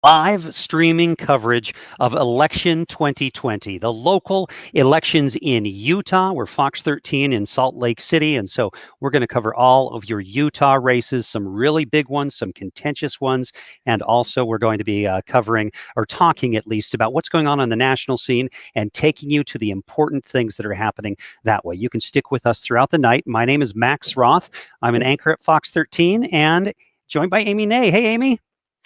live streaming coverage of election 2020, the local elections in Utah. We're Fox 13 in Salt Lake City. And so we're going to cover all of your Utah races, some really big ones, some contentious ones. And also, we're going to be covering or talking at least about what's going on the national scene and taking you to the important things that are happening that way. You can stick with us throughout the night. My name is Max Roth. I'm an anchor at Fox 13 and joined by Amy Nay. Hey, Amy.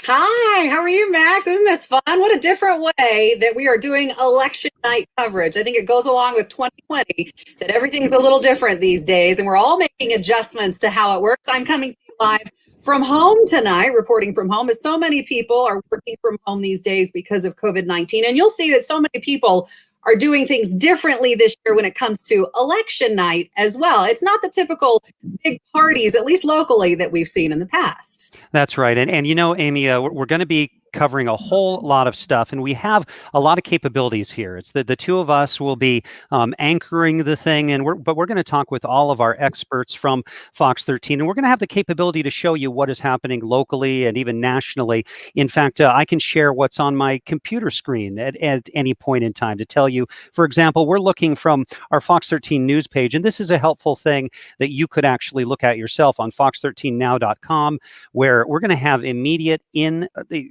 Hi, how are you, Max? Isn't this fun? What a different way that we are doing election night coverage. I think it goes along with 2020 that everything's a little different these days, and we're all making adjustments to how it works. I'm coming to you live from home tonight, reporting from home, as so many people are working from home these days because of COVID-19. And you'll see that so many people are doing things differently this year when it comes to election night as well. It's not the typical big parties, at least locally, that we've seen in the past. That's right. And you know, Amy, we're going to be covering a whole lot of stuff, and we have a lot of capabilities here. It's the two of us will be anchoring the thing, and we're going to talk with all of our experts from Fox 13, and we're going to have the capability to show you what is happening locally and even nationally. In fact, I can share what's on my computer screen at any point in time to tell you. For example, we're looking from our Fox 13 news page, and this is a helpful thing that you could actually look at yourself on fox13now.com, where we're going to have immediate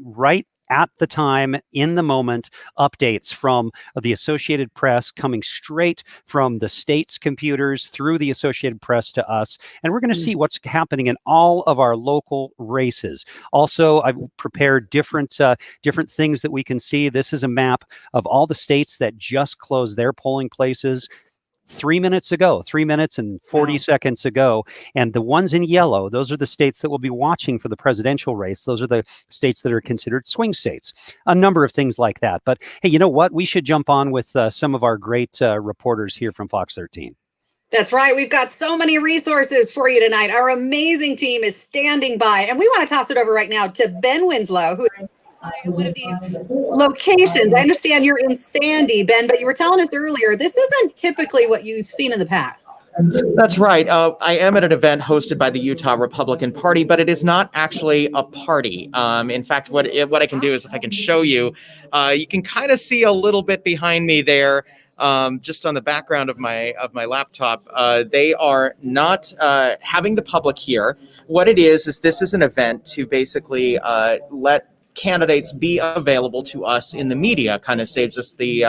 right at the time, in the moment, updates from the Associated Press coming straight from the state's computers through the Associated Press to us. And we're going to see what's happening in all of our local races. Also, I've prepared different things that we can see. This is a map of all the states that just closed their polling places 3 minutes ago, 3 minutes and 40 seconds ago. And the ones in yellow, those are the states that will be watching for the presidential race. Those are the states that are considered swing states, a number of things like that. But hey, you know what? We should jump on with some of our great reporters here from Fox 13. That's right. We've got so many resources for you tonight. Our amazing team is standing by, and we want to toss it over right now to Ben Winslow, who is one of these locations. I understand you're in Sandy, Ben, but you were telling us earlier, this isn't typically what you've seen in the past. That's right. I am at an event hosted by the Utah Republican Party, but it is not actually a party. In fact, what I can do is, if I can show you, you can kind of see a little bit behind me there, just on the background of my laptop. They are not having the public here. What it is this is an event to basically let candidates be available to us in the media. Kind of saves us the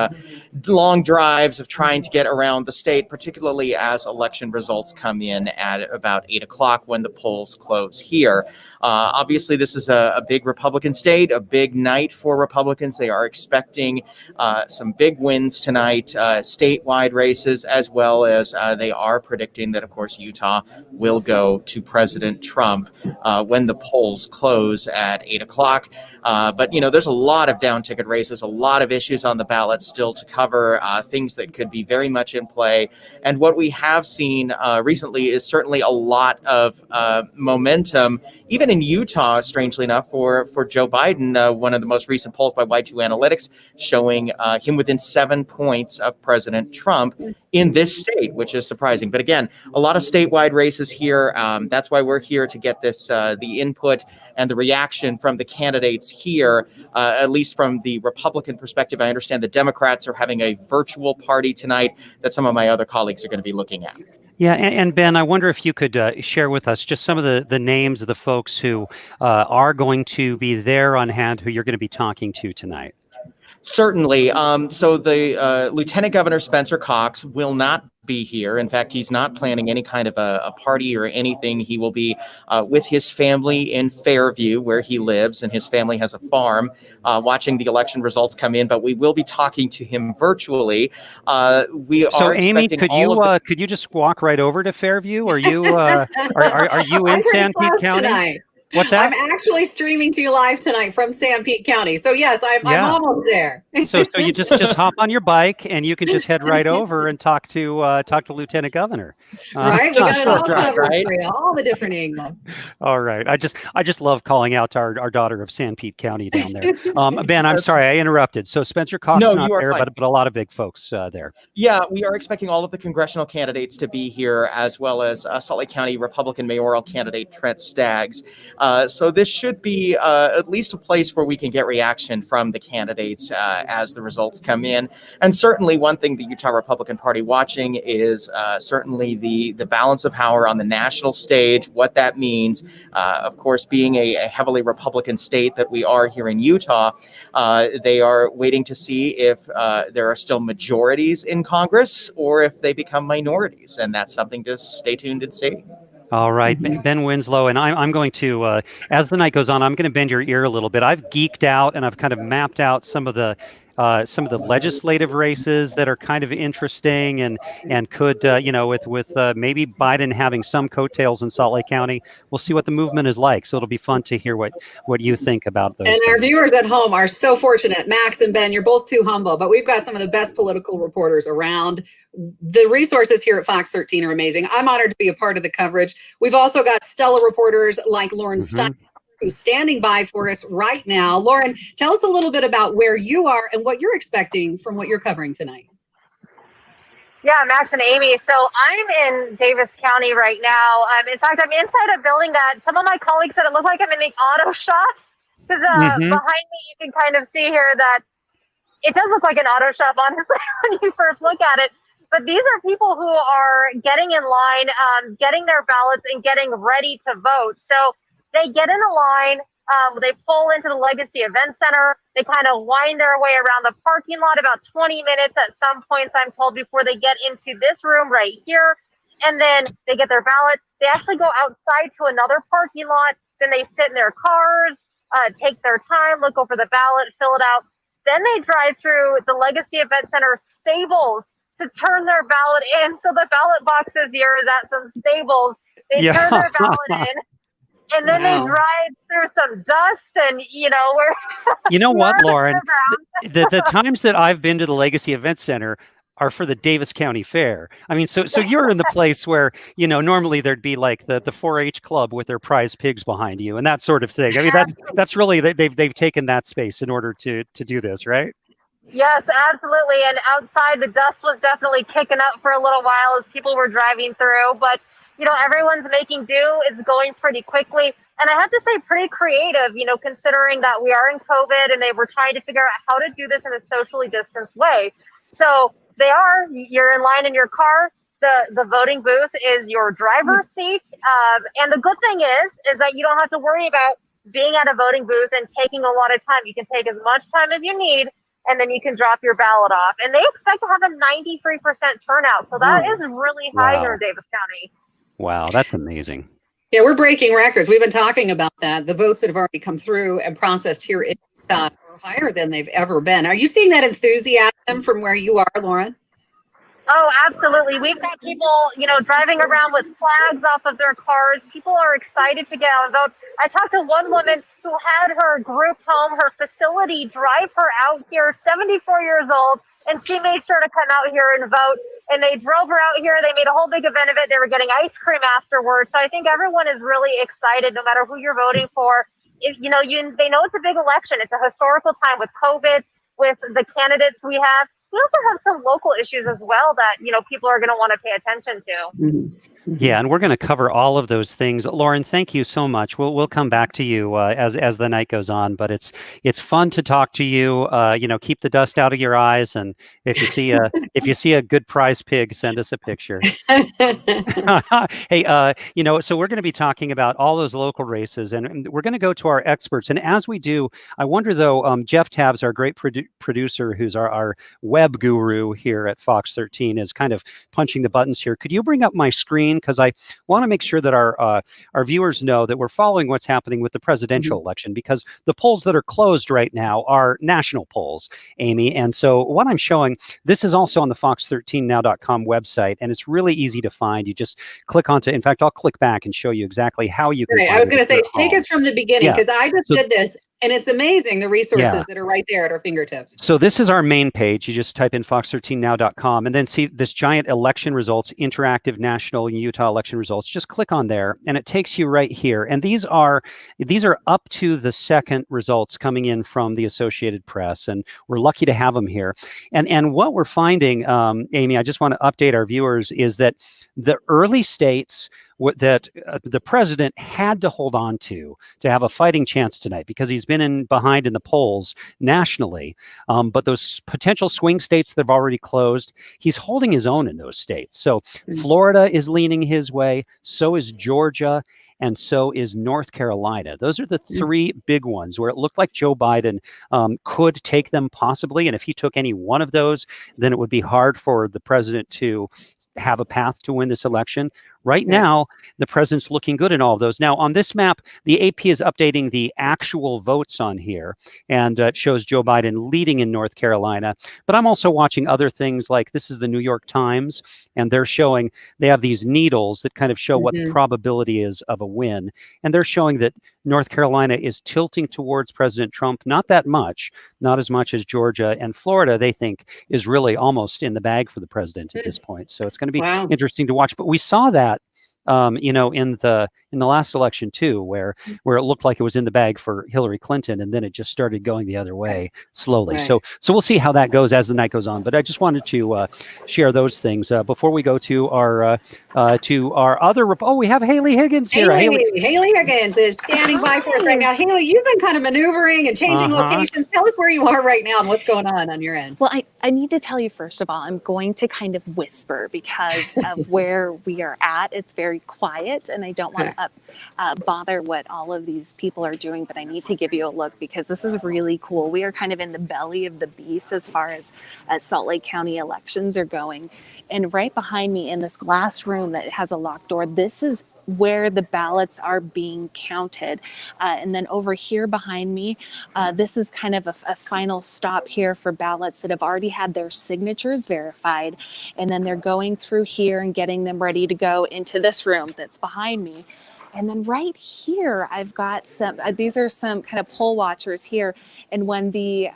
long drives of trying to get around the state, particularly as election results come in at about 8 o'clock when the polls close here. Obviously, this is a big Republican state, a big night for Republicans. They are expecting some big wins tonight, statewide races, as well as they are predicting that, of course, Utah will go to President Trump when the polls close at 8 o'clock. But, you know, there's a lot of down ticket races, a lot of issues on the ballot still to cover, things that could be very much in play. And what we have seen recently is certainly a lot of momentum, even in Utah, strangely enough, for Joe Biden. One of the most recent polls by Y2 Analytics showing him within 7 points of President Trump in this state, which is surprising. But again, a lot of statewide races here. That's why we're here to get this, the input and the reaction from the candidates here, at least from the Republican perspective. I understand the Democrats are having a virtual party tonight that some of my other colleagues are going to be looking at. Yeah, and Ben, I wonder if you could share with us just some of the names of the folks who are going to be there on hand, who you're going to be talking to tonight. Certainly. So the Lieutenant Governor Spencer Cox will not be here. In fact, he's not planning any kind of a party or anything. He will be with his family in Fairview, where he lives, and his family has a farm, watching the election results come in. But we will be talking to him virtually. So, Amy, could you just walk right over to Fairview? Are you are you in Sanpete County tonight? What's that? I'm actually streaming to you live tonight from Sanpete County. So yes, I'm almost there. So you just hop on your bike and you can just head right over and talk to Lieutenant Governor. Right, we got it all covered, right? All the different angles. All right, I just love calling out to our daughter of Sanpete County down there. Ben, I'm sorry I interrupted. So Spencer Cox not there, but a lot of big folks there. Yeah, we are expecting all of the congressional candidates to be here, as well as Salt Lake County Republican mayoral candidate Trent Staggs. So this should be at least a place where we can get reaction from the candidates as the results come in. And certainly one thing the Utah Republican Party watching is certainly the balance of power on the national stage, what that means. Of course, being a heavily Republican state that we are here in Utah, they are waiting to see if there are still majorities in Congress or if they become minorities. And that's something to stay tuned and see. All right, Ben Winslow, and I'm going to, as the night goes on, I'm going to bend your ear a little bit. I've geeked out and I've kind of mapped out some of the legislative races that are kind of interesting and could, with maybe Biden having some coattails in Salt Lake County. We'll see what the movement is like. So it'll be fun to hear what you think about those. And things. our viewers at home are so fortunate. Max and Ben, you're both too humble, but we've got some of the best political reporters around. The resources here at Fox 13 are amazing. I'm honored to be a part of the coverage. We've also got stellar reporters like Lauren Steinbrecher, who's standing by for us right now. Lauren, tell us a little bit about where you are and what you're expecting from what you're covering tonight. Yeah, Max and Amy. So I'm in Davis County right now. In fact, I'm inside a building that some of my colleagues said it looked like I'm in the auto shop. Because behind me, you can kind of see here that it does look like an auto shop, honestly, when you first look at it. But these are people who are getting in line, getting their ballots and getting ready to vote. So they get in a line, they pull into the Legacy Event Center, they kind of wind their way around the parking lot about 20 minutes at some points, I'm told, before they get into this room right here. And then they get their ballot. They actually go outside to another parking lot. Then they sit in their cars, take their time, look over the ballot, fill it out. Then they drive through the Legacy Event Center stables to turn their ballot in. So the ballot boxes here is at some stables. They turn their ballot in. And then they drive through some dust and, we're... You know what, Lauren? The times that I've been to the Legacy Event Center are for the Davis County Fair. I mean, so you're in the place where, normally there'd be like the 4-H club with their prize pigs behind you and that sort of thing. I mean, that's really, they've taken that space in order to do this, right? Yes, absolutely. And outside, the dust was definitely kicking up for a little while as people were driving through. But, everyone's making do. It's going pretty quickly. And I have to say, pretty creative, considering that we are in COVID and they were trying to figure out how to do this in a socially distanced way. So you're in line in your car. The voting booth is your driver's seat. And the good thing is that you don't have to worry about being at a voting booth and taking a lot of time. You can take as much time as you need, and then you can drop your ballot off. And they expect to have a 93% turnout. So that is really high here in Davis County. Wow, that's amazing. Yeah, we're breaking records. We've been talking about that. The votes that have already come through and processed here in Utah are higher than they've ever been. Are you seeing that enthusiasm from where you are, Lauren? Oh, absolutely. We've got people, driving around with flags off of their cars. People are excited to get out and vote. I talked to one woman who had her group home, her facility, drive her out here, 74 years old, and she made sure to come out here and vote. And they drove her out here. They made a whole big event of it. They were getting ice cream afterwards. So I think everyone is really excited, no matter who you're voting for. They know it's a big election. It's a historical time with COVID, with the candidates we have. We also have some local issues as well that, people are going to want to pay attention to. Yeah, and we're going to cover all of those things. Lauren, thank you so much. We'll come back to you as the night goes on. But it's fun to talk to you. Keep the dust out of your eyes, and if you see a good prize pig, send us a picture. Hey, so we're going to be talking about all those local races, and we're going to go to our experts. And as we do, I wonder though, Jeff Tabbs, our great producer, who's our web guru here at Fox 13, is kind of punching the buttons here. Could you bring up my screen? Because I want to make sure that our viewers know that we're following what's happening with the presidential election, because the polls that are closed right now are national polls, Amy. And so what I'm showing, this is also on the fox13now.com website, and it's really easy to find. You just click onto, in fact, I'll click back and show you exactly how you can. Right. I was going to say, take us from the beginning, because I just did this. And it's amazing, the resources that are right there at our fingertips. So this is our main page. You just type in fox13now.com and then see this giant election results, interactive national and Utah election results. Just click on there and it takes you right here. And these are up to the second results coming in from the Associated Press. And we're lucky to have them here. And what we're finding, Amy, I just want to update our viewers, is that the early states that the president had to hold on to have a fighting chance tonight, because he's been behind in the polls nationally. But those potential swing states that have already closed, he's holding his own in those states. So Florida is leaning his way. So is Georgia. And so is North Carolina. Those are the three big ones where it looked like Joe Biden could take them possibly. And if he took any one of those, then it would be hard for the president to have a path to win this election. Right now, the president's looking good in all of those. Now, on this map, the AP is updating the actual votes on here, and it shows Joe Biden leading in North Carolina. But I'm also watching other things, like this is the New York Times, and they have these needles that kind of show what the probability is of a win. And they're showing that North Carolina is tilting towards President Trump, not that much, not as much as Georgia, and Florida, they think, is really almost in the bag for the president at this point. So it's going to be interesting to watch. But we saw that in the last election too, where it looked like it was in the bag for Hillary Clinton, and then it just started going the other way slowly. So we'll see how that goes as the night goes on. But I just wanted to share those things before we go to our other. We have Hailey Higgins here. Hailey Higgins is standing by for us right now. Hailey, you've been kind of maneuvering and changing locations. Tell us where you are right now and what's going on your end. Well, I need to tell you, first of all, I'm going to kind of whisper because of where we are at. It's very quiet, and I don't want to bother what all of these people are doing, but I need to give you a look because this is really cool. We are kind of in the belly of the beast as far as Salt Lake County elections are going. And right behind me in this glass room that has a locked door, this is where the ballots are being counted. And then over here behind me, this is kind of a final stop here for ballots that have already had their signatures verified. And then they're going through here and getting them ready to go into this room that's behind me. And then right here, I've got some, these are some kind of poll watchers here. And when the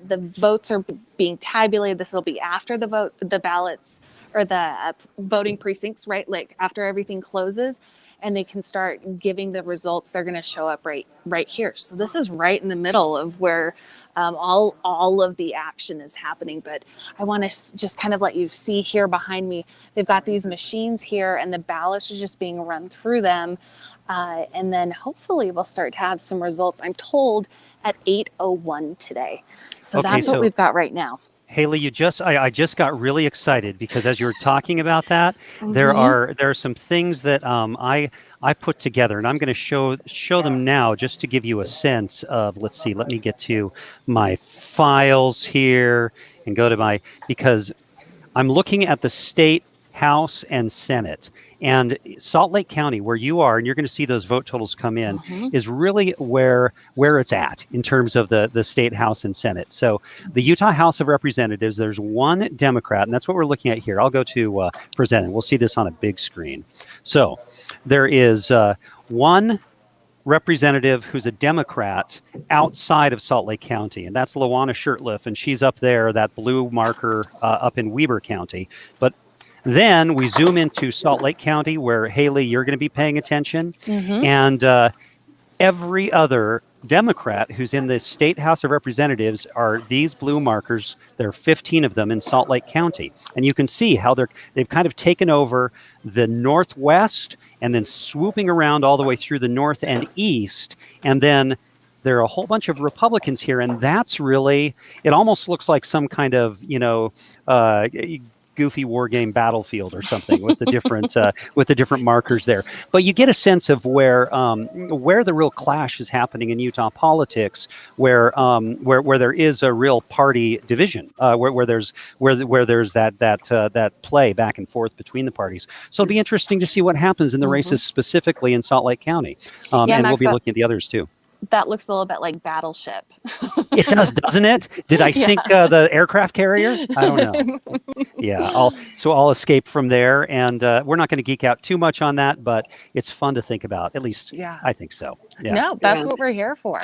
votes are being tabulated, this will be after the ballots or the voting precincts, right? Like after everything closes, and they can start giving the results, they're going to show up right here. So this is right in the middle of where all of the action is happening. But I want to just kind of let you see here behind me, they've got these machines here and the ballots are just being run through them. And then hopefully we'll start to have some results, I'm told, at 8:01 today. So that's what we've got right now. Hailey, I just got really excited because as you were talking about that, there are some things that I put together, and I'm going to show them now just to give you a sense of. Let's see. Let me get to my files here and go to because I'm looking at the state House and Senate, and Salt Lake County, where you are, and you're going to see those vote totals come in, is really where it's at in terms of the state House and Senate. So the Utah House of Representatives, there's one Democrat, and that's what we're looking at here. I'll go to present, and we'll see this on a big screen. So there is one representative who's a Democrat outside of Salt Lake County, and that's Lawana Shurtleff, and she's up there, that blue marker up in Weber County. But then we zoom into Salt Lake County, where, Hailey, you're going to be paying attention. And every other Democrat who's in the State House of Representatives are these blue markers. There are 15 of them in Salt Lake County. And you can see how they've kind of taken over the Northwest and then swooping around all the way through the North and East. And then there are a whole bunch of Republicans here. And that's really, it almost looks like some kind of, goofy war game battlefield or something with the different markers there. But you get a sense of where the real clash is happening in Utah politics, where there is a real party division, where there's that play back and forth between the parties. So it'll be interesting to see what happens in the races specifically in Salt Lake County, and Max, we'll be looking at the others too. That looks a little bit like Battleship. It does, doesn't it? Did I sink the aircraft carrier? I don't know. Yeah, I'll escape from there, and we're not going to geek out too much on that, but it's fun to think about. At least, I think so. Yeah. No, that's what we're here for.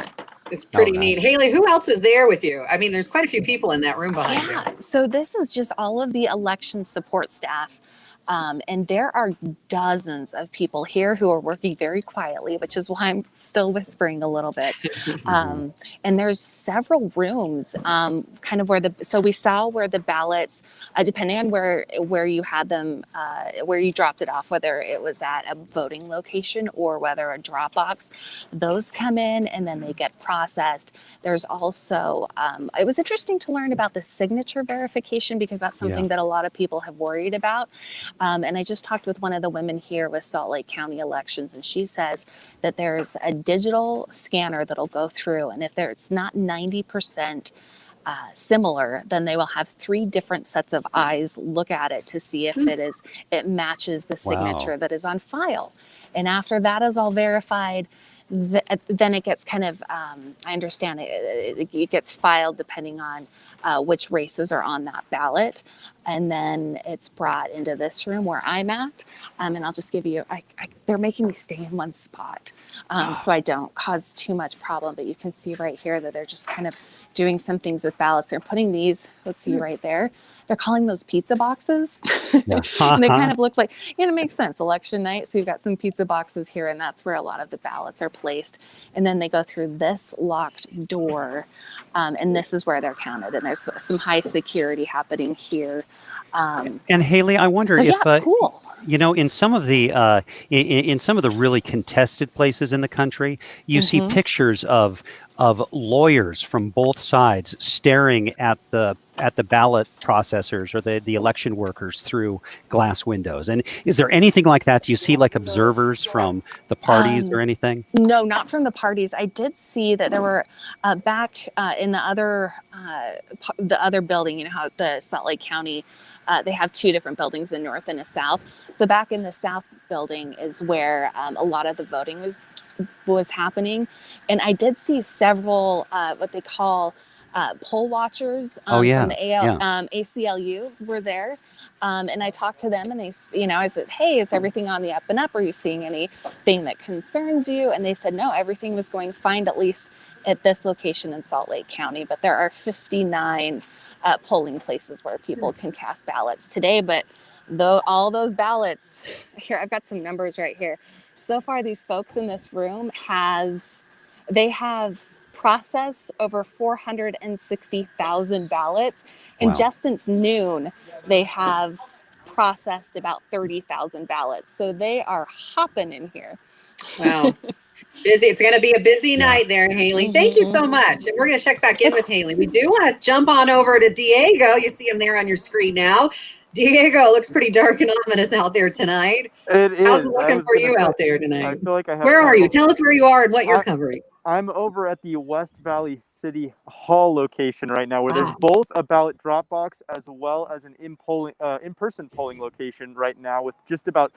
It's pretty neat. Hailey, who else is there with you? I mean, there's quite a few people in that room behind you. So this is just all of the election support staff. And there are dozens of people here who are working very quietly, which is why I'm still whispering a little bit. And there's several rooms, kind of so we saw where the ballots, depending on where you had them, where you dropped it off, whether it was at a voting location or whether a drop box, those come in and then they get processed. There's also, it was interesting to learn about the signature verification, because that's something that a lot of people have worried about. And I just talked with one of the women here with Salt Lake County elections, and she says that there's a digital scanner that'll go through, and if it's not 90% similar, then they will have 3 different sets of eyes look at it to see if it matches the signature that is on file. And after that is all verified, then it gets kind of, I understand it gets filed depending on which races are on that ballot. And then it's brought into this room where I'm at. And I'll just give you, they're making me stay in one spot so I don't cause too much problem. But you can see right here that they're just kind of doing some things with ballots. They're putting these, let's see right there. They're calling those pizza boxes. And they kind of look like, it makes sense, election night. So you've got some pizza boxes here, and that's where a lot of the ballots are placed. And then they go through this locked door, and this is where they're counted. And there's some high security happening here. And Hailey, I wonder so if it's cool. in some of the in some of the really contested places in the country, you see pictures of lawyers from both sides staring at the ballot processors or the election workers through glass windows. And is there anything like that? Do you see like observers from the parties or anything? No, not from the parties. I did see that there were back in the other building, you know how the Salt Lake County, they have 2 different buildings, a north and a south. So back in the south building is where a lot of the voting was happening. And I did see several what they call poll watchers from the ACLU were there. And I talked to them, and they, I said, hey, is everything on the up and up? Are you seeing anything that concerns you? And they said, no, everything was going fine, at least at this location in Salt Lake County. But there are 59 polling places where people can cast ballots today. But though all those ballots, here, I've got some numbers right here. So far, these folks in this room have processed over 460,000 ballots. And just since noon, they have processed about 30,000 ballots. So they are hopping in here. Wow. Busy. It's going to be a busy night there, Hailey. Thank you so much. And we're going to check back in with Hailey. We do want to jump on over to Diego. You see him there on your screen now. Diego, looks pretty dark and ominous out there tonight. It is. How's it looking for you out there tonight? I feel like I have. Where are you? Tell us where you are and what you're covering. I'm over at the West Valley City Hall location right now, where there's both a ballot drop box as well as an in-person polling location right now, with just about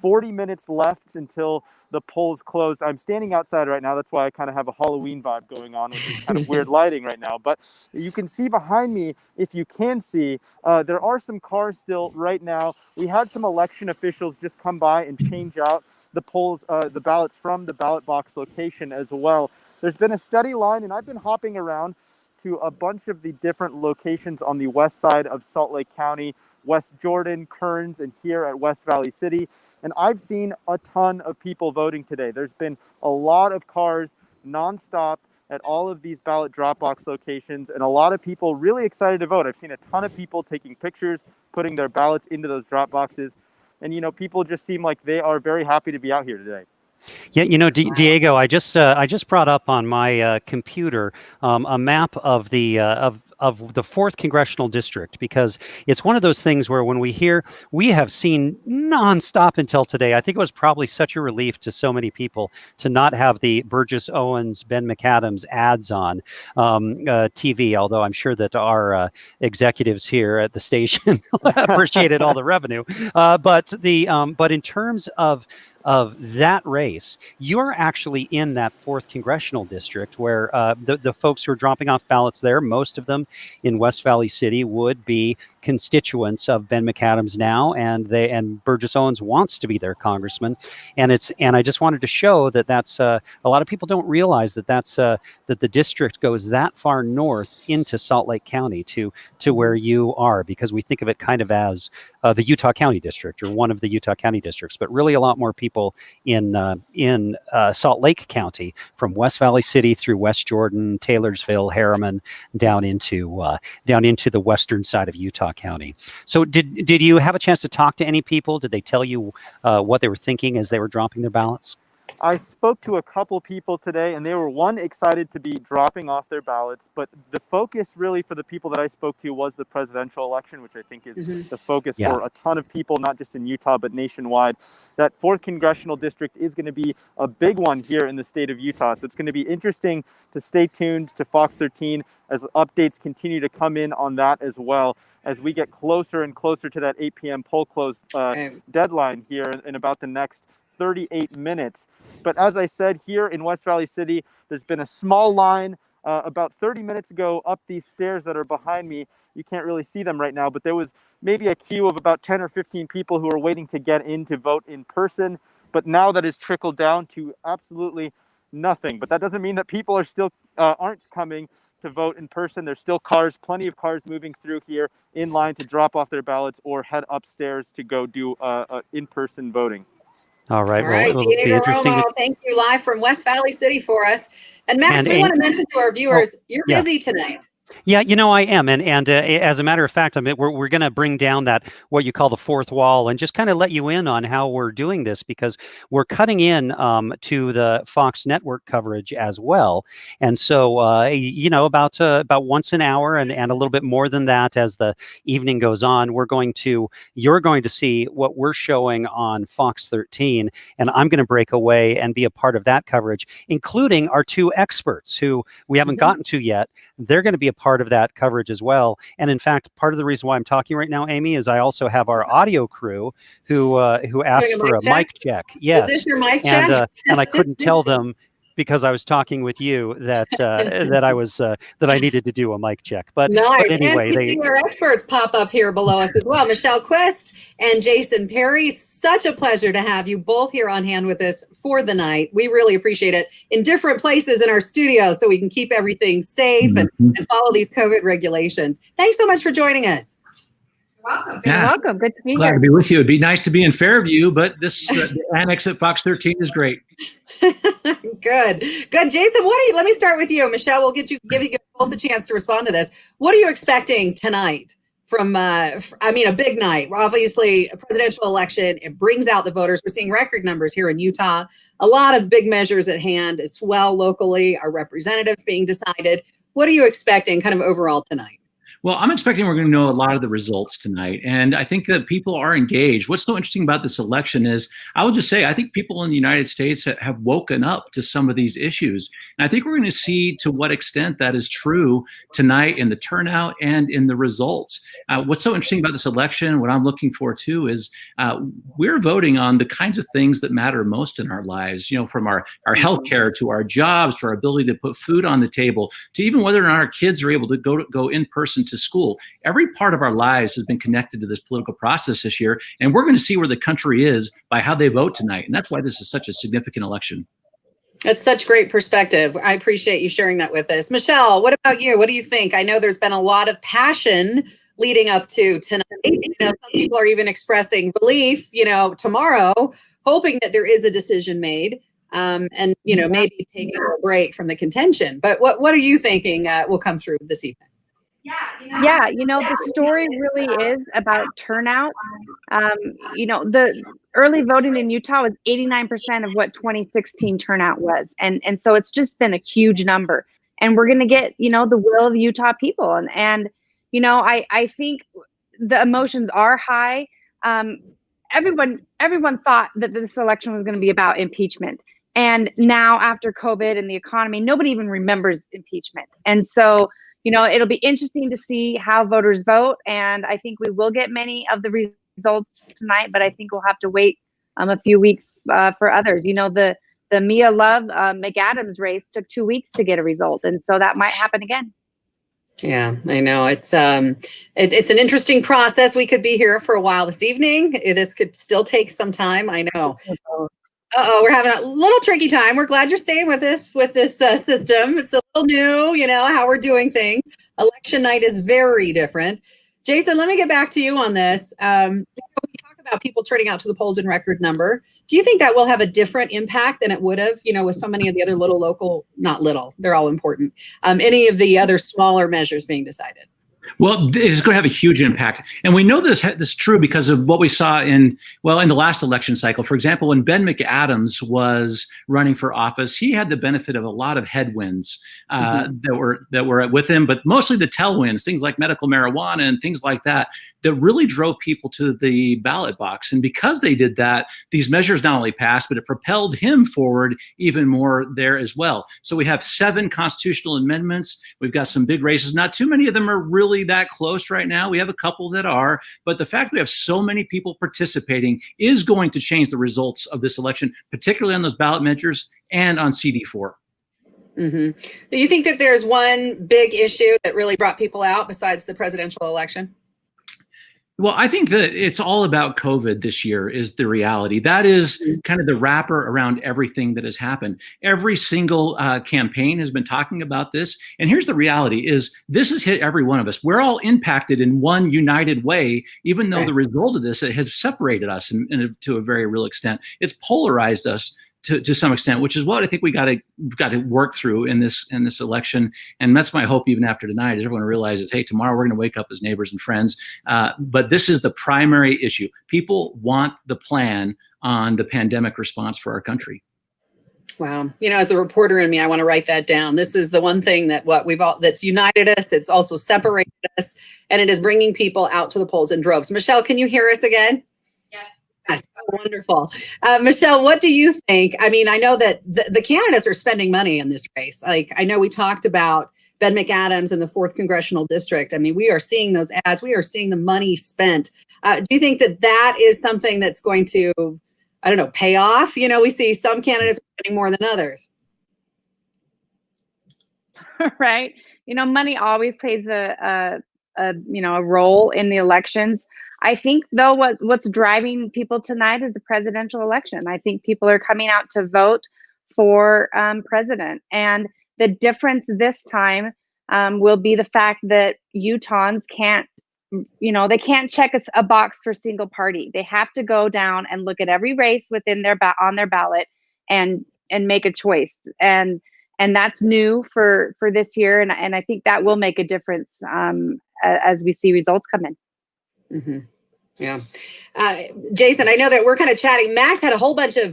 40 minutes left until the polls closed. I'm standing outside right now. That's why I kind of have a Halloween vibe going on with this kind of weird lighting right now. But you can see behind me, if you can see, there are some cars still right now. We had some election officials just come by and change out the ballots from the ballot box location as well. There's been a steady line, and I've been hopping around to a bunch of the different locations on the west side of Salt Lake County, West Jordan, Kearns, and here at West Valley City. And I've seen a ton of people voting today. There's been a lot of cars nonstop at all of these ballot drop box locations, and a lot of people really excited to vote. I've seen a ton of people taking pictures, putting their ballots into those drop boxes. And, people just seem like they are very happy to be out here today. Yeah, Diego, I just brought up on my computer a map of the 4th Congressional District, because it's one of those things where when we have seen nonstop until today. I think it was probably such a relief to so many people to not have the Burgess Owens, Ben McAdams ads on TV, although I'm sure that our executives here at the station appreciated all the revenue. But in terms of that race, you're actually in that 4th Congressional District where the folks who are dropping off ballots there, most of them in West Valley City, would be constituents of Ben McAdams now, and Burgess Owens wants to be their congressman, and I just wanted to show that that's a lot of people don't realize that that the district goes that far north into Salt Lake County to where you are, because we think of it kind of as the Utah County District or one of the Utah County districts, but really a lot more people in Salt Lake County, from West Valley City through West Jordan, Taylorsville, Harriman, down into the western side of Utah County. So did you have a chance to talk to any people? Did they tell you what they were thinking as they were dropping their ballots? I spoke to a couple people today, and they were, one, excited to be dropping off their ballots, but the focus really for the people that I spoke to was the presidential election, which I think is the focus for a ton of people, not just in Utah, but nationwide. That 4th congressional district is going to be a big one here in the state of Utah. So it's going to be interesting to stay tuned to Fox 13 as updates continue to come in on that, as well as we get closer and closer to that 8 p.m. poll close deadline here in about the next 38 minutes. But as I said, here in West Valley City, there's been a small line about 30 minutes ago up these stairs that are behind me. You can't really see them right now, but there was maybe a queue of about 10 or 15 people who are waiting to get in to vote in person. But now that has trickled down to absolutely nothing. But that doesn't mean that people are still aren't coming to vote in person. There's still plenty of cars moving through here in line to drop off their ballots or head upstairs to go do in-person voting. All right. All right, Well, it'll be interesting. Romo, thank you, live from West Valley City for us. And Max, we want to mention to our viewers, you're busy tonight. Yeah, I am, and as a matter of fact, we're going to bring down that what you call the fourth wall, and just kind of let you in on how we're doing this, because we're cutting in to the Fox network coverage as well, and so about once an hour and a little bit more than that as the evening goes on, you're going to see what we're showing on Fox 13, and I'm going to break away and be a part of that coverage, including our two experts who we haven't gotten to yet. They're going to be a part of that coverage as well. And in fact, part of the reason why I'm talking right now, Amy, is I also have our audio crew who asked for a mic check. Yes. Is this your mic check? And I couldn't tell them, because I was talking with you, that that I needed to do a mic check. But anyway, we see our experts pop up here below us as well. Michelle Quist and Jason Perry, such a pleasure to have you both here on hand with us for the night. We really appreciate it, in different places in our studio, so we can keep everything safe and follow these COVID regulations. Thanks so much for joining us. Welcome. Yeah. You're welcome. Good to be Glad here. to be with you. It'd be nice to be in Fairview, but this the annex at Fox 13 is great. Good. Jason, let me start with you. Michelle, we'll give you both the chance to respond to this. What are you expecting tonight from, a big night? Obviously, a presidential election, it brings out the voters. We're seeing record numbers here in Utah. A lot of big measures at hand as well locally, our representatives being decided. What are you expecting kind of overall tonight? Well, I'm expecting we're going to know a lot of the results tonight. And I think that people are engaged. What's so interesting about this election is, I will just say, I think people in the United States have woken up to some of these issues. And I think we're going to see to what extent that is true tonight in the turnout and in the results. What's so interesting about this election, what I'm looking for too, is we're voting on the kinds of things that matter most in our lives, from our healthcare to our jobs, to our ability to put food on the table, to even whether or not our kids are able to go in person to school. Every part of our lives has been connected to this political process this year, and we're going to see where the country is by how they vote tonight. And that's why this is such a significant election. That's such great perspective. I appreciate you sharing that with us. Michelle, what about you? What do you think? I know there's been a lot of passion leading up to tonight. Some people are even expressing relief, tomorrow, hoping that there is a decision made. Maybe taking a break from the contention. But what are you thinking will come through this evening? The story really is about turnout. The early voting in Utah was 89% of what 2016 turnout was. And so it's just been a huge number. And we're going to get, the will of the Utah people. And I think the emotions are high. Everyone thought that this election was going to be about impeachment. And now after COVID and the economy, nobody even remembers impeachment. And so it'll be interesting to see how voters vote. And I think we will get many of the results tonight, but I think we'll have to wait a few weeks for others. The Mia Love McAdams race took 2 weeks to get a result. And so that might happen again. Yeah, I know. It's an interesting process. We could be here for a while this evening. This could still take some time. I know. Uh-oh, we're having a little tricky time. We're glad you're staying with us with this system. It's a little new, how we're doing things. Election night is very different. Jason, let me get back to you on this. We talk about people turning out to the polls in record number. Do you think that will have a different impact than it would have, with so many of the other not little, they're all important, any of the other smaller measures being decided? Well, it's going to have a huge impact. And we know this is true because of what we saw in the last election cycle. For example, when Ben McAdams was running for office, he had the benefit of a lot of headwinds that were with him, but mostly the tailwinds, things like medical marijuana and things like that really drove people to the ballot box. And because they did that, these measures not only passed, but it propelled him forward even more there as well. So we have 7 constitutional amendments. We've got some big races. Not too many of them are really that close right now. We have a couple that are, but the fact that we have so many people participating is going to change the results of this election, particularly on those ballot measures and on CD4. Do you think that there's one big issue that really brought people out besides the presidential election? Well, I think that it's all about COVID this year is the reality. That is kind of the wrapper around everything that has happened. Every single campaign has been talking about this. And here's the reality is this has hit every one of us. We're all impacted in one united way, even though the result of this has separated us to a very real extent. It's polarized us to some extent, which is what I think we got to work through in this election. And that's my hope even after tonight is everyone realizes, hey, tomorrow we're going to wake up as neighbors and friends. But this is the primary issue. People want the plan on the pandemic response for our country. Wow. As a reporter in me, I want to write that down. This is the one thing that's united us. It's also separated us, and it is bringing people out to the polls in droves. Michelle, can you hear us again? Yes, wonderful. Michelle, what do you think? I mean, I know that the candidates are spending money in this race. Like, I know we talked about Ben McAdams in the 4th Congressional District. I mean, we are seeing those ads. We are seeing the money spent. Do you think that is something that's going to, pay off? We see some candidates spending more than others. Right. Money always plays a role in the elections. I think, though, what's driving people tonight is the presidential election. I think people are coming out to vote for president. And the difference this time will be the fact that Utahns can't, they can't check a box for single party. They have to go down and look at every race within on their ballot and make a choice. And that's new for this year. And I think that will make a difference as we see results come in. Mm-hmm. Yeah. Jason, I know that we're kind of chatting. Max had a whole bunch of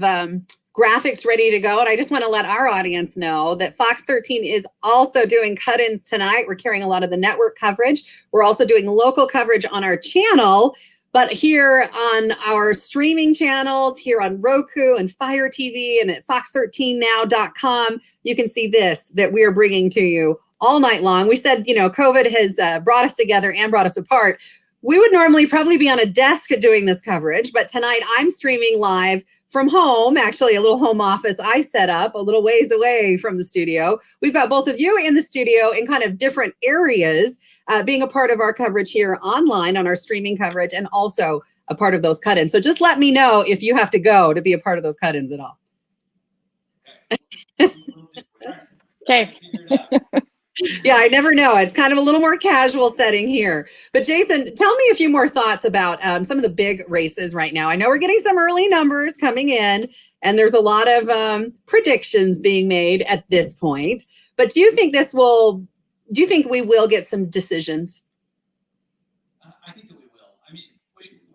graphics ready to go. And I just want to let our audience know that Fox 13 is also doing cut-ins tonight. We're carrying a lot of the network coverage. We're also doing local coverage on our channel. But here on our streaming channels, here on Roku and Fire TV and at fox13now.com, you can see this that we are bringing to you all night long. We said, COVID has brought us together and brought us apart. We would normally probably be on a desk doing this coverage, but tonight I'm streaming live from home, actually a little home office I set up a little ways away from the studio. We've got both of you in the studio in kind of different areas, being a part of our coverage here online on our streaming coverage and also a part of those cut-ins. So just let me know if you have to go to be a part of those cut-ins at all. Okay. Yeah, I never know. It's kind of a little more casual setting here. But Jason, tell me a few more thoughts about some of the big races right now. I know we're getting some early numbers coming in, and there's a lot of predictions being made at this point. But do you think we will get some decisions? I think that we will. I mean,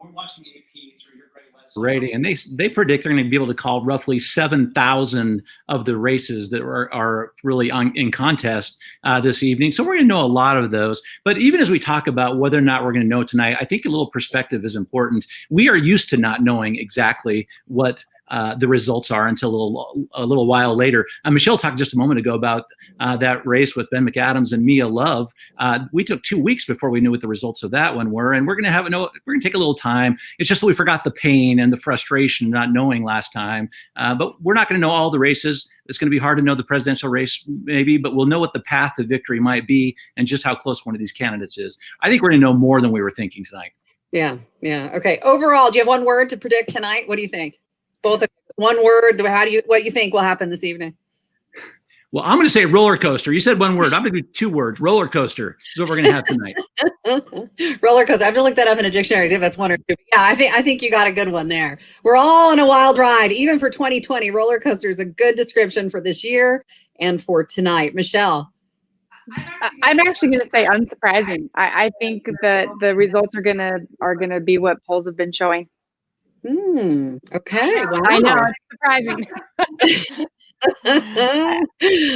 we're watching AP through your great website. Rating, and they predict they're going to be able to call roughly 7,000 of the races that are really in contest this evening. So we're going to know a lot of those. But even as we talk about whether or not we're going to know tonight, I think a little perspective is important. We are used to not knowing exactly what the results are until a little while later. Michelle talked just a moment ago about that race with Ben McAdams and Mia Love. We took 2 weeks before we knew what the results of that one were, and we're going to take a little time. It's just that we forgot the pain and the frustration not knowing last time. But we're not going to know all the races. It's going to be hard to know the presidential race, maybe, but we'll know what the path to victory might be and just how close one of these candidates is. I think we're going to know more than we were thinking tonight. Yeah. Okay. Overall, do you have one word to predict tonight? What do you think? Both of you. One word. What do you think will happen this evening? Well, I'm going to say roller coaster. You said one word. I'm going to do 2 words. Roller coaster is what we're going to have tonight. Roller coaster. I have to look that up in a dictionary, see if that's one or two. Yeah, I think you got a good one there. We're all on a wild ride. Even for 2020, roller coaster is a good description for this year and for tonight. Michelle. I'm actually going to say unsurprising. I think that the results are gonna be what polls have been showing. Okay. Wow. I know, it's surprising.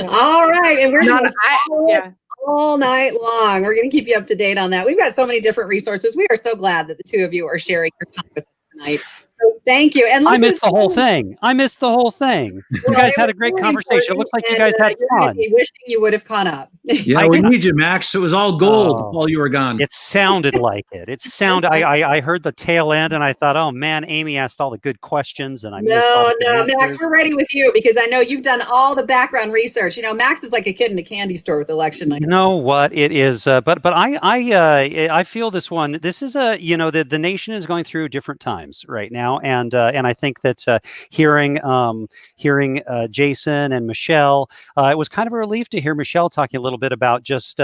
All right, and we're Not, all night long. We're going to keep you up to date on that. We've got so many different resources. We are so glad that the two of you are sharing your time with us tonight. So thank you. And I missed the whole thing. You guys had a great conversation. It looks like you guys had fun. Wishing you would have caught up. Yeah, we need you, Max. It was all gold while you were gone. It sounded like it. I heard the tail end and I thought, oh man, Amy asked all the good questions and I missed all the good Max, answers. we're ready with you because I know you've done all the background research. You know, Max is like a kid in a candy store with election night. You know what it is, but I feel this one. This is the nation is going through different times right now, and I think that hearing Jason and Michelle, it was kind of a relief to hear Michelle talking a little bit about just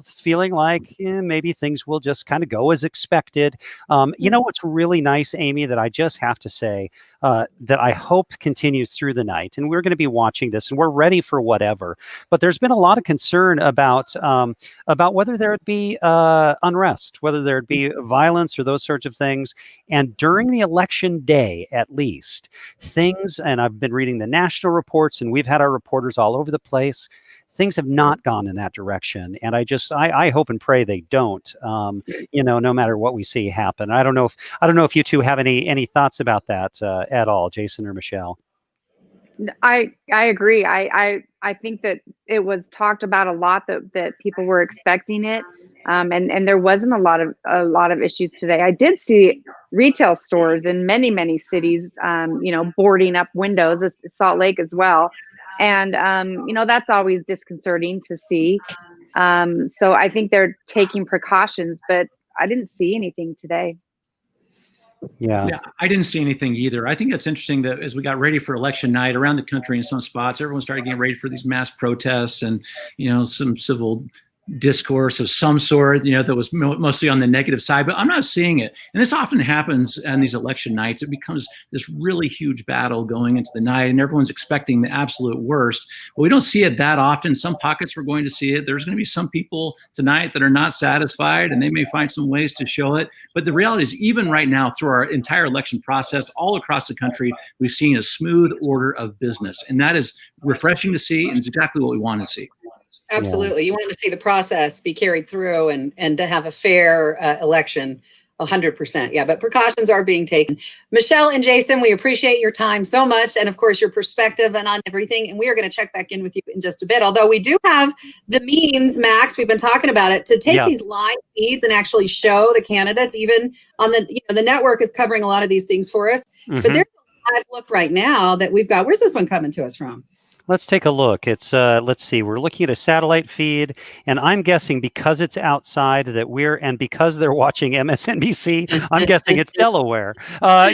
feeling like maybe things will just kind of go as expected. You know what's really nice, Amy, that I just have to say that I hope continues through the night, and we're going to be watching this, and we're ready for whatever. But there's been a lot of concern about whether there would be unrest, whether there would be violence or those sorts of things. And during the election day, at least, things, and I've been reading the national reports, and we've had our reporters all over the place, things have not gone in that direction. And I hope and pray they don't, no matter what we see happen. I don't know if you two have any thoughts about that at all, Jason or Michelle. I agree. I think that it was talked about a lot that people were expecting it. And there wasn't a lot of issues today. I did see retail stores in many cities, boarding up windows, Salt Lake as well. And, that's always disconcerting to see. So I think they're taking precautions, but I didn't see anything today. Yeah, I didn't see anything either. I think that's interesting that as we got ready for election night around the country in some spots, everyone started getting ready for these mass protests and, some civil discourse of some sort, that was mostly on the negative side, but I'm not seeing it. And this often happens on these election nights. It becomes this really huge battle going into the night and everyone's expecting the absolute worst. But we don't see it that often. Some pockets we're going to see it. There's going to be some people tonight that are not satisfied and they may find some ways to show it. But the reality is even right now through our entire election process, all across the country, we've seen a smooth order of business. And that is refreshing to see and it's exactly what we want to see. Absolutely. You want to see the process be carried through and to have a fair election, 100%. Yeah, but precautions are being taken. Michelle and Jason, we appreciate your time so much. And of course, your perspective and on everything. And we are going to check back in with you in just a bit. Although we do have the means, Max, we've been talking about it, to take these live feeds and actually show the candidates, even on the network is covering a lot of these things for us. But there's a live look right now that we've got. Where's this one coming to us from? Let's take a look. It's let's see. We're looking at a satellite feed, and I'm guessing because it's outside and because they're watching MSNBC, I'm guessing it's Delaware. I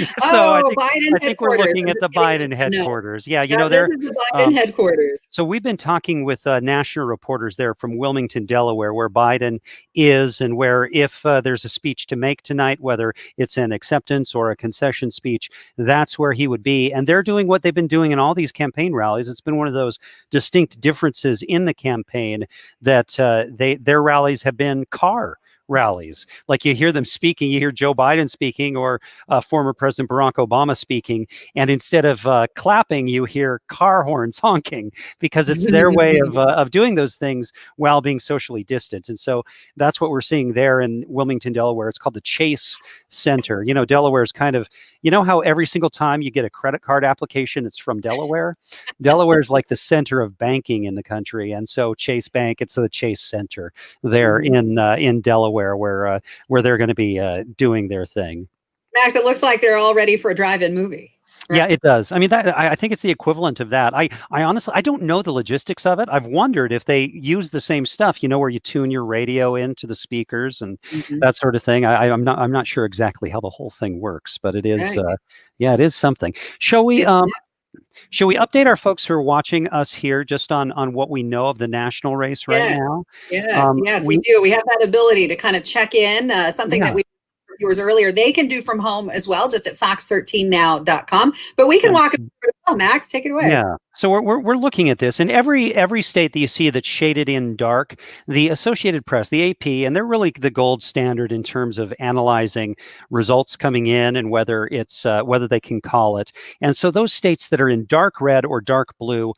think we're looking at the Biden headquarters. Yeah, this is the Biden headquarters. So we've been talking with national reporters there from Wilmington, Delaware, where Biden is, and where if there's a speech to make tonight, whether it's an acceptance or a concession speech, that's where he would be. And they're doing what they've been doing in all these campaign rallies. It's been one of those distinct differences in the campaign that their rallies have been car rallies. Like you hear them speaking, you hear Joe Biden speaking or former President Barack Obama speaking, and instead of clapping, you hear car horns honking because it's their way of doing those things while being socially distant. And so that's what we're seeing there in Wilmington, Delaware. It's called the Chase Center. Delaware is kind of, You know how every single time you get a credit card application, it's from Delaware? Delaware is like the center of banking in the country. And so Chase Bank, it's the Chase Center there in Delaware where they're going to be doing their thing. Max, it looks like they're all ready for a drive-in movie. Yeah, it does. I mean, I think it's the equivalent of that. I honestly, I don't know the logistics of it. I've wondered if they use the same stuff, where you tune your radio into the speakers and that sort of thing. I'm not sure exactly how the whole thing works, but it is, it is something. Shall we update our folks who are watching us here just on what we know of the national race right now? Yes, we do. We have that ability to kind of check in, something that we viewers earlier, they can do from home as well, just at fox13now.com. But we can walk it through as well. Max, take it away. Yeah. So we're looking at this, and every state that you see that's shaded in dark, the Associated Press, the AP, and they're really the gold standard in terms of analyzing results coming in and whether they can call it. And so those states that are in dark red or dark blue,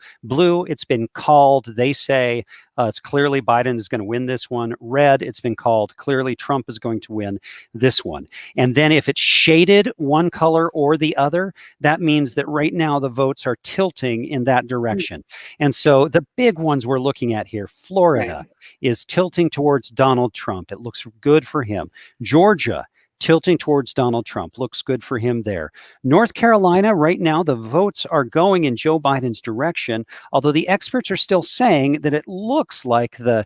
it's been called. They say it's clearly Biden is going to win this one. Red, it's been called clearly Trump is going to win this one. And then if it's shaded one color or the other, that means that right now the votes are tilting in that direction. And so the big ones we're looking at here, Florida is tilting towards Donald Trump. It looks good for him. Georgia, tilting towards Donald Trump. Looks good for him there. North Carolina, right now, the votes are going in Joe Biden's direction, although the experts are still saying that it looks like the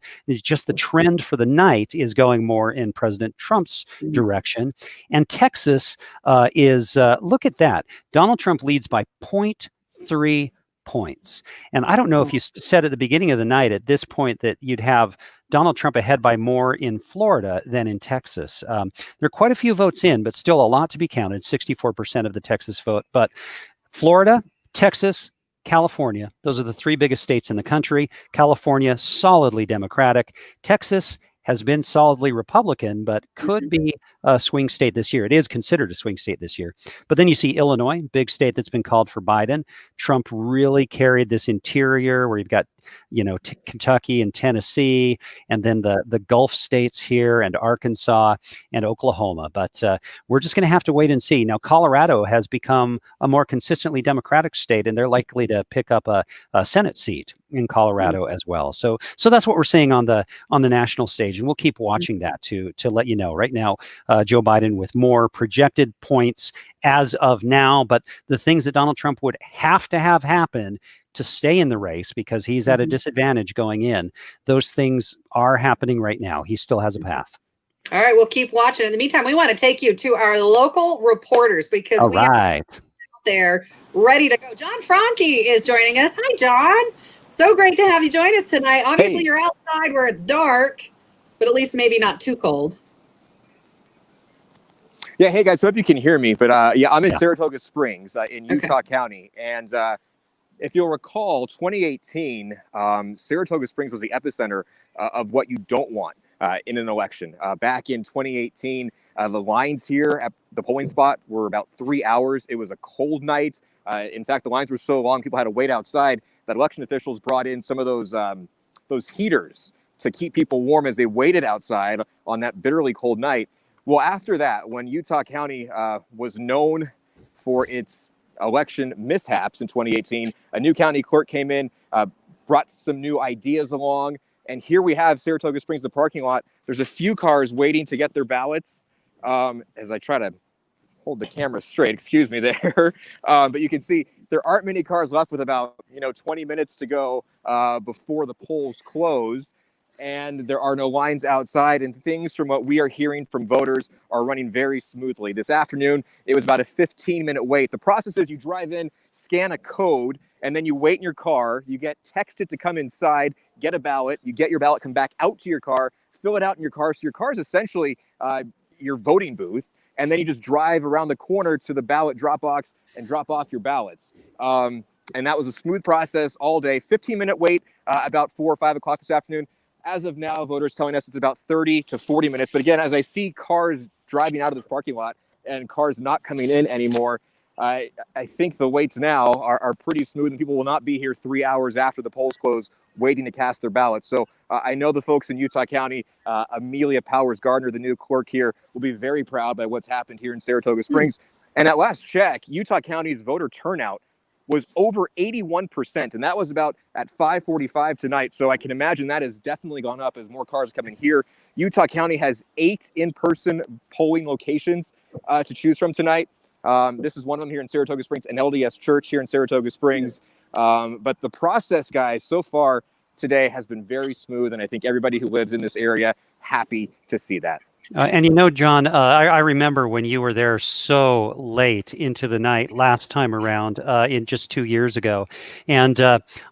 trend for the night is going more in President Trump's direction. And Texas is, look at that. Donald Trump leads by 0.3 points. And I don't know if you said at the beginning of the night at this point that you'd have Donald Trump ahead by more in Florida than in Texas. There are quite a few votes in, but still a lot to be counted, 64% of the Texas vote. But Florida, Texas, California, those are the three biggest states in the country. California, solidly Democratic. Texas has been solidly Republican, but could be a swing state this year. It is considered a swing state this year. But then you see Illinois, big state that's been called for Biden. Trump really carried this interior where you've got, Kentucky and Tennessee, and then the Gulf states here and Arkansas and Oklahoma. But we're just going to have to wait and see. Now, Colorado has become a more consistently Democratic state, and they're likely to pick up a Senate seat in Colorado as well. So that's what we're seeing on the national stage, and we'll keep watching that to let you know. Right now, Joe Biden with more projected points as of now, but the things that Donald Trump would have to have happen to stay in the race because he's at a disadvantage going in, those things are happening right now. He still has a path. All right, we'll keep watching. In the meantime, we want to take you to our local reporters because we are out there ready to go. John Franke is joining us. Hi, John. So great to have you join us tonight. Obviously, you're outside where it's dark, but at least maybe not too cold. Yeah, hey guys, hope you can hear me. But I'm in Saratoga Springs in Utah County. And if you'll recall, 2018, Saratoga Springs was the epicenter of what you don't want in an election. Back in 2018, the lines here at the polling spot were about 3 hours. It was a cold night. In fact, the lines were so long, people had to wait outside, that election officials brought in some of those heaters to keep people warm as they waited outside on that bitterly cold night. Well, after that, when Utah County was known for its election mishaps in 2018, a new county clerk came in, brought some new ideas along, and here we have Saratoga Springs, the parking lot. There's a few cars waiting to get their ballots. As I try to hold the camera straight, excuse me there, but you can see there aren't many cars left with about 20 minutes to go before the polls close. And there are no lines outside, and things from what we are hearing from voters are running very smoothly. This afternoon, it was about a 15-minute wait. The process is you drive in, scan a code, and then you wait in your car. You get texted to come inside, get a ballot. You get your ballot, come back out to your car, fill it out in your car. So your car is essentially your voting booth, and then you just drive around the corner to the ballot drop box and drop off your ballots. And that was a smooth process all day. 15-minute wait about 4 or 5 o'clock this afternoon. As of now, voters telling us it's about 30 to 40 minutes. But again, as I see cars driving out of this parking lot and cars not coming in anymore, I think the waits now are pretty smooth, and people will not be here 3 hours after the polls close waiting to cast their ballots. So I know the folks in Utah County, Amelia Powers Gardner, the new clerk here, will be very proud by what's happened here in Saratoga Springs. And at last check, Utah County's voter turnout was over 81%, and that was about at 5:45 tonight. So I can imagine that has definitely gone up as more cars come in here. Utah County has 8 in-person polling locations to choose from tonight. This is one of them here in Saratoga Springs, an LDS church here in Saratoga Springs. But the process, guys, so far today has been very smooth, and I think everybody who lives in this area happy to see that. And John, I remember when you were there so late into the night last time around, in just 2 years ago, and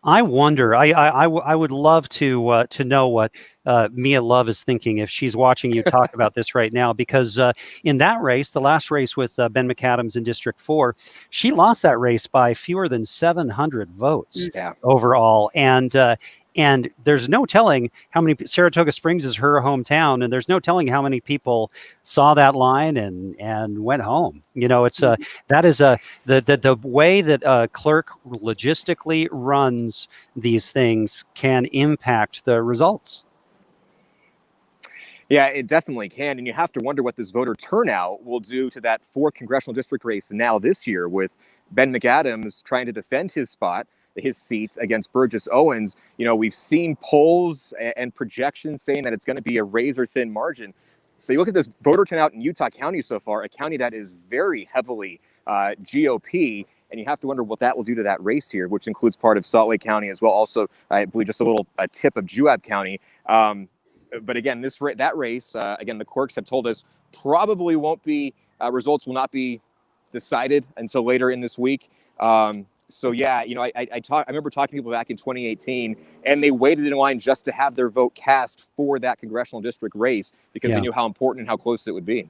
I wonder, I would love to know what Mia Love is thinking if she's watching you talk about this right now, because in that race, the last race with Ben McAdams in District 4, she lost that race by fewer than 700 votes overall, and there's no telling how many. Saratoga Springs is her hometown, and there's no telling how many people saw that line and went home. It's that is the way that a clerk logistically runs these things can impact the results. Yeah, it definitely can. And you have to wonder what this voter turnout will do to that 4th congressional district race now this year, with Ben McAdams trying to defend his seat against Burgess Owens. We've seen polls and projections saying that it's going to be a razor-thin margin. But you look at this voter turnout in Utah County so far, a county that is very heavily GOP, and you have to wonder what that will do to that race here, which includes part of Salt Lake County as well. Also, I believe just a tip of Juab County. But again, that race, again, the clerks have told us probably won't be, results will not be decided until later in this week. So yeah, I remember talking to people back in 2018, and they waited in line just to have their vote cast for that congressional district race because they knew how important and how close it would be.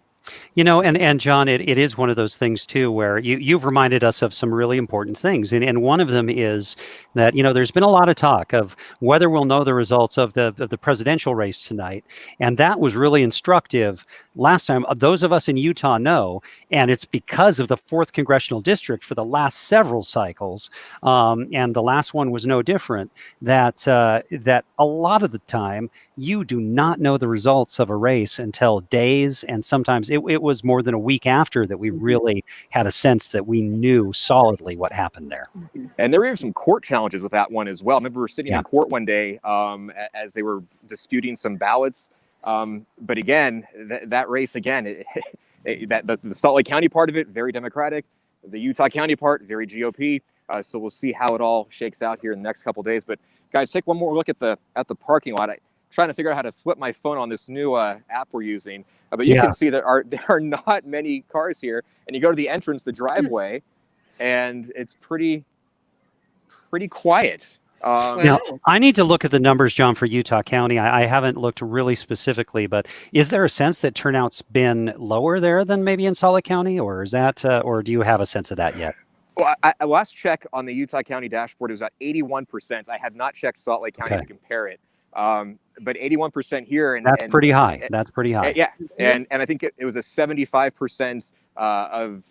And John, it is one of those things too, where you've reminded us of some really important things. And one of them is that, there's been a lot of talk of whether we'll know the results of the presidential race tonight. And that was really instructive last time. Those of us in Utah know, and it's because of the 4th congressional district for the last several cycles. And the last one was no different, that a lot of the time you do not know the results of a race until days, and sometimes it was more than a week after that we really had a sense that we knew solidly what happened there. And there were even some court challenges with that one as well. I remember we were sitting in court one day as they were disputing some ballots. But again, that race, again, the Salt Lake County part of it, very Democratic. The Utah County part, very GOP. So we'll see how it all shakes out here in the next couple of days. But guys, take one more look at the parking lot. Trying to figure out how to flip my phone on this new app we're using. But you can see there are not many cars here. And you go to the entrance, the driveway, and it's pretty quiet. Now, I need to look at the numbers, John, for Utah County. I haven't looked really specifically, but is there a sense that turnout's been lower there than maybe in Salt Lake County, or is that, or do you have a sense of that yet? Well, last check on the Utah County dashboard, it was at 81%. I have not checked Salt Lake County to compare it. But 81% here, and that's pretty high. That's pretty high. Yeah, and I think it was a 75% of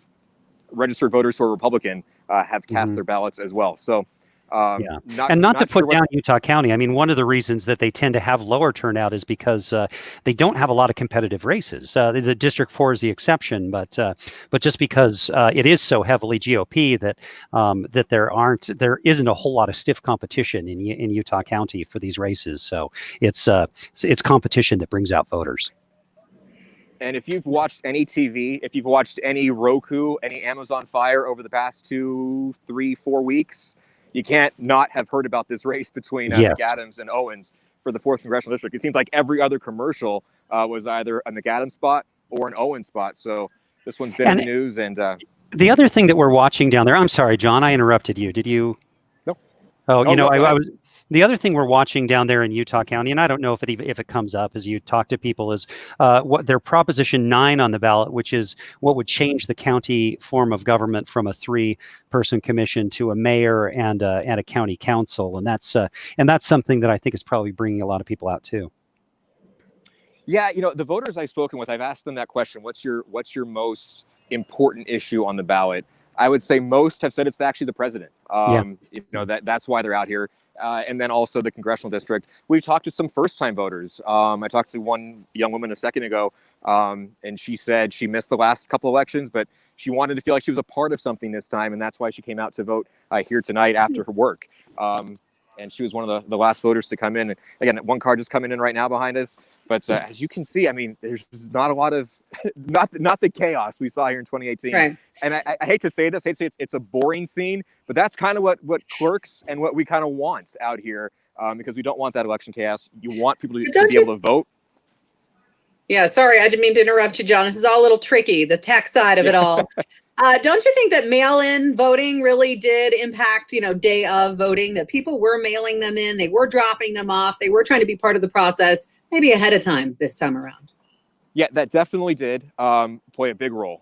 registered voters who are Republican have cast their ballots as well. So, not to put down Utah County. I mean, one of the reasons that they tend to have lower turnout is because they don't have a lot of competitive races. The District 4 is the exception, but just because it is so heavily GOP that there isn't a whole lot of stiff competition in Utah County for these races. So it's competition that brings out voters. And if you've watched any TV, if you've watched any Roku, any Amazon Fire over the past 2, 3, 4 weeks, you can't not have heard about this race between McAdams and Owens for the 4th congressional district. It seems like every other commercial was either a McAdams spot or an Owens spot. So this one's been in the news. And the other thing that we're watching down there, I'm sorry, John, I interrupted you. Did you? No. Oh, I was. The other thing we're watching down there in Utah County, and I don't know if it comes up as you talk to people, is what their Proposition 9 on the ballot, which is what would change the county form of government from a 3-person commission to a mayor and a county council, and that's something that I think is probably bringing a lot of people out too. Yeah, the voters I've spoken with, I've asked them that question: what's your most important issue on the ballot? I would say most have said it's actually the president. That's why they're out here. And then also the congressional district. We've talked to some first-time voters. I talked to one young woman a second ago, and she said she missed the last couple elections, but she wanted to feel like she was a part of something this time, and that's why she came out to vote here tonight after her work. And she was one of the last voters to come in. And again, one car just coming in right now behind us. But as you can see, I mean, there's not a lot of not the chaos we saw here in 2018. Right. And I hate to say this, I hate to say it's a boring scene, but that's kind of what clerks and what we kind of want out here, because we don't want that election chaos. You want people to be able to vote. Yeah, sorry, I didn't mean to interrupt you, John. This is all a little tricky, the tech side of it all. Don't you think that mail-in voting really did impact, day of voting, that people were mailing them in, they were dropping them off, they were trying to be part of the process, maybe ahead of time this time around? Yeah, that definitely did play a big role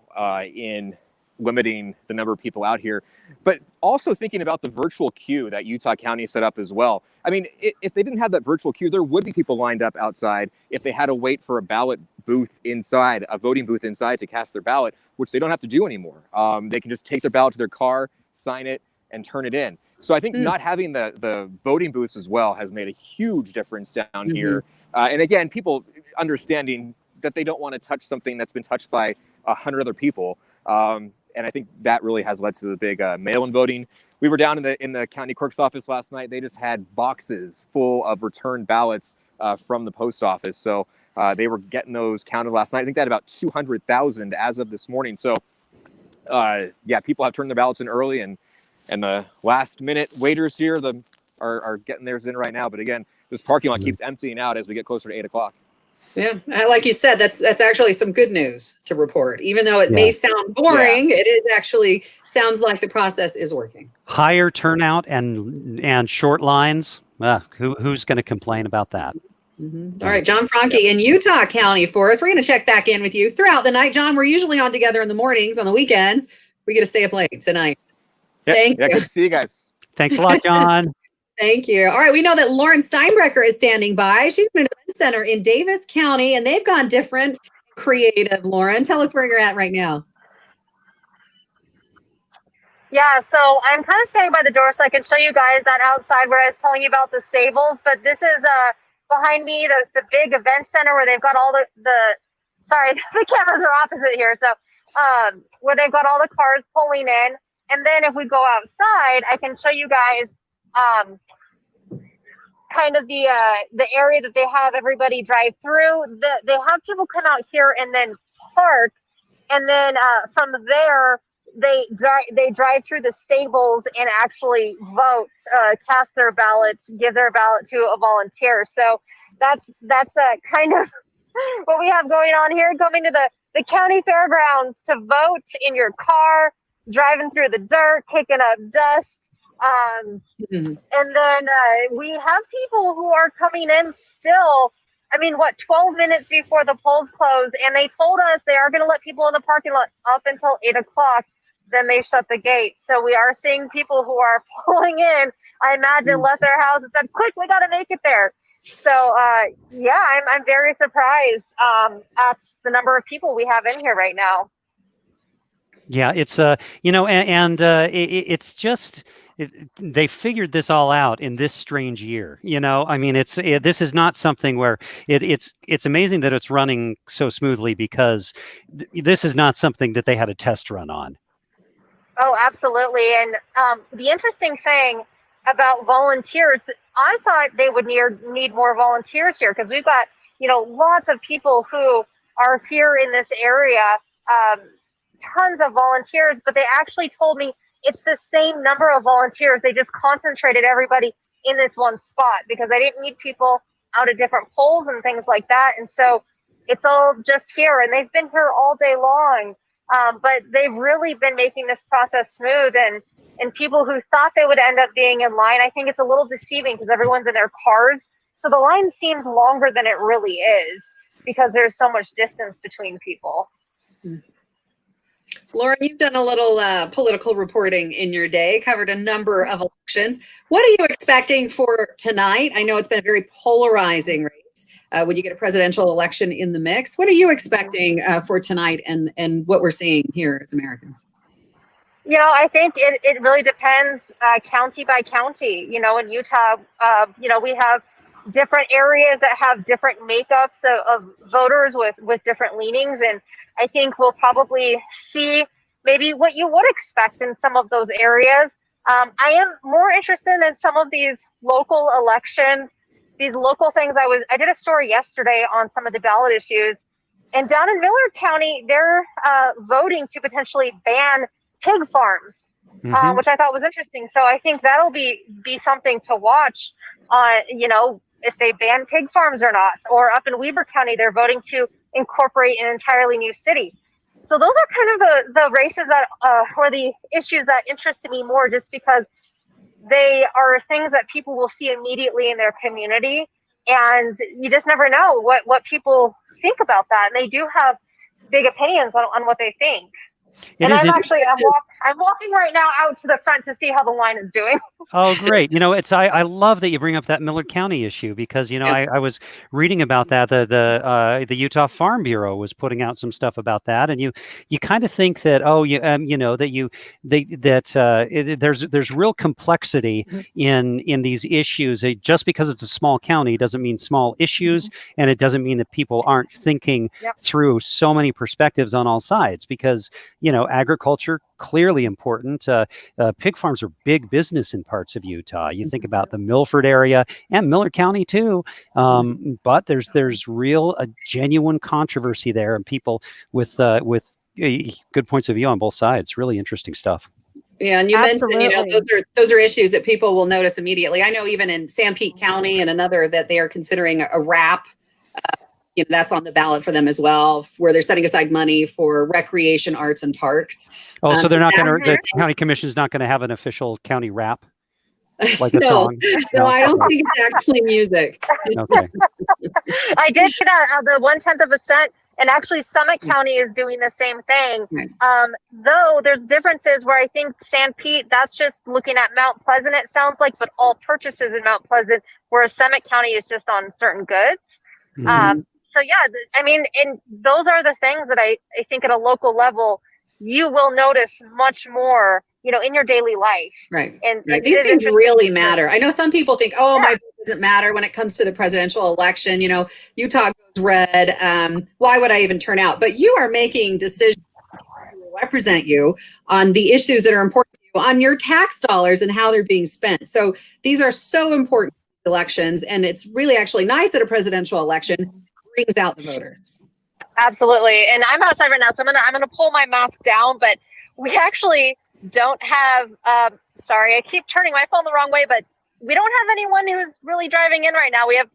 in limiting the number of people out here, but also thinking about the virtual queue that Utah County set up as well. I mean, if they didn't have that virtual queue, there would be people lined up outside if they had to wait for a ballot booth inside, a voting booth inside to cast their ballot, which they don't have to do anymore. They can just take their ballot to their car, sign it, and turn it in. So I think not having the voting booths as well has made a huge difference down here. And again, people understanding that they don't want to touch something that's been touched by 100 other people. And I think that really has led to the big mail-in voting. We were down in the county clerk's office last night. They just had boxes full of returned ballots from the post office. So they were getting those counted last night. I think they had about 200,000 as of this morning. So yeah, people have turned their ballots in early, and the last minute waiters here are getting theirs in right now. But again, this parking lot keeps emptying out as we get closer to 8 o'clock. Yeah, like you said, that's actually some good news to report. Even though it may sound boring, it is actually sounds like the process is working. Higher turnout and short lines. Who's going to complain about that? All right, John Franke in Utah County for us. We're going to check back in with you throughout the night. John, we're usually on together in the mornings. On the weekends, we get to stay up late tonight. Thank you. Good to see you guys. Thanks a lot, John. Thank you. All right, we know that Lauren Steinbrecher is standing by. She's in an event center in Davis County, and they've gone different, creative. Lauren, tell us where you're at right now. Yeah, so I'm kind of standing by the door so I can show you guys that outside where I was telling you about the stables. But this is behind me, the big event center where they've got all the sorry, the cameras are opposite here. So where they've got all the cars pulling in. And then if we go outside, I can show you guys kind of the area that they have everybody drive through. They have people come out here and then park, and then from there they drive through the stables and actually vote, cast their ballots, give their ballot to a volunteer. So that's kind of what we have going on here. Coming to the county fairgrounds to vote in your car, driving through the dirt, kicking up dust. And then we have people who are coming in still. I mean, 12 minutes before the polls close, and they told us they are going to let people in the parking lot up until 8 o'clock. Then they shut the gates. So we are seeing people who are pulling in. I imagine left their house and said, "Quick, we got to make it there." So yeah, I'm very surprised at the number of people we have in here right now. Yeah, it's it's just. They figured this all out in this strange year. I mean, this is not something where it's amazing that it's running so smoothly, because this is not something that they had a test run on. Oh, absolutely. And the interesting thing about volunteers, I thought they would need more volunteers here, because we've got, lots of people who are here in this area, tons of volunteers, but they actually told me it's the same number of volunteers. They just concentrated everybody in this one spot because they didn't need people out at different polls and things like that. And so it's all just here, and they've been here all day long. But they've really been making this process smooth, and people who thought they would end up being in line, I think it's a little deceiving because everyone's in their cars. So the line seems longer than it really is because there's so much distance between people. Lauren, you've done a little political reporting in your day, covered a number of elections. What are you expecting for tonight? I know it's been a very polarizing race when you get a presidential election in the mix. What are you expecting for tonight and what we're seeing here as Americans? I think it really depends county by county. In Utah, we have different areas that have different makeups of voters with different leanings. And I think we'll probably see maybe what you would expect in some of those areas. I am more interested in some of these local elections, these local things. I did a story yesterday on some of the ballot issues, and down in Millard County, they're voting to potentially ban pig farms, which I thought was interesting. So I think that'll be something to watch. If they ban pig farms or not. Or up in Weber County, they're voting to incorporate an entirely new city. So those are kind of the races that or the issues that interested me more, just because they are things that people will see immediately in their community, and you just never know what people think about that. And they do have big opinions on what they think. I'm walking right now out to the front to see how the line is doing. Oh, great. I love that you bring up that Millard County issue, because, I was reading about that. The Utah Farm Bureau was putting out some stuff about that. And you kind of think that, there's real complexity in these issues. Just because it's a small county doesn't mean small issues. And it doesn't mean that people aren't thinking through so many perspectives on all sides, because, agriculture, clearly important. Pig farms are big business in parts of Utah. You think about the Milford area and Millard County too. But there's a genuine controversy there, and people with good points of view on both sides. Really interesting stuff. Yeah, and you mentioned, those are issues that people will notice immediately. I know even in Sanpete County and another that they are considering a RAP. That's on the ballot for them as well, where they're setting aside money for recreation, arts, and parks. Oh, so they're not going to, the county commission is not going to have an official county rap? Like a song? No, I don't think it's actually music. Okay. I did get the 1/10 of a cent, and actually Summit County is doing the same thing. Though there's differences where I think Sanpete, that's just looking at Mount Pleasant, it sounds like, but all purchases in Mount Pleasant, whereas Summit County is just on certain goods. So yeah, and those are the things that I think at a local level, you will notice much more, in your daily life. Right. And these things really matter. I know some people think, my vote doesn't matter when it comes to the presidential election. Utah goes red. Why would I even turn out? But you are making decisions to represent you on the issues that are important to you, on your tax dollars and how they're being spent. So these are so important elections, and it's really actually nice that a presidential election brings out the voters. Absolutely. And I'm outside right now, so I'm gonna pull my mask down, but we actually don't have sorry, I keep turning my phone the wrong way, but we don't have anyone who's really driving in right now. We have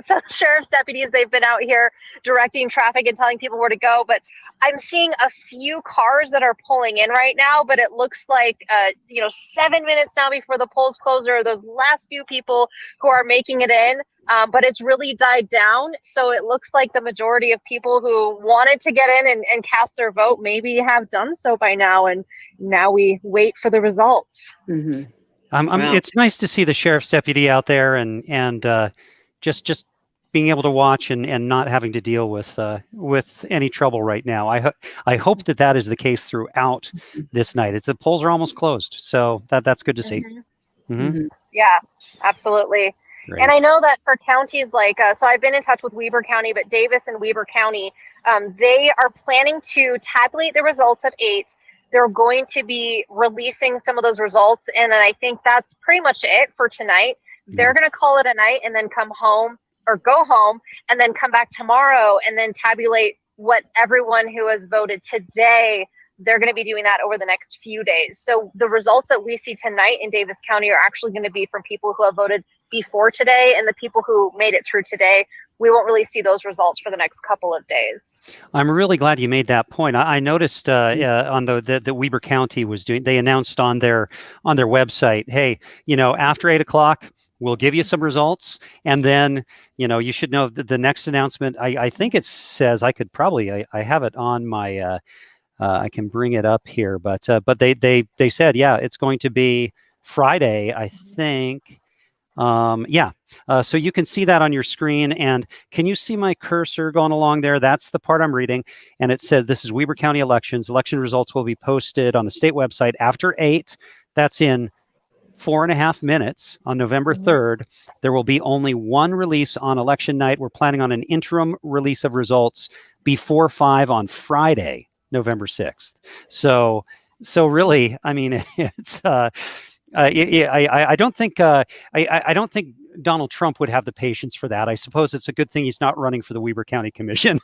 some sheriff's deputies. They've been out here directing traffic and telling people where to go, but I'm seeing a few cars that are pulling in right now, but it looks like 7 minutes now before the polls close, there are those last few people who are making it in. But it's really died down. So it looks like the majority of people who wanted to get in and cast their vote maybe have done so by now. And now we wait for the results. It's nice to see the sheriff's deputy out there and just being able to watch and not having to deal with any trouble right now. I hope that is the case throughout this night. The polls are almost closed. So that's good to see. Yeah, absolutely. Great. And I know that for counties like, so I've been in touch with Weber County, but Davis and Weber County, they are planning to tabulate the results at 8. They're going to be releasing some of those results. And then I think that's pretty much it for tonight. They're going to call it a night and then come home or go home and then come back tomorrow and then tabulate what everyone who has voted today. They're going to be doing that over the next few days. So the results that we see tonight in Davis County are actually going to be from people who have voted before today, and the people who made it through today, we won't really see those results for the next couple of days. I'm really glad you made that point. I noticed on the Weber County was doing, they announced on their website, hey, after 8 o'clock, we'll give you some results. And then, you should know the next announcement, I think it says, I could probably, I have it on my, I can bring it up here, but they said, it's going to be Friday, I think. So you can see that on your screen, and can you see my cursor going along there? That's the part I'm reading, and it says this is Weber County elections. Election results will be posted on the state website after 8. That's in 4.5 minutes on November 3rd. There will be only one release on election night. We're planning on an interim release of results before 5 on Friday, November 6th. So really, I mean, it's I don't think I don't think Donald Trump would have the patience for that. I suppose it's a good thing he's not running for the Weber County Commission.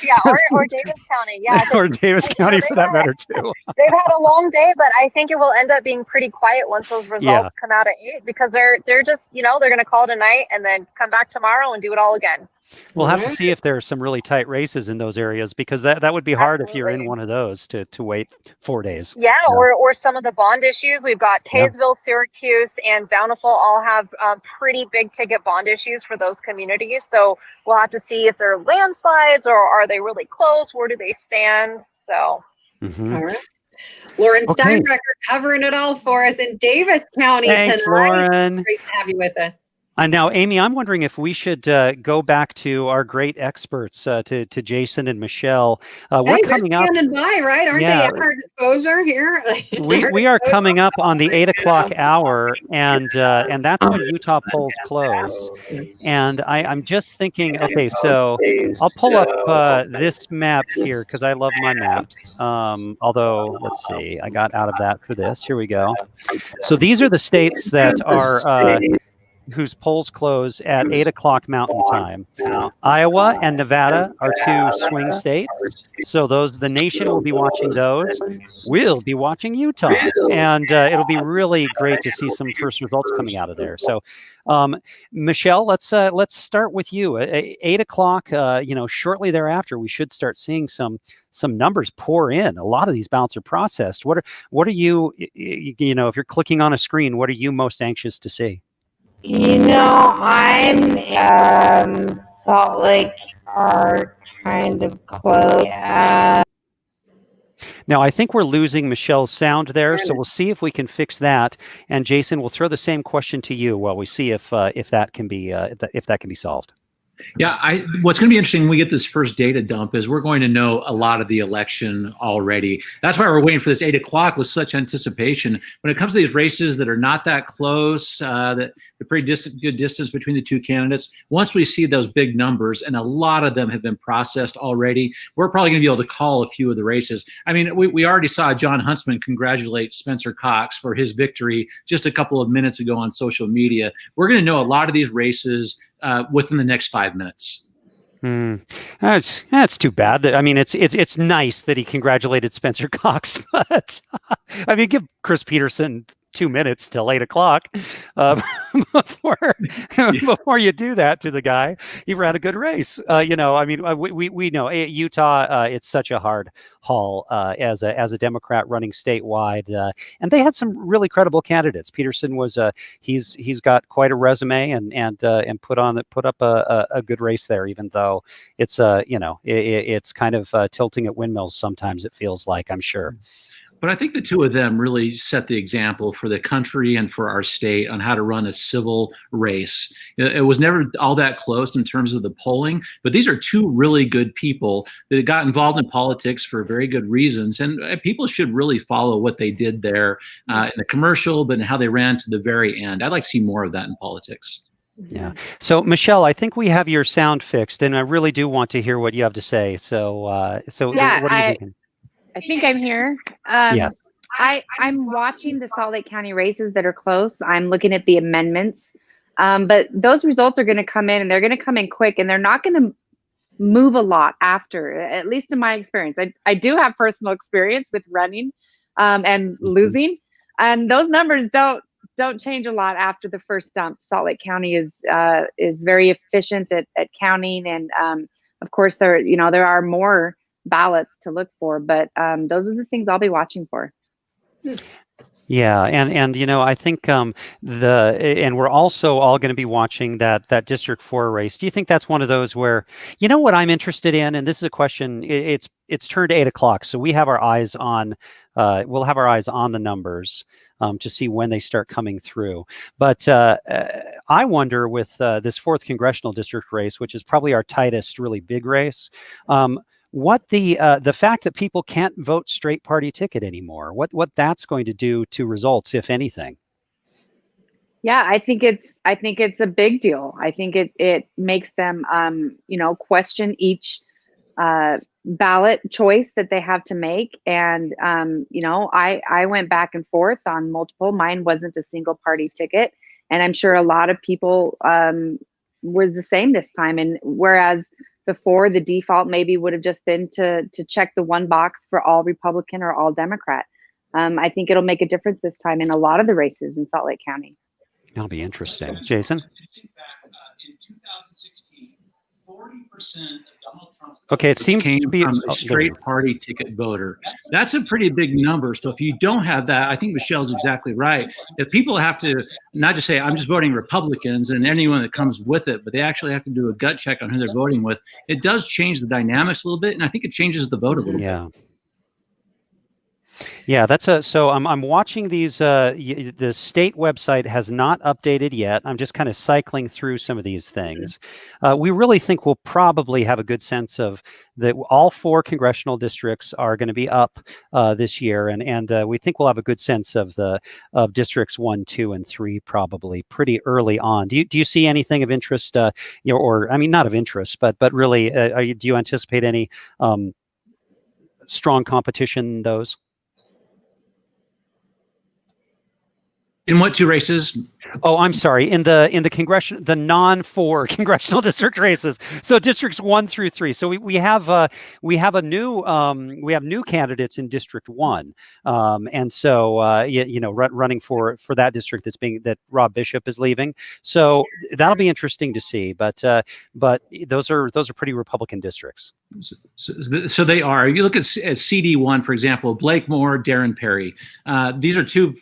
Yeah, or Davis County. Yeah, or Davis County for that matter too. They've had a long day, but I think it will end up being pretty quiet once those results come out at 8, because they're just, they're going to call it a night and then come back tomorrow and do it all again. We'll have to see if there are some really tight races in those areas, because that would be hard if you're in one of those to wait 4 days. Yeah, or some of the bond issues. We've got Kaysville, Syracuse, and Bountiful all have pretty big ticket bond issues for those communities. So we'll have to see if they're landslides or are they really close? Where do they stand? So. All right. Lauren Steinbrecher covering it all for us in Davis County tonight. Lauren. Great to have you with us. And now, Amy, I'm wondering if we should go back to our great experts, to Jason and Michelle. We're coming up. Standing by, right? Aren't they at our disposal here? we are coming up on the 8 o'clock hour, and that's when Utah polls close. And I'm just thinking, okay, so I'll pull up this map here because I love my maps. Although, let's see, I got out of that for this. Here we go. So these are the states that are whose polls close at 8 o'clock Mountain Time. Iowa and Nevada are 2 swing states, so the nation will be watching those. We'll be watching Utah, and it'll be really great to see some first results coming out of there. So, Michelle, let's start with you. At 8 o'clock, shortly thereafter, we should start seeing some numbers pour in. A lot of these ballots are processed. What are you, if you're clicking on a screen, what are you most anxious to see? I'm Salt Lake are kind of close. Now, I think we're losing Michelle's sound there, so we'll see if we can fix that. And Jason, we'll throw the same question to you while we see if that can be solved. Yeah, what's going to be interesting when we get this first data dump is we're going to know a lot of the election already. That's why we're waiting for this 8 o'clock with such anticipation. When it comes to these races that are not that close, that the pretty good distance between the 2 candidates, once we see those big numbers, and a lot of them have been processed already, we're probably going to be able to call a few of the races. I mean, we already saw John Huntsman congratulate Spencer Cox for his victory just a couple of minutes ago on social media. We're going to know a lot of these races within the next 5 minutes. That's too bad. I mean, it's nice that he congratulated Spencer Cox, but I mean, give Chris Peterson 2 minutes till 8 o'clock before you do that to the guy. He ran a good race. I mean, we know Utah. It's such a hard haul as a Democrat running statewide, and they had some really credible candidates. Peterson was he's got quite a resume and put up a good race there, even though it's it's kind of tilting at windmills sometimes. It feels like, I'm sure. But I think the 2 of them really set the example for the country and for our state on how to run a civil race. It was never all that close in terms of the polling, but these are 2 really good people that got involved in politics for very good reasons. And people should really follow what they did there in the commercial, but in how they ran to the very end. I'd like to see more of that in politics. Yeah. So, Michelle, I think we have your sound fixed, and I really do want to hear what you have to say. So yeah, what are you thinking? I think I'm here. Yes. I'm watching the Salt Lake County races that are close. I'm looking at the amendments. But those results are going to come in, and they're going to come in quick, and they're not going to move a lot after, at least in my experience. I do have personal experience with running and losing, and those numbers don't change a lot after the first dump. Salt Lake County is very efficient at counting, and of course there are more ballots to look for, but those are the things I'll be watching for. Yeah, and I think and we're also all going to be watching that District 4 race. Do you think that's one of those where, what I'm interested in, and this is a question, it's turned 8 o'clock, so we have our eyes on we'll have our eyes on the numbers to see when they start coming through. But I wonder with this 4th congressional district race, which is probably our tightest, really big race, what the fact that people can't vote straight party ticket anymore, what that's going to do to results, if anything. Yeah, I think it's a big deal. I think it makes them question each ballot choice that they have to make. And, I went back and forth on multiple. Mine wasn't a single party ticket. And I'm sure a lot of people were the same this time. And whereas before, the default maybe would have just been to check the one box for all Republican or all Democrat. I think it'll make a difference this time in a lot of the races in Salt Lake County. That'll be interesting. Jason? Okay, it seems to be from a straight party ticket voter. That's a pretty big number. So if you don't have that, I think Michelle's exactly right. If people have to not just say, I'm just voting Republicans and anyone that comes with it, but they actually have to do a gut check on who they're voting with, it does change the dynamics a little bit. And I think it changes the vote a little bit. Yeah, so I'm watching these. The state website has not updated yet. I'm just kind of cycling through some of these things. We really think we'll probably have a good sense of that. All 4 congressional districts are going to be up this year, and we think we'll have a good sense of districts 1, 2, and 3 probably pretty early on. Do you see anything of interest? Or I mean, not of interest, but really, do you anticipate any strong competition in those? In what 2 races? Oh, I'm sorry. In the the non-4 congressional district races. So districts 1 through 3. So we have new candidates in District 1, and so running for that district that Rob Bishop is leaving. So that'll be interesting to see. But those are pretty Republican districts. So they are. If you look at CD1, for example, Blake Moore, Darren Perry. These are 2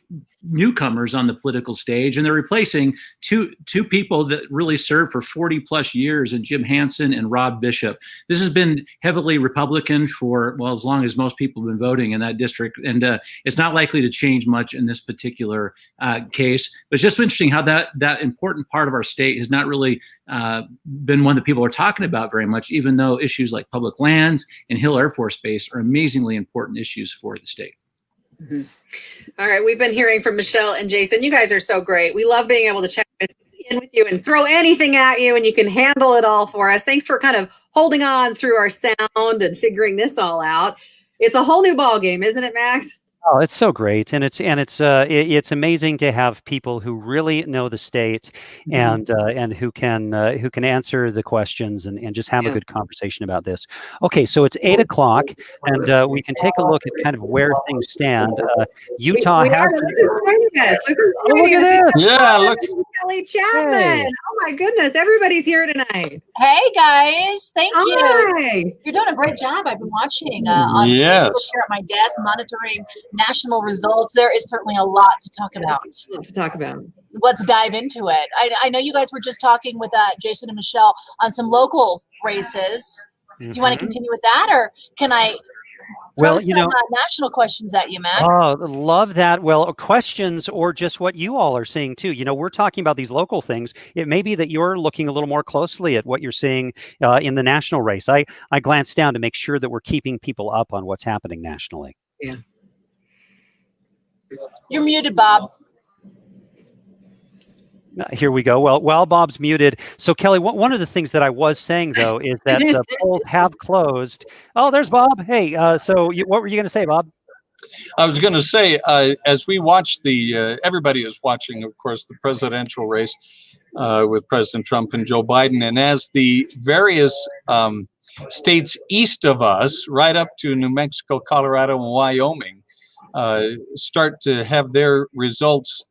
newcomers on the political stage, and they're replacing two people that really served for 40 plus years, in Jim Hansen and Rob Bishop. This has been heavily Republican for, well, as long as most people have been voting in that district, and it's not likely to change much in this particular case. But it's just interesting how that important part of our state has not really been one that people are talking about very much, even though issues like public lands and Hill Air Force Base are amazingly important issues for the state. Mm-hmm. All right, we've been hearing from Michelle and Jason. You guys are so great. We love being able to check in with you and throw anything at you, and you can handle it all for us. Thanks for kind of holding on through our sound and figuring this all out. It's a whole new ball game, isn't it, Max? Oh, it's so great, and it's amazing to have people who really know the state and who can answer the questions and just have a good conversation about this. Okay, so it's 8 o'clock, and we can take a look at kind of where things stand. Utah has. Look at this! Yeah, look. Kelly Chapman. Hey. Oh my goodness, everybody's here tonight. Hey guys, thank you. Hi. You're doing a great job. I've been watching on Facebook here at my desk, monitoring national results. There is certainly a lot to talk about. Let's dive into it. I know you guys were just talking with Jason and Michelle on some local races. Do you want to continue with that, or can I throw some national questions at you, Max? Oh, love that. Well, questions or just what you all are seeing too. We're talking about these local things. It may be that you're looking a little more closely at what you're seeing in the national race. I glanced down to make sure that we're keeping people up on what's happening nationally. Yeah. You're muted, Bob. Here we go. Well, while Bob's muted, so Kelly, one of the things that I was saying though is that the polls have closed. Oh, there's Bob. Hey, so what were you going to say, Bob? I was going to say, as we watch everybody is watching, of course, the presidential race with President Trump and Joe Biden, and as the various states east of us, right up to New Mexico, Colorado, and Wyoming, start to have their results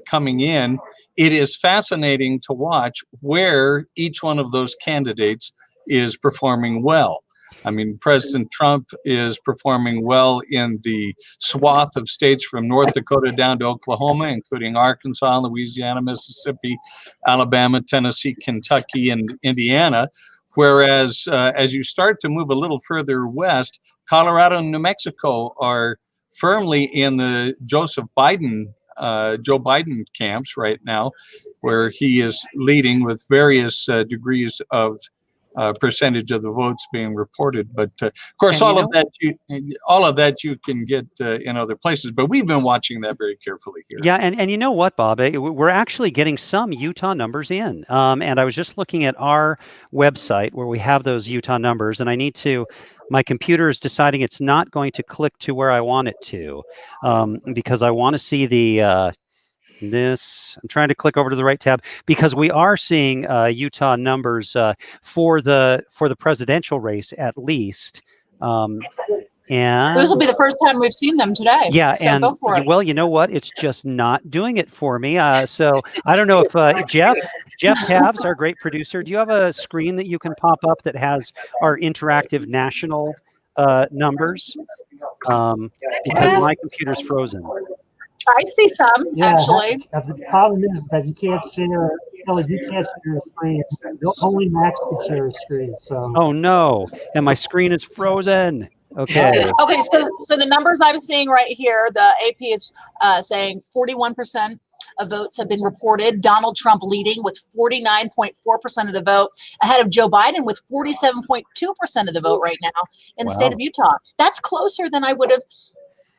coming in, it is fascinating to watch where each one of those candidates is performing well. I mean, President Trump is performing well in the swath of states from North Dakota down to Oklahoma, including Arkansas, Louisiana, Mississippi, Alabama, Tennessee, Kentucky, and Indiana. Whereas as you start to move a little further west, Colorado and New Mexico are firmly in the Joe Biden camps right now, where he is leading with various degrees of percentage of the votes being reported. But of course, all of that you can get in other places. But we've been watching that very carefully here. Yeah, and you know what, Bob? We're actually getting some Utah numbers in. And I was just looking at our website where we have those Utah numbers, and I need to My computer is deciding it's not going to click to where I want it to, because I want to see the this. I'm trying to click over to the right tab because we are seeing Utah numbers for the presidential race at least. And this will be the first time we've seen them today. yeah, so and go for it. well, you know what? It's just not doing it for me. So I don't know if Jeff Tavs, our great producer, do you have a screen that you can pop up that has our interactive national numbers? Because my computer's frozen. I see some, actually. The problem is that you can't share. Kelly, you can't share your screen. Only Max can share his screen. So. Oh no! And my screen is frozen. Okay. Okay, so the numbers I'm seeing right here, the AP is saying 41% of votes have been reported. Donald Trump leading with 49.4% of the vote, ahead of Joe Biden with 47.2% of the vote right now in the state of Utah. That's closer than I would have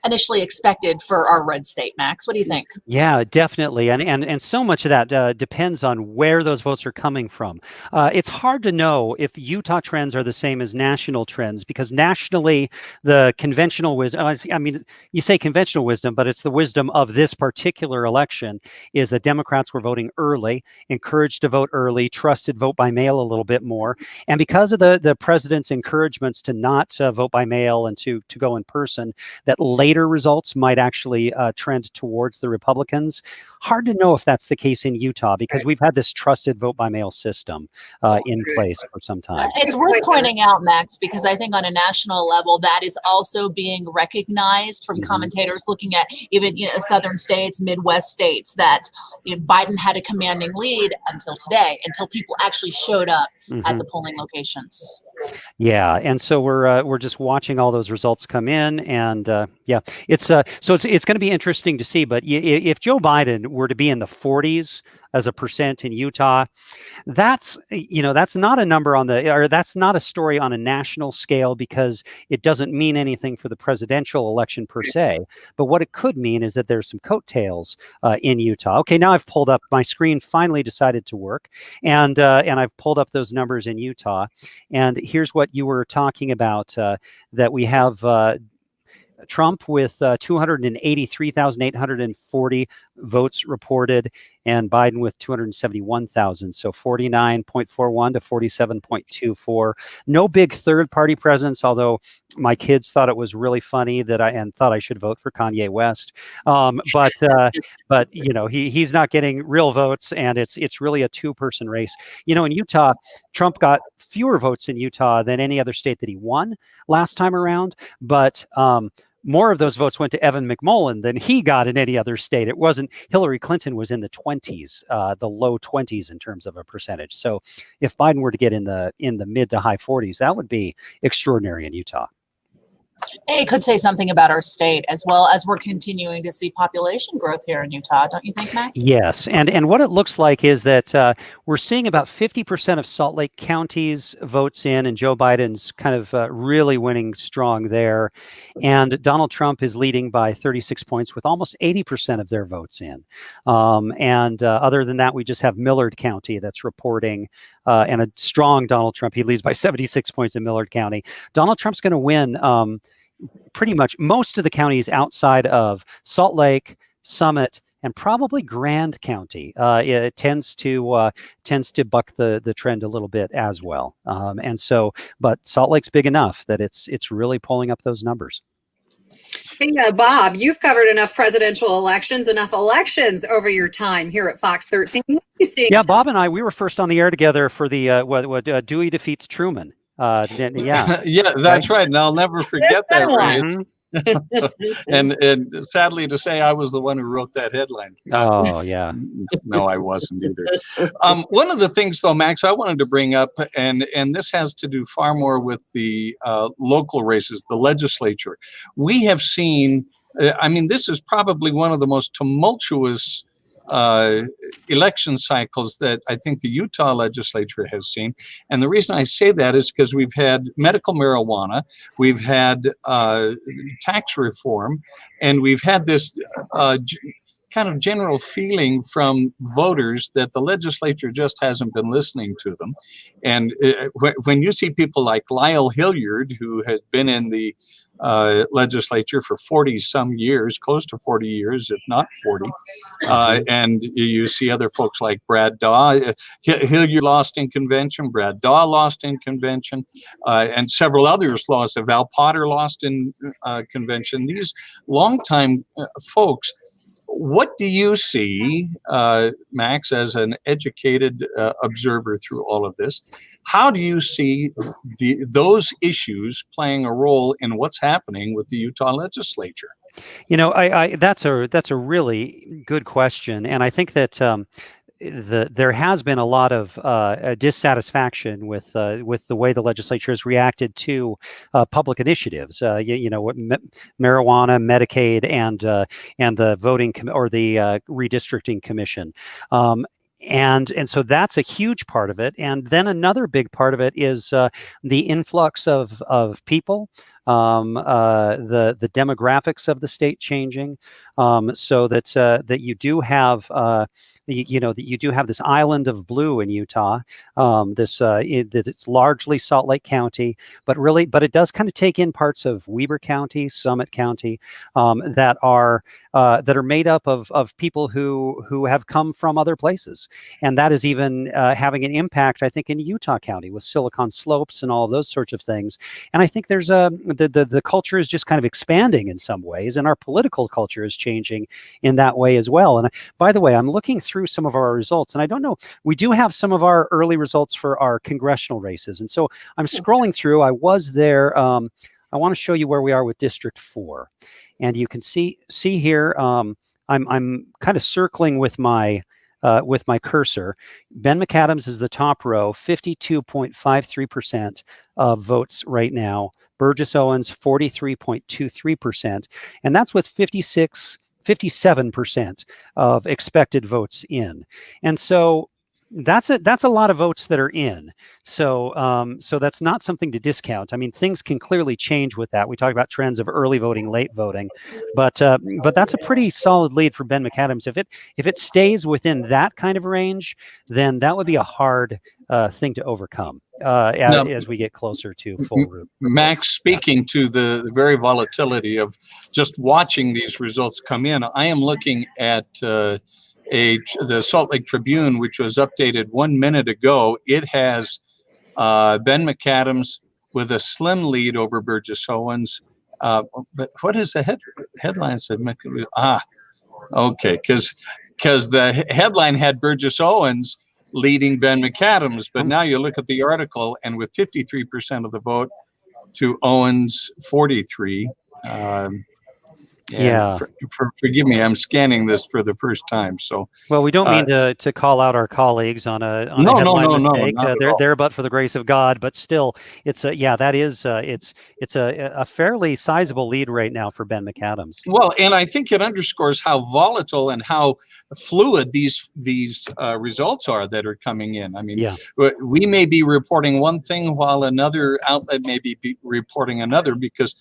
initially expected for our red state. Max, what do you think? Yeah, definitely. And so much of that depends on where those votes are coming from. It's hard to know if Utah trends are the same as national trends, because nationally, the conventional wisdom, I mean, you say conventional wisdom, but it's the wisdom of this particular election, is that Democrats were voting early, encouraged to vote early, trusted vote by mail a little bit more. And because of the president's encouragements to not vote by mail and to go in person, that later results might actually trend towards the Republicans. Hard to know if that's the case in Utah, because we've had this trusted vote by mail system in place for some time. It's worth pointing out, Max, because I think on a national level, that is also being recognized from commentators looking at even southern states, Midwest states, that Biden had a commanding lead until today, until people actually showed up at the polling locations. Yeah, and so we're just watching all those results come in, and it's going to be interesting to see. But if Joe Biden were to be in the 40s as a percent in Utah, that's not a number that's not a story on a national scale, because it doesn't mean anything for the presidential election per se. But what it could mean is that there's some coattails in Utah. Okay, now I've pulled up, my screen finally decided to work, and I've pulled up those numbers in Utah, and here's what you were talking about, that we have Trump with 283,840 votes reported, and Biden with 271,000. So 49.41 to 47.24. No big third party presence, although my kids thought it was really funny that thought I should vote for Kanye West. But he's not getting real votes, and it's really a two-person race. In Utah, Trump got fewer votes in Utah than any other state that he won last time around, but more of those votes went to Evan McMullen than he got in any other state. It wasn't, Hillary Clinton was in the 20s, the low 20s in terms of a percentage. So if Biden were to get in the mid to high 40s, that would be extraordinary in Utah. It could say something about our state, as well as we're continuing to see population growth here in Utah, don't you think, Max? Yes, and what it looks like is that we're seeing about 50% of Salt Lake County's votes in, and Joe Biden's kind of really winning strong there. And Donald Trump is leading by 36 points with almost 80% of their votes in. And other than that, we just have Millard County that's reporting and a strong Donald Trump. He leads by 76 points in Millard County. Donald Trump's going to win pretty much most of the counties outside of Salt Lake, Summit, and probably Grand County. It tends to buck the trend a little bit as well. But Salt Lake's big enough that it's really pulling up those numbers. Hey, Bob, you've covered enough presidential elections, enough elections over your time here at Fox 13. What are you seeing? Yeah, Bob and I, we were first on the air together for the Dewey defeats Truman. Yeah, that's right. And I'll never forget that race. and sadly to say, I was the one who wrote that headline. Oh, yeah. No, I wasn't either. One of the things, though, Max, I wanted to bring up, and this has to do far more with the local races, the legislature. We have seen, this is probably one of the most tumultuous election cycles that I think the Utah legislature has seen. And the reason I say that is because we've had medical marijuana, we've had tax reform, and we've had this kind of general feeling from voters that the legislature just hasn't been listening to them. And when you see people like Lyle Hilliard, who has been in the legislature for 40 some years, close to 40 years, if not 40. And you see other folks like Brad Daw. Hilliard lost in convention, Brad Daw lost in convention, and several others lost. Val Potter lost in convention. These longtime folks. What do you see, Max, as an educated observer through all of this? How do you see those issues playing a role in what's happening with the Utah legislature? You know, that's a really good question, and I think that there has been a lot of dissatisfaction with the way the legislature has reacted to public initiatives. Marijuana, Medicaid, and the voting or the redistricting commission. And so that's a huge part of it. And then another big part of it is the influx of people, the demographics of the state changing, so that you do have that you do have this island of blue in Utah. It's largely Salt Lake County, but it does kind of take in parts of Weber County, Summit County, that are made up of people who have come from other places. And that is even having an impact, I think, in Utah County with Silicon Slopes and all those sorts of things. And I think there's the culture is just kind of expanding in some ways, and our political culture is changing in that way as well. And by the way, I'm looking through some of our results, and I don't know, we do have some of our early results for our congressional races. And so I'm scrolling through. I was there. I want to show you where we are with District 4. And you can see here, I'm kind of circling with my cursor. Ben McAdams is the top row, 52.53% of votes right now. Burgess Owens, 43.23%. And that's with 57% of expected votes in. And so that's a lot of votes that are in. So that's not something to discount. I mean, things can clearly change with that. We talk about trends of early voting, late voting, but that's a pretty solid lead for Ben McAdams. If it stays within that kind of range, then that would be a hard thing to overcome as we get closer to full root. Max, speaking to the very volatility of just watching these results come in, I am looking at the Salt Lake Tribune, which was updated 1 minute ago. It has Ben McAdams with a slim lead over Burgess Owens. But what is the headline said? Okay, because the headline had Burgess Owens leading Ben McAdams, but now you look at the article, and with 53% of the vote to Owens 43. Forgive me, I'm scanning this for the first time. So, well, we don't mean to call out our colleagues on a headline mistake. They're but for the grace of God, but still, it's a fairly sizable lead right now for Ben McAdams. Well, and I think it underscores how volatile and how fluid these results are that are coming in. I mean, we may be reporting one thing while another outlet may be reporting another, because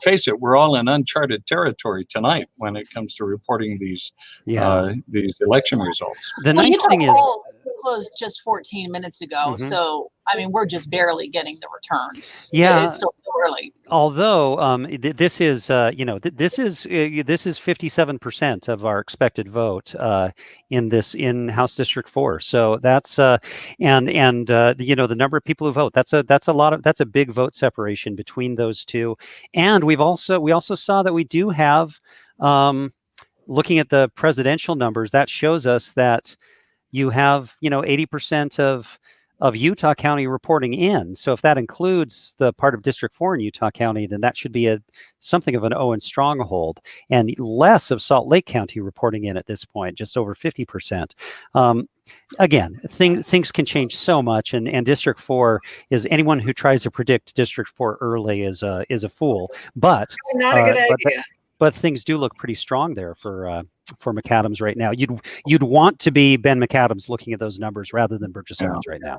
face it, we're all in uncharted territory tonight when it comes to reporting these election results. The nice thing is, closed just 14 minutes ago, so I mean, we're just barely getting the returns. Yeah, it's still so early. Although this is 57% of our expected vote in House District 4. So that's the number of people who vote. That's a big vote separation between those two. And we also saw that we do have, looking at the presidential numbers, that shows us that you have 80% of Utah County reporting in. So if that includes the part of District 4 in Utah County, then that should be something of an Owens stronghold, and less of Salt Lake County reporting in at this point, just over 50%. Again, things can change so much, and District 4 is, anyone who tries to predict District 4 early is a fool. But not a good idea. But things do look pretty strong there for McAdams right now. You'd want to be Ben McAdams looking at those numbers rather than Burgess Owens right now.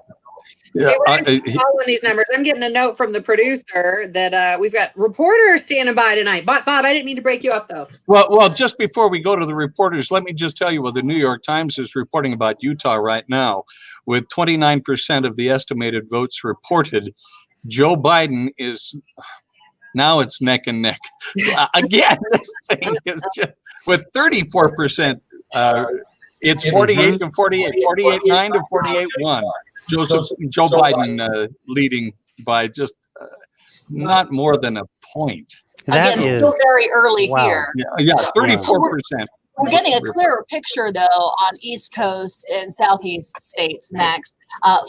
Yeah, Hey, we're going to following these numbers. I'm getting a note from the producer that we've got reporters standing by tonight. Bob, I didn't mean to break you up, though. Well, just before we go to the reporters, let me just tell you what the New York Times is reporting about Utah right now. With 29% of the estimated votes reported, Joe Biden is now it's neck and neck. Again, this thing is just with 34%. It's 48 to 48, 48-9 to 48-1. Joe Biden leading by just not more than a point. Again, still very early here. Yeah, 34%. We're getting a clearer picture, though, on East Coast and Southeast states, Max.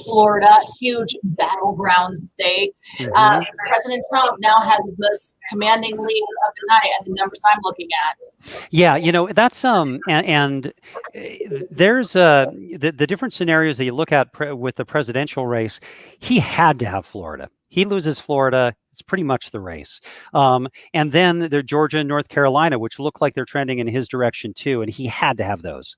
Florida, huge battleground state. President Trump now has his most commanding lead of the night at the numbers I'm looking at. Yeah, you know, that's and there's the different scenarios that you look at with the presidential race. He had to have Florida. He loses Florida, it's pretty much the race. And then there's Georgia and North Carolina, which look like they're trending in his direction too, and he had to have those.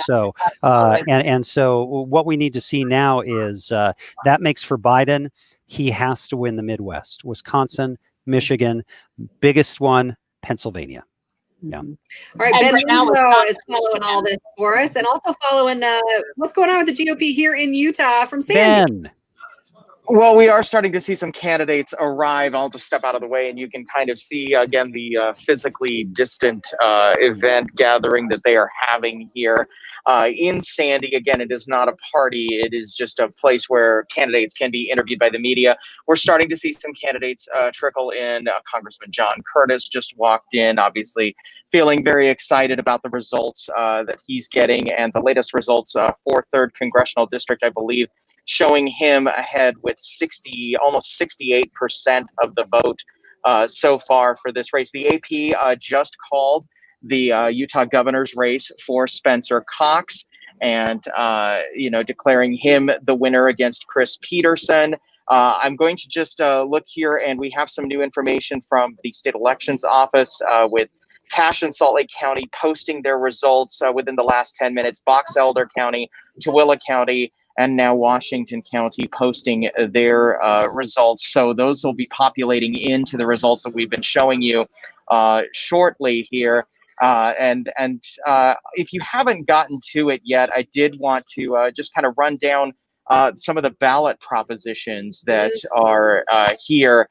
So what we need to see now is that makes for Biden. He has to win the Midwest, Wisconsin, Michigan, biggest one, Pennsylvania. Yeah. All right, Ben now is following all this for us, and also following what's going on with the GOP here in Utah from Sandy. Ben. Well, we are starting to see some candidates arrive. I'll just step out of the way, and you can kind of see, again, the physically distant event gathering that they are having here in Sandy. Again, it is not a party. It is just a place where candidates can be interviewed by the media. We're starting to see some candidates trickle in. Congressman John Curtis just walked in, obviously feeling very excited about the results that he's getting, and the latest results for 3rd Congressional District, I believe, showing him ahead with almost 68% of the vote so far for this race. The AP just called the Utah governor's race for Spencer Cox, and declaring him the winner against Chris Peterson. I'm going to just look here, and we have some new information from the state elections office with Cache and Salt Lake County posting their results within the last 10 minutes. Box Elder County, Tooele County, and now Washington County posting their results. So those will be populating into the results that we've been showing you shortly here. And if you haven't gotten to it yet, I did want to just kind of run down some of the ballot propositions that are here.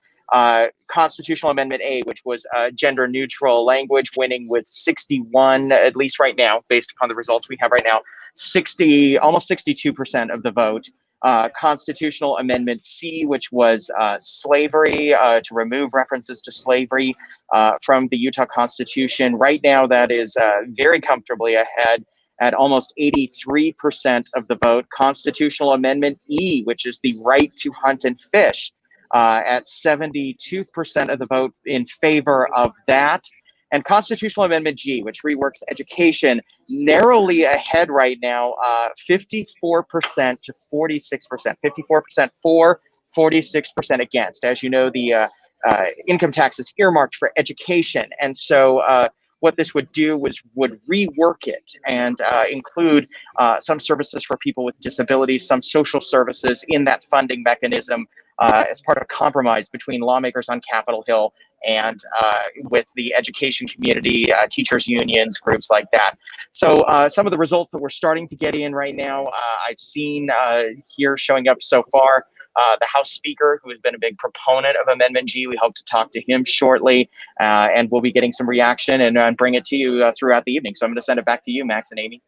Constitutional Amendment A, which was gender neutral language, winning with 61, at least right now, based upon the results we have right now, almost 62% of the vote. Constitutional Amendment C, which was slavery, to remove references to slavery from the Utah Constitution. Right now, that is very comfortably ahead at almost 83% of the vote. Constitutional Amendment E, which is the right to hunt and fish, at 72% of the vote in favor of that. And Constitutional Amendment G, which reworks education, narrowly ahead right now, 54% to 46%. 54% for, 46% against. As you know, the income tax is earmarked for education. And so what this would do would rework it and include some services for people with disabilities, some social services in that funding mechanism as part of a compromise between lawmakers on Capitol Hill and with the education community, teachers unions, groups like that. So some of the results that we're starting to get in right now, I've seen here showing up so far. The House Speaker, who has been a big proponent of Amendment G, we hope to talk to him shortly, and we'll be getting some reaction and bring it to you throughout the evening. So I'm going to send it back to you, Max and Amy.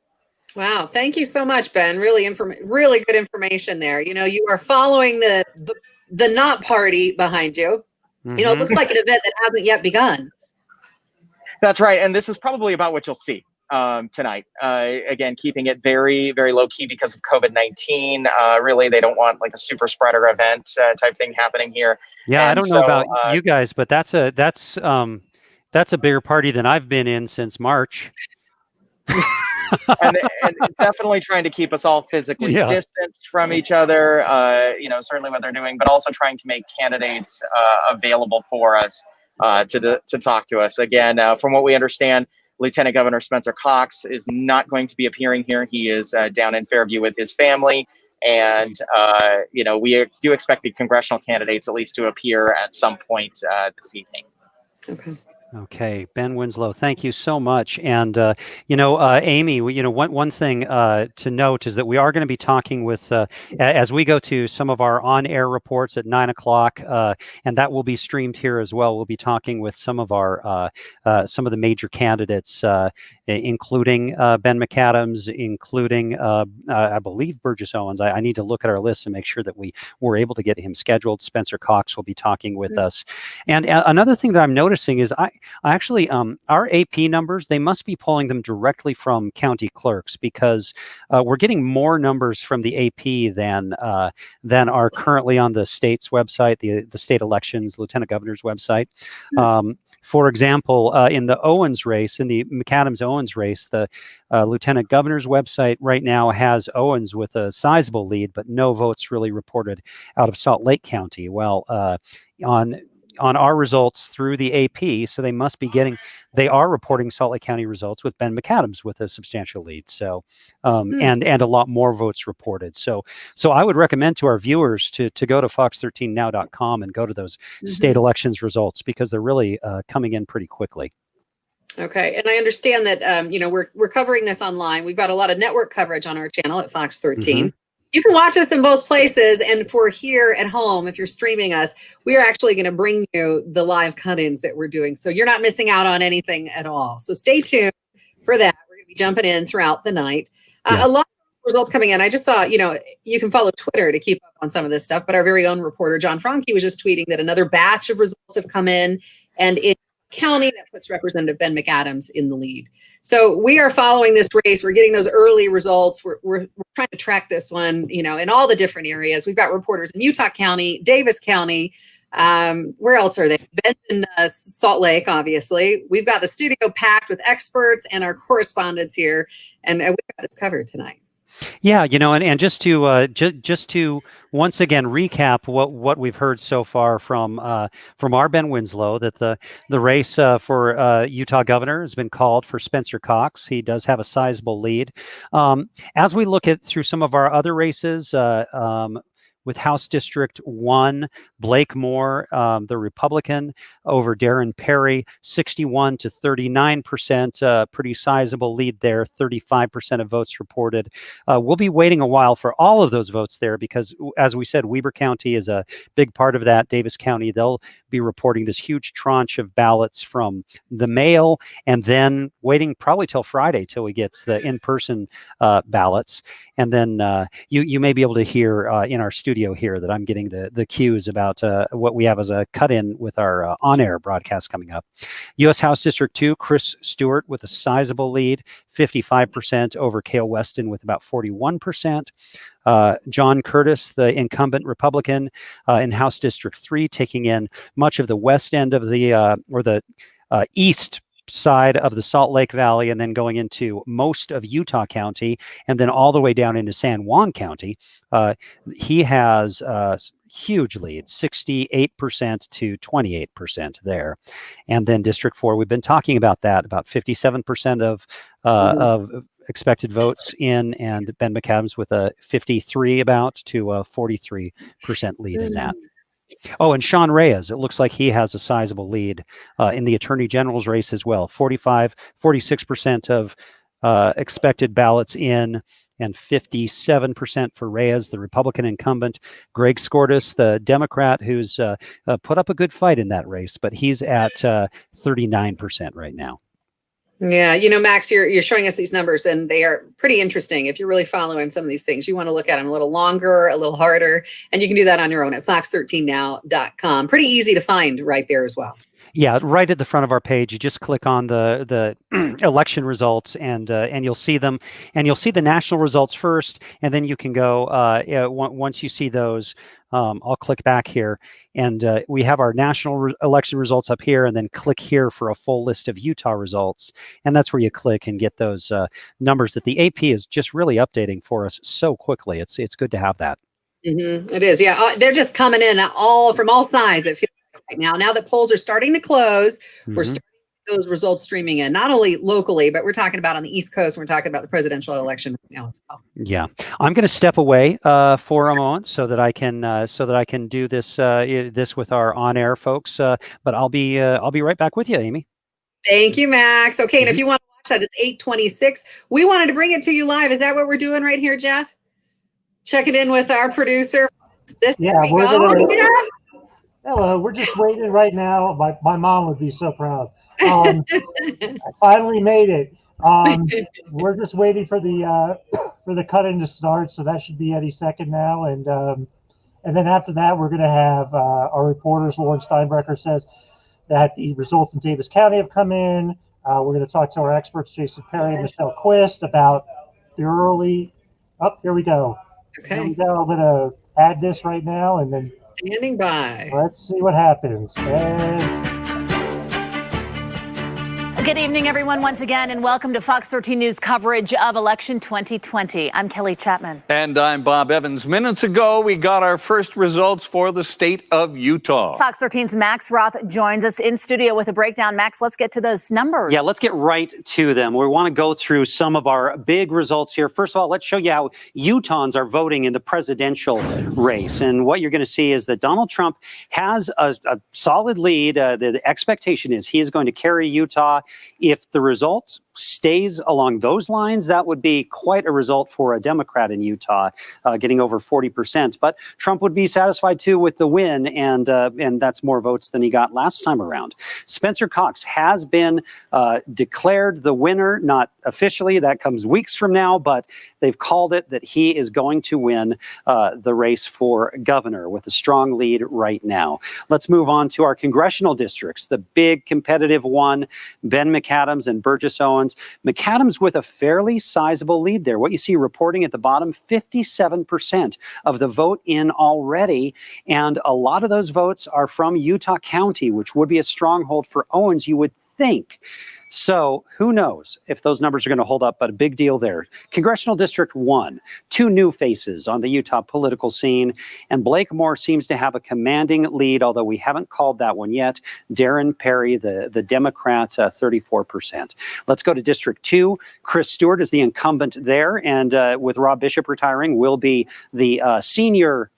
Wow, thank you so much, Ben. Really good information there. You know, you are following the not party behind you. You know, it looks like an event that hasn't yet begun. That's right, and this is probably about what you'll see tonight. Again, keeping it very, very low key because of COVID-19. Really, they don't want like a super spreader event type thing happening here. Yeah, I don't know about you guys, but that's a bigger party than I've been in since March. and definitely trying to keep us all physically distanced from each other, certainly what they're doing, but also trying to make candidates available for us to talk to us. Again, from what we understand, Lieutenant Governor Spencer Cox is not going to be appearing here. He is down in Fairview with his family, And, we do expect the congressional candidates at least to appear at some point this evening. Okay. Okay, Ben Winslow, thank you so much. And Amy, one thing to note is that we are going to be talking with as we go to some of our on-air reports at 9 o'clock, and that will be streamed here as well. We'll be talking with some of our some of the major candidates, including Ben McAdams, including I believe Burgess Owens. I need to look at our list and make sure that we were able to get him scheduled. Spencer Cox will be talking with us. And another thing that I'm noticing is actually, our AP numbers, they must be pulling them directly from county clerks, because we're getting more numbers from the AP than are currently on the state's website, the state elections lieutenant governor's website. For example, in the Owens race, in the McAdams-Owens race, the lieutenant governor's website right now has Owens with a sizable lead, but no votes really reported out of Salt Lake County. Well, on our results through the AP, so they are reporting Salt Lake County results with Ben McAdams with a substantial lead. So, and a lot more votes reported. So I would recommend to our viewers to go to fox13now.com and go to those state elections results, because they're really coming in pretty quickly. Okay, and I understand that we're covering this online. We've got a lot of network coverage on our channel at Fox 13. You can watch us in both places, and for here at home, if you're streaming us, we are actually going to bring you the live cut-ins that we're doing, so you're not missing out on anything at all. So stay tuned for that. We're going to be jumping in throughout the night. A lot of results coming in. I just saw, you can follow Twitter to keep up on some of this stuff, but our very own reporter, John Franke, was just tweeting that another batch of results have come in, and in county that puts Representative Ben McAdams in the lead. So we are following this race. We're getting those early results. We're trying to track this one, in all the different areas. We've got reporters in Utah County, Davis County. Where else are they? Benton, Salt Lake, obviously. We've got the studio packed with experts and our correspondents here, and we've got this covered tonight. Yeah, and just to once again recap what we've heard so far from our Ben Winslow, that the race for Utah governor has been called for Spencer Cox. He does have a sizable lead. As we look at through some of our other races, with House District 1, Blake Moore, the Republican, over Darren Perry, 61 to 39%, pretty sizable lead there, 35% of votes reported. We'll be waiting a while for all of those votes there, because, as we said, Weber County is a big part of that. Davis County, they'll be reporting this huge tranche of ballots from the mail, and then waiting probably till Friday till we get the in-person ballots. And then you may be able to hear in our studio here that I'm getting the cues about what we have as a cut-in with our on-air broadcast coming up. U.S. House District 2, Chris Stewart with a sizable lead, 55% over Cale Weston with about 41%. John Curtis, the incumbent Republican in House District 3, taking in much of the west end of the east side of the Salt Lake Valley, and then going into most of Utah County, and then all the way down into San Juan County. He has a huge lead, 68% to 28% there. And then District 4, we've been talking about that, about 57% of expected votes in, and Ben McAdams with a 53 about to a 43% lead in that. Oh, and Sean Reyes, it looks like he has a sizable lead in the Attorney General's race as well. 46% of expected ballots in, and 57% for Reyes, the Republican incumbent. Greg Skordas, the Democrat, who's put up a good fight in that race, but he's at 39% right now. Yeah, Max, you're showing us these numbers, and they are pretty interesting. If you're really following some of these things, you want to look at them a little longer, a little harder, and you can do that on your own at fox13now.com. Pretty easy to find right there as well. Yeah, right at the front of our page, you just click on the election results, and you'll see them, and you'll see the national results first, and then you can go once you see those. I'll click back here, and we have our national election results up here, and then click here for a full list of Utah results, and that's where you click and get those numbers that the AP is just really updating for us so quickly. It's good to have that. It is, yeah. They're just coming in from all sides. It feels like right now. Now that polls are starting to close, we're starting those results streaming in, not only locally, but we're talking about on the East Coast. We're talking about the presidential election right now as well. Yeah, I'm going to step away for a moment so that I can do this this with our on-air folks. But I'll be right back with you, Amy. Thank you, Max. Okay, and if you want to watch that, it's 8:26. We wanted to bring it to you live. Is that what we're doing right here, Jeff? Checking in with our producer. Hello, we're just waiting right now. My mom would be so proud. I finally made it. We're just waiting for the cut-in to start, so that should be any second now. And then after that, we're going to have our reporters. Lauren Steinbrecher says that the results in Davis County have come in. We're going to talk to our experts, Jason Perry and Michelle Quist, about the early. Oh, here we go. Okay. Here we go. I'm going to add this right now, and then standing by. Let's see what happens. And good evening, everyone, once again, and welcome to Fox 13 News coverage of election 2020. I'm Kelly Chapman. And I'm Bob Evans. Minutes ago, we got our first results for the state of Utah. Fox 13's Max Roth joins us in studio with a breakdown. Max, let's get to those numbers. Yeah, let's get right to them. We want to go through some of our big results here. First of all, let's show you how Utahns are voting in the presidential race. And what you're going to see is that Donald Trump has a solid lead. The expectation is he is going to carry Utah. If the result stays along those lines, that would be quite a result for a Democrat in Utah, getting over 40%. But Trump would be satisfied, too, with the win, and that's more votes than he got last time around. Spencer Cox has been declared the winner, not officially. That comes weeks from now, but they've called it that he is going to win the race for governor with a strong lead right now. Let's move on to our congressional districts, the big competitive one, Ben McAdams and Burgess Owens. McAdams with a fairly sizable lead there. What you see reporting at the bottom, 57% of the vote in already. And a lot of those votes are from Utah County, which would be a stronghold for Owens, you would think. So who knows if those numbers are going to hold up, but a big deal there. Congressional District 1, two new faces on the Utah political scene, and Blake Moore seems to have a commanding lead, although we haven't called that one yet. Darren Perry, the Democrat, 34%. Let's go to District 2. Chris Stewart is the incumbent there, and with Rob Bishop retiring, will be the senior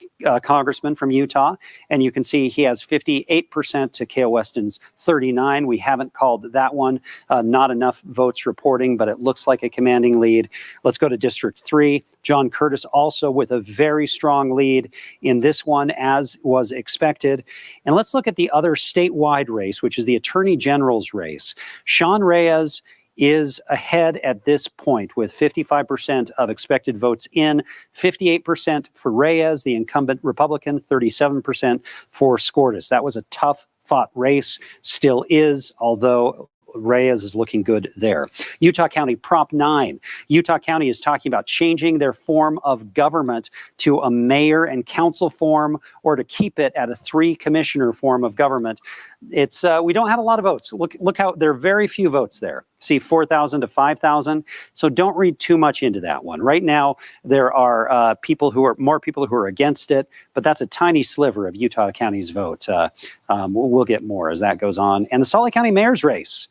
congressman from Utah, and you can see he has 58% to Kale Weston's 39%. We haven't called that one. Not enough votes reporting, but it looks like a commanding lead. Let's go to District 3. John Curtis also with a very strong lead in this one, as was expected. And let's look at the other statewide race, which is the Attorney General's race. Sean Reyes is ahead at this point with 55% of expected votes in, 58% for Reyes, the incumbent Republican, 37% for Skordas. That was a tough fought race, still is, although Reyes is looking good there. Utah County Prop 9. Utah County is talking about changing their form of government to a mayor and council form, or to keep it at a 3-commissioner form of government. It's we don't have a lot of votes. Look how there are very few votes there. See, 4,000 to 5,000. So don't read too much into that one. Right now, there are more people who are against it, but that's a tiny sliver of Utah County's vote. We'll get more as that goes on. And the Salt Lake County mayor's race.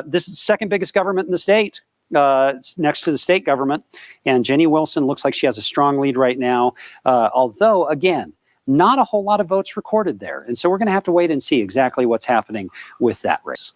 This is the second biggest government in the state, next to the state government. And Jenny Wilson looks like she has a strong lead right now. Although, again, not a whole lot of votes recorded there. And so we're going to have to wait and see exactly what's happening with that race.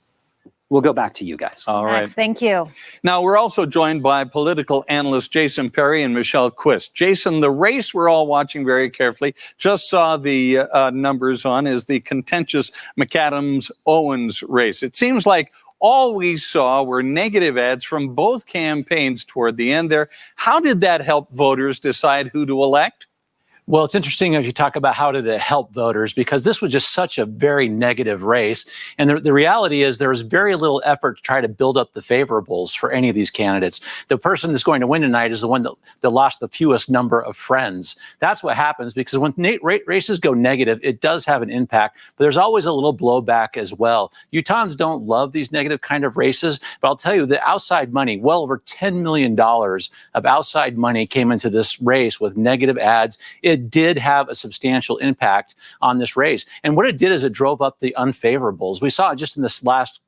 We'll go back to you guys. All right. Max, thank you. Now, we're also joined by political analyst Jason Perry and Michelle Quist. Jason, the race we're all watching very carefully, just saw the numbers on, is the contentious McAdams-Owens race. It seems like all we saw were negative ads from both campaigns toward the end there. How did that help voters decide who to elect? Well, it's interesting as you talk about how did it help voters, because this was just such a very negative race. And the reality is there was very little effort to try to build up the favorables for any of these candidates. The person that's going to win tonight is the one that lost the fewest number of friends. That's what happens, because when races go negative, it does have an impact, but there's always a little blowback as well. Utahns don't love these negative kind of races, but I'll tell you the outside money, well over $10 million of outside money came into this race with negative ads. it did have a substantial impact on this race. And what it did is it drove up the unfavorables. We saw it just in this last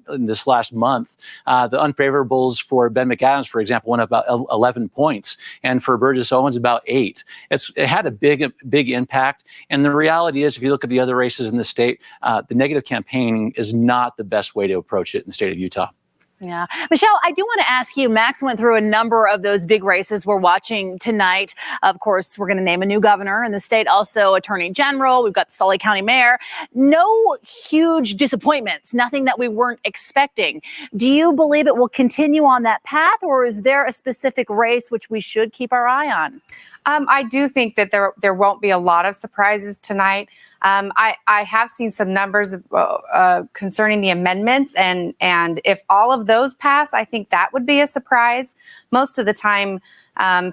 month. The unfavorables for Ben McAdams, for example, went up about 11 points, and for Burgess Owens about 8. It had a big impact. And the reality is, if you look at the other races in the state, the negative campaigning is not the best way to approach it in the state of Utah. Yeah. Michelle, I do want to ask you, Max went through a number of those big races we're watching tonight. Of course, we're going to name a new governor in the state, also attorney general. We've got the Sully County mayor. No huge disappointments, nothing that we weren't expecting. Do you believe it will continue on that path, or is there a specific race which we should keep our eye on? I do think that there won't be a lot of surprises tonight. I have seen some numbers concerning the amendments, and if all of those pass, I think that would be a surprise. Most of the time,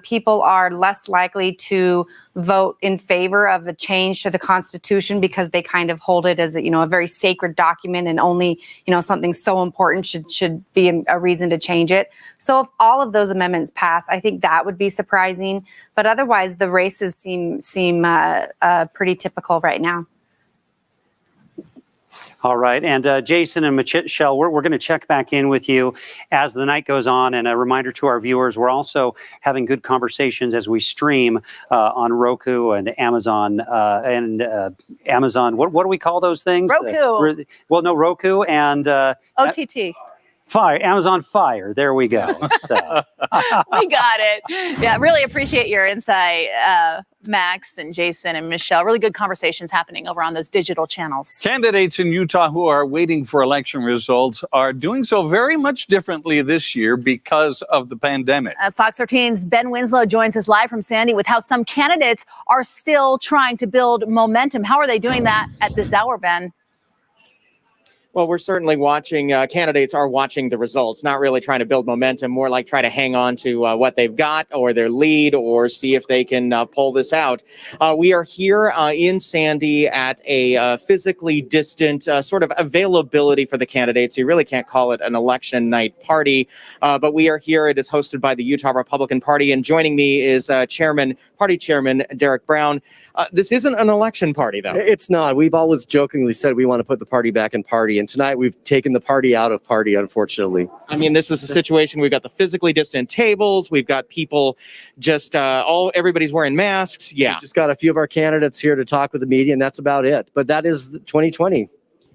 people are less likely to vote in favor of a change to the Constitution because they kind of hold it as a very sacred document, and only something so important should be a reason to change it. So if all of those amendments pass, I think that would be surprising. But otherwise, the races seem pretty typical right now. All right. And Jason and Michelle, we're going to check back in with you as the night goes on. And a reminder to our viewers, we're also having good conversations as we stream on Roku and Amazon. Amazon, what do we call those things? Roku. Roku and OTT. Fire, Amazon Fire. There we go. So. We got it. Yeah, really appreciate your insight, Max and Jason and Michelle. Really good conversations happening over on those digital channels. Candidates in Utah who are waiting for election results are doing so very much differently this year because of the pandemic. Fox 13's Ben Winslow joins us live from Sandy with how some candidates are still trying to build momentum. How are they doing that at this hour, Ben? Well, we're certainly watching, candidates are watching the results, not really trying to build momentum, more like try to hang on to what they've got or their lead, or see if they can pull this out. We are here in Sandy at a physically distant sort of availability for the candidates. You really can't call it an election night party, but we are here. It is hosted by the Utah Republican Party, and joining me is Party Chairman Derek Brown. This isn't an election party, though. It's not. We've always jokingly said we want to put the party back in party, and tonight we've taken the party out of party, unfortunately. I mean, this is a situation. We've got the physically distant tables. We've got people just everybody's wearing masks. Yeah. We've just got a few of our candidates here to talk with the media, and that's about it. But that is 2020.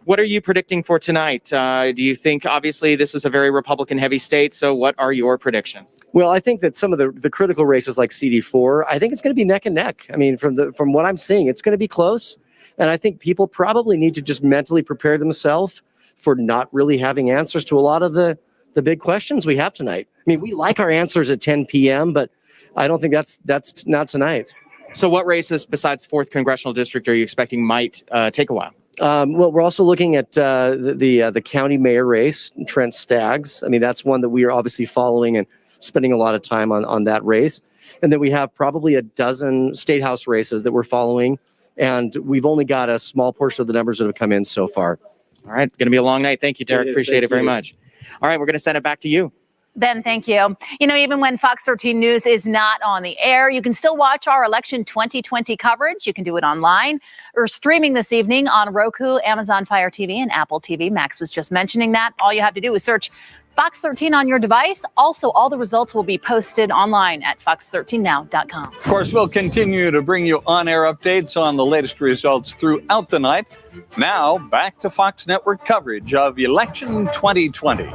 What are you predicting for tonight? Do you think, obviously, this is a very Republican-heavy state, so what are your predictions? Well, I think that some of the critical races like CD4, I think it's going to be neck and neck. I mean, from what I'm seeing, it's going to be close. And I think people probably need to just mentally prepare themselves for not really having answers to a lot of the big questions we have tonight. I mean, we like our answers at 10 p.m., but I don't think that's not tonight. So what races besides 4th Congressional District are you expecting might take a while? Well, we're also looking at the county mayor race, Trent Staggs. I mean, that's one that we are obviously following and spending a lot of time on that race. And then we have probably a dozen state house races that we're following. And we've only got a small portion of the numbers that have come in so far. All right. It's going to be a long night. Thank you, Derek. Appreciate it very much. All right. We're going to send it back to you. Ben, thank you. Even when Fox 13 News is not on the air, you can still watch our election 2020 coverage. You can do it online or streaming this evening on Roku, Amazon Fire TV, and Apple TV. Max was just mentioning that. All you have to do is search Fox 13 on your device. Also, all the results will be posted online at fox13now.com. Of course, we'll continue to bring you on-air updates on the latest results throughout the night. Now, back to Fox Network coverage of election 2020.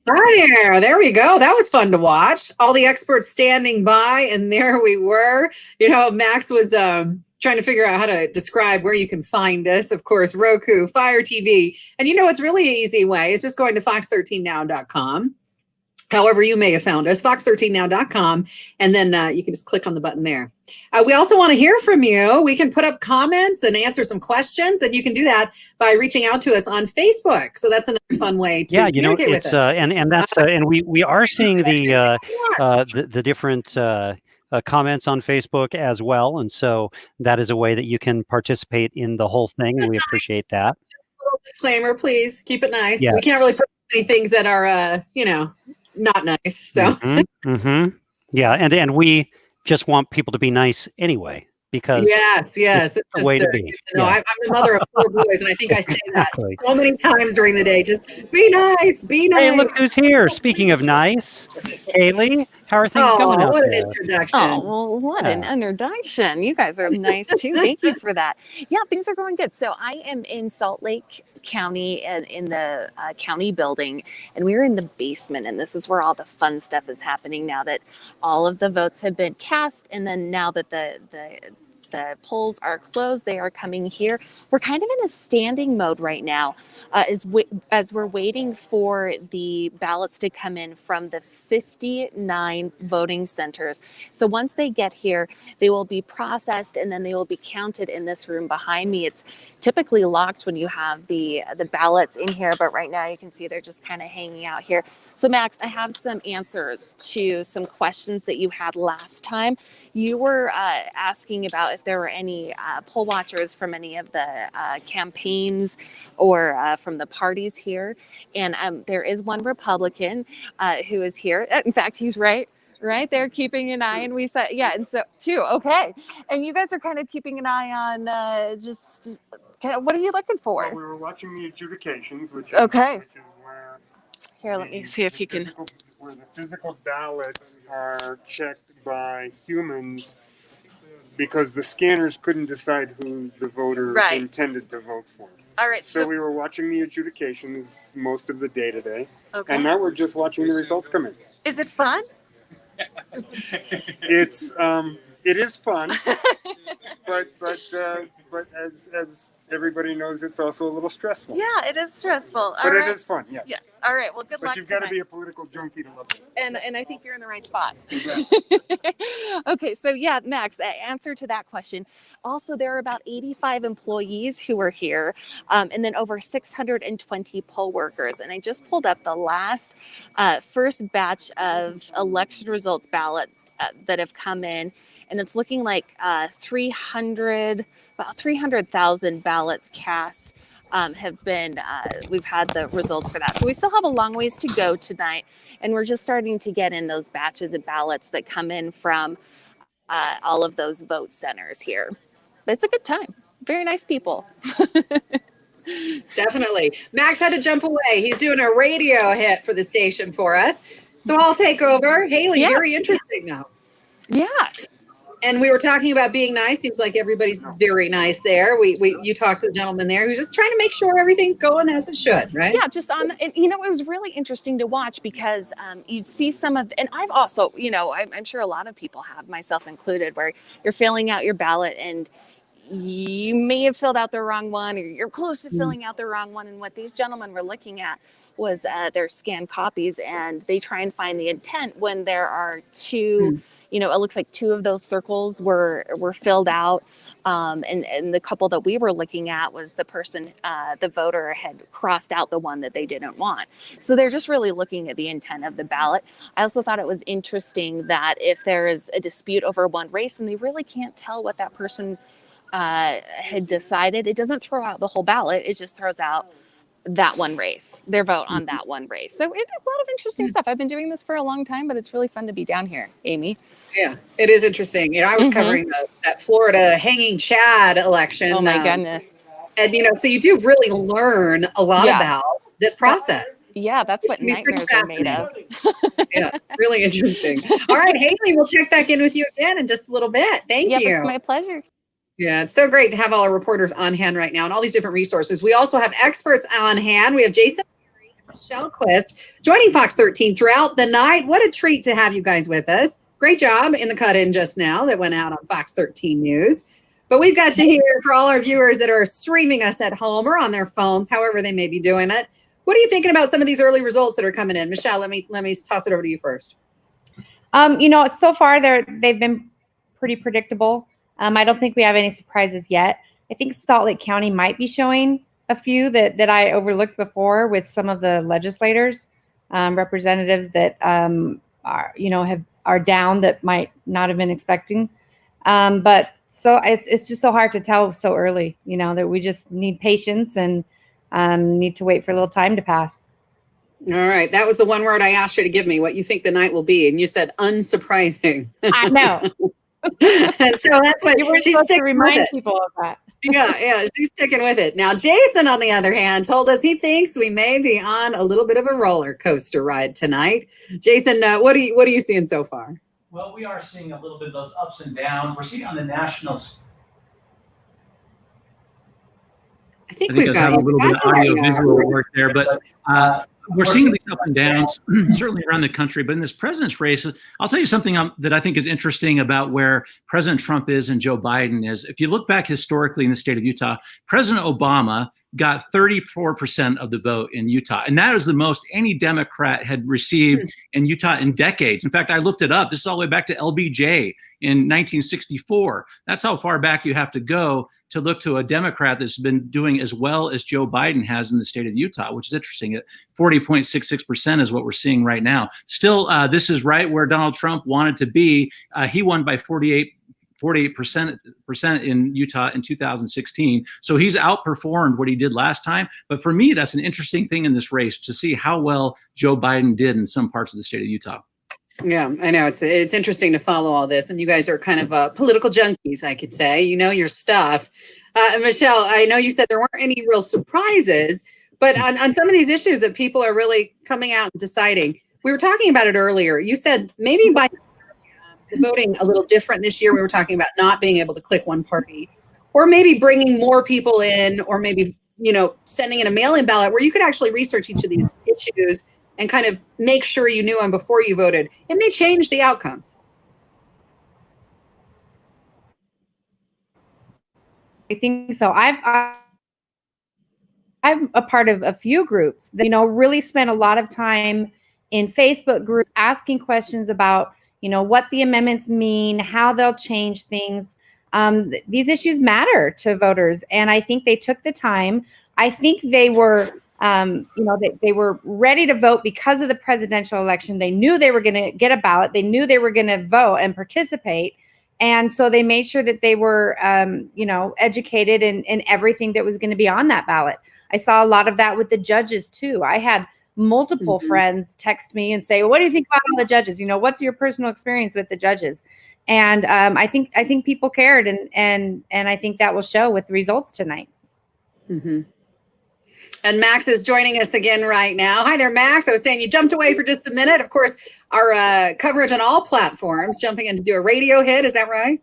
Hi there we go. That was fun to watch. All the experts standing by, and there we were. Max was trying to figure out how to describe where you can find us. Of course, Roku, Fire TV. And it's really an easy way. It's just going to fox13now.com. However you may have found us, fox13now.com, and then you can just click on the button there. We also want to hear from you. We can put up comments and answer some questions, and you can do that by reaching out to us on Facebook. So that's another fun way to communicate with us. And that's and we are seeing the different comments on Facebook as well, and so that is a way that you can participate in the whole thing, and we appreciate that. A little disclaimer, please keep it nice. Yeah. We can't really put many things that are not nice. So Yeah, and we just want people to be nice anyway, because yes, it's it's the just way to good be. to know. Yeah. I'm the mother of 4 boys, and I think I say Exactly. that so many times during the day. Just be nice, be nice. Hey, look who's here. Speaking of nice, Hailey, how are things going Oh, out what an there? introduction. Oh, well, what an introduction. You guys are nice too. Thank you for that. Yeah, things are going good. So I am in Salt Lake County in the county building, and we're in the basement, and this is where all the fun stuff is happening now that all of the votes have been cast, and then now that the polls are closed, they are coming here. We're kind of in a standing mode right now as we're waiting for the ballots to come in from the 59 voting centers. So once they get here, they will be processed and then they will be counted in this room behind me. It's typically locked when you have the ballots in here, but right now you can see they're just kind of hanging out here. So Max, I have some answers to some questions that you had last time. You were asking about if there were any poll watchers from any of the campaigns or from the parties here. And there is one Republican who is here. In fact, he's right there keeping an eye. And we said, yeah, and so two, okay. And you guys are kind of keeping an eye on just kind of, what are you looking for? Well, we were watching the adjudications, which is where here, let me see if you can. Where the physical ballots are checked by humans because the scanners couldn't decide who the voter intended to vote for. All right. So we were watching the adjudications most of the day today. Okay. And now we're just watching the results come in. Is it fun? It is fun, but as everybody knows, it's also a little stressful. Yeah, it is stressful. But it is fun, yes. Yes. All right. Well, good luck. But you've got to be a political junkie to love this. And I think you're in the right spot. Okay, so yeah, Max, answer to that question. Also, there are about 85 employees who are here, and then over 620 poll workers. And I just pulled up the last first batch of election results ballots that have come in, and it's looking like about 300,000 ballots cast have been, we've had the results for that. So we still have a long ways to go tonight, and we're just starting to get in those batches of ballots that come in from all of those vote centers here. But it's a good time. Very nice people. Definitely. Max had to jump away. He's doing a radio hit for the station for us. So I'll take over. Hailey, very interesting though. Yeah. And we were talking about being nice. Seems like everybody's very nice there. You talked to the gentleman there who's just trying to make sure everything's going as it should, right? Yeah, just on, it was really interesting to watch because you see some of, and I've also, I'm sure a lot of people have, myself included, where you're filling out your ballot and you may have filled out the wrong one or you're close to filling out the wrong one. And what these gentlemen were looking at was their scanned copies, and they try and find the intent when there are two, it looks like two of those circles were filled out. And the couple that we were looking at was the person, the voter had crossed out the one that they didn't want. So they're just really looking at the intent of the ballot. I also thought it was interesting that if there is a dispute over one race and they really can't tell what that person had decided, it doesn't throw out the whole ballot. It just throws out that one race, their vote on that one race. So it's a lot of interesting stuff. I've been doing this for a long time, but it's really fun to be down here, Amy. Yeah, it is interesting. I was covering that Florida hanging Chad election. Oh my goodness. And, so you do really learn a lot about this process. Yeah, that's what nightmares are made of. Yeah, really interesting. All right, Hailey, we'll check back in with you again in just a little bit. Thank you. It's my pleasure. Yeah, it's so great to have all our reporters on hand right now and all these different resources. We also have experts on hand. We have Jason and Michelle Quist joining Fox 13 throughout the night. What a treat to have you guys with us. Great job in the cut-in just now that went out on Fox 13 News. But we've got to hear for all our viewers that are streaming us at home or on their phones, however they may be doing it. What are you thinking about some of these early results that are coming in? Michelle, let me toss it over to you first. So far they've been pretty predictable. I don't think we have any surprises yet. I think Salt Lake County might be showing a few that I overlooked before with some of the legislators, representatives that are down that might not have been expecting. But so it's just so hard to tell so early, that we just need patience and need to wait for a little time to pass. All right. That was the one word I asked you to give me, what you think the night will be. And you said unsurprising. I know. And so that's what you were she's supposed to sticking with remind it. people of that. Yeah, she's sticking with it. Now, Jason, on the other hand, told us he thinks we may be on a little bit of a roller coaster ride tonight. Jason, what are you seeing so far? Well, we are seeing a little bit of those ups and downs. We're seeing on the nationals. I think we've got a little bit of audio visual work there, but we're seeing these up and downs certainly around the country. But in this president's race, I'll tell you something that I think is interesting about where President Trump is and Joe Biden is. If you look back historically in the state of Utah, President Obama got 34% of the vote in Utah. And that is the most any Democrat had received in Utah in decades. In fact, I looked it up. This is all the way back to LBJ in 1964. That's how far back you have to go to look to a Democrat that's been doing as well as Joe Biden has in the state of Utah, which is interesting. 40.66% is what we're seeing right now. Still, this is right where Donald Trump wanted to be. He won by 48% in Utah in 2016. So he's outperformed what he did last time. But for me, that's an interesting thing in this race to see how well Joe Biden did in some parts of the state of Utah. Yeah, I know. It's interesting to follow all this. And you guys are kind of political junkies, I could say. You know your stuff. Michelle, I know you said there weren't any real surprises, but on some of these issues that people are really coming out and deciding, we were talking about it earlier. You said maybe by the voting a little different this year. We were talking about not being able to click one party, or maybe bringing more people in, or maybe, sending in a mail-in ballot where you could actually research each of these issues and kind of make sure you knew them before you voted. It may change the outcomes. I think so. I'm a part of a few groups that, really spend a lot of time in Facebook groups asking questions about, what the amendments mean, how they'll change things. These issues matter to voters. And I think they took the time. I think they were, they were ready to vote because of the presidential election. They knew they were going to get a ballot. They knew they were going to vote and participate. And so they made sure that they were, educated in everything that was going to be on that ballot. I saw a lot of that with the judges too. I had multiple friends text me and say, well, what do you think about all the judges? What's your personal experience with the judges? And I think people cared, and I think that will show with the results tonight. Mm-hmm. And Max is joining us again right now. Hi there, Max. I was saying you jumped away for just a minute. Of course, our coverage on all platforms, jumping in to do a radio hit. Is that right?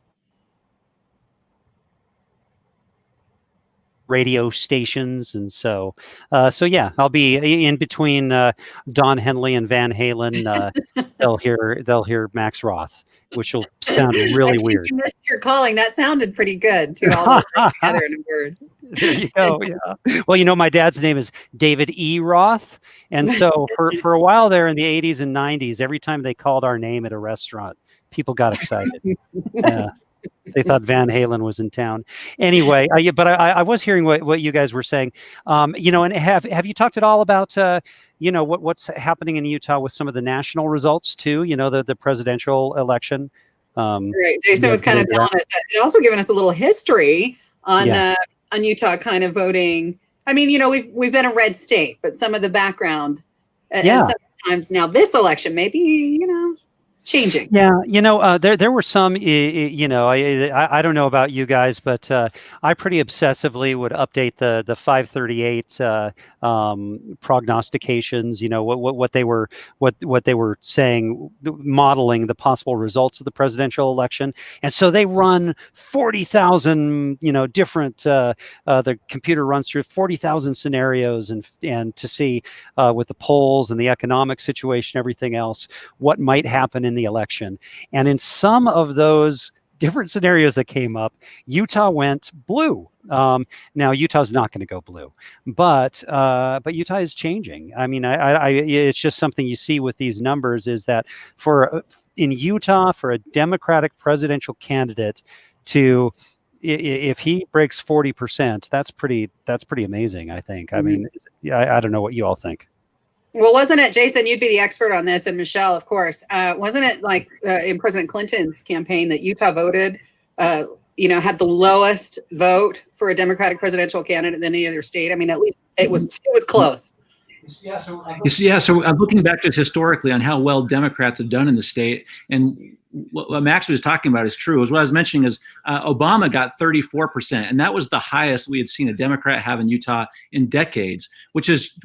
Radio stations, and so yeah, I'll be in between Don Henley and Van Halen. They'll hear Max Roth, which will sound really weird. You missed your calling. That sounded pretty good too, all together in a word. There you go. Yeah. Well, my dad's name is David E. Roth, and so for a while there in the 80s and 90s, every time they called our name at a restaurant, people got excited. Yeah. They thought Van Halen was in town. Anyway, but I was hearing what you guys were saying. And have you talked at all about what's happening in Utah with some of the national results too? The presidential election. Right. Jason was kind of telling us that, and also giving us a little history on Utah kind of voting. I mean, we've been a red state, but some of the background, and sometimes now this election maybe changing. Yeah, there were some, I don't know about you guys, but I pretty obsessively would update the 538 prognostications. What they were saying, modeling the possible results of the presidential election, and so they run 40,000, different. The computer runs through 40,000 scenarios, and to see with the polls and the economic situation, everything else, what might happen in the election. And in some of those different scenarios that came up, Utah went blue. Now Utah's not going to go blue, but Utah is changing. I mean, it's just something you see with these numbers is that in Utah, for a Democratic presidential candidate to, if he breaks 40%, that's pretty amazing, I think. I mean, I don't know what you all think. Well, wasn't it, Jason, you'd be the expert on this, and Michelle, of course, wasn't it like in President Clinton's campaign that Utah voted, had the lowest vote for a Democratic presidential candidate than any other state? I mean, at least it was close. You see, yeah, so I'm looking back just historically on how well Democrats have done in the state, and what Max was talking about is true. As what I was mentioning is Obama got 34%, and that was the highest we had seen a Democrat have in Utah in decades, which is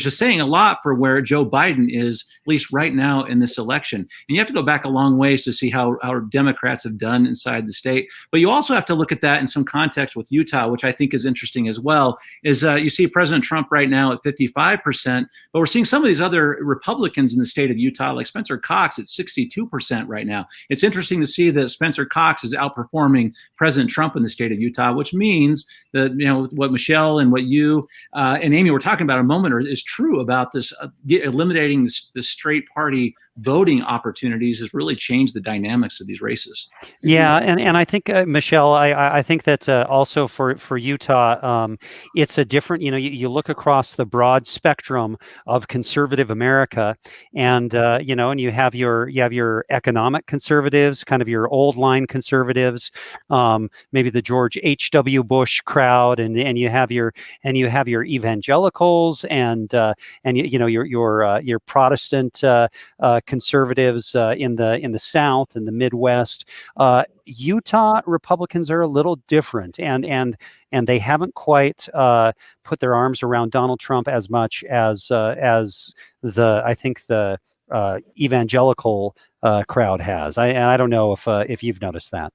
saying a lot for where Joe Biden is, at least right now in this election. And you have to go back a long ways to see how Democrats have done inside the state. But you also have to look at that in some context with Utah, which I think is interesting as well. Is you see President Trump right now at 55%, but we're seeing some of these other Republicans in the state of Utah, like Spencer Cox, at 62% right now. It's interesting to see that Spencer Cox is outperforming President Trump in the state of Utah, which means that, you know, what Michelle and what you and Amy were talking about a moment ago is true about this eliminating this straight party voting opportunities has really changed the dynamics of these races. Yeah, and I think Michelle, I think that also for Utah, it's a different. You know, you look across the broad spectrum of conservative America, and you know, and you have your economic conservatives, kind of your old line conservatives, maybe the George H.W. Bush crowd, and you have your evangelicals, and you know your Protestant conservatives in the South and the Midwest. Utah Republicans are a little different, and they haven't quite put their arms around Donald Trump as much as I think the evangelical crowd has. I don't know if you've noticed that.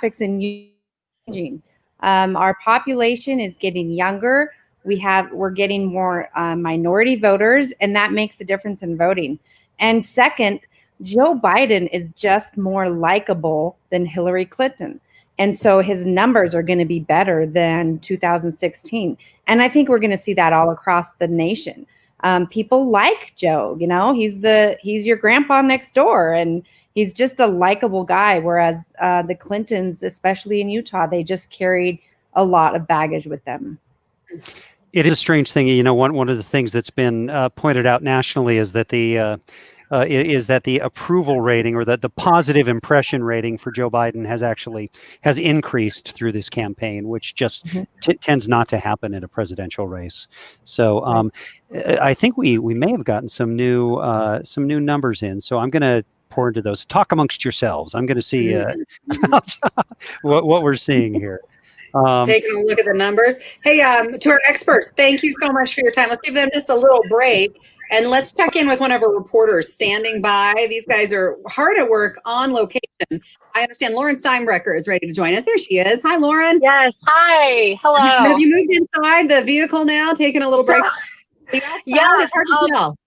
Changing. Our population is getting younger. We're getting more minority voters, and that makes a difference in voting. And second, Joe Biden is just more likable than Hillary Clinton. And so his numbers are going to be better than 2016. And I think we're going to see that all across the nation. People like Joe, you know, he's your grandpa next door, and he's just a likable guy. Whereas the Clintons, especially in Utah, they just carried a lot of baggage with them. It is a strange thing, you know. One of the things that's been pointed out nationally is that the approval rating, or the positive impression rating for Joe Biden has increased through this campaign, which just tends not to happen in a presidential race. So I think we may have gotten some new numbers in. So I'm going to pour into those. Talk amongst yourselves. I'm going to see what we're seeing here. Taking a look at the numbers. Hey, to our experts, thank you so much for your time. Let's give them just a little break, and let's check in with one of our reporters standing by. These guys are hard at work on location. I understand Lauren Steinbrecher is ready to join us. There she is. Hi, Lauren. Yes. Hi. Hello. Have you moved inside the vehicle now, taking a little break? Outside? Yeah. It's hard to tell.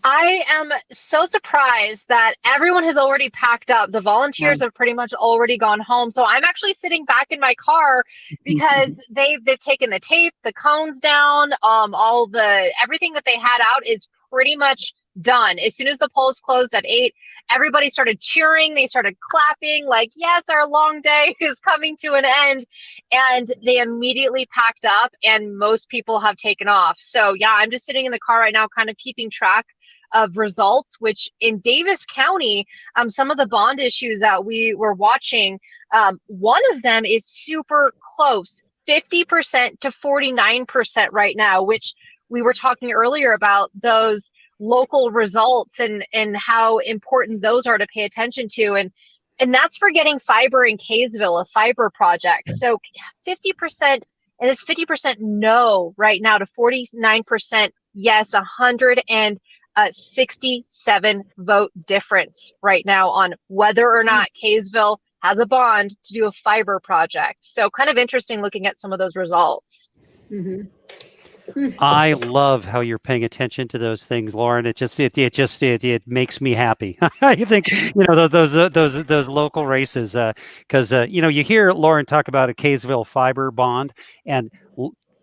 I am so surprised that everyone has already packed up. The volunteers have pretty much already gone home. So I'm actually sitting back in my car because they've taken the tape, the cones down, everything that they had out is pretty much done. As soon as the polls closed at 8, everybody started cheering. They started clapping like, yes, our long day is coming to an end. And they immediately packed up, and most people have taken off. So yeah, I'm just sitting in the car right now, kind of keeping track of results, which in Davis County, some of the bond issues that we were watching, one of them is super close, 50% to 49% right now, which we were talking earlier about those local results and how important those are to pay attention to. And that's for getting fiber in Kaysville, a fiber project. So 50%, and it's 50% no right now to 49% yes, 167 vote difference right now on whether or not Kaysville has a bond to do a fiber project. So kind of interesting looking at some of those results. I love how you're paying attention to those things, Lauren. It makes me happy. You think, you know, those local races, because you know, you hear Lauren talk about a Kaysville fiber bond, and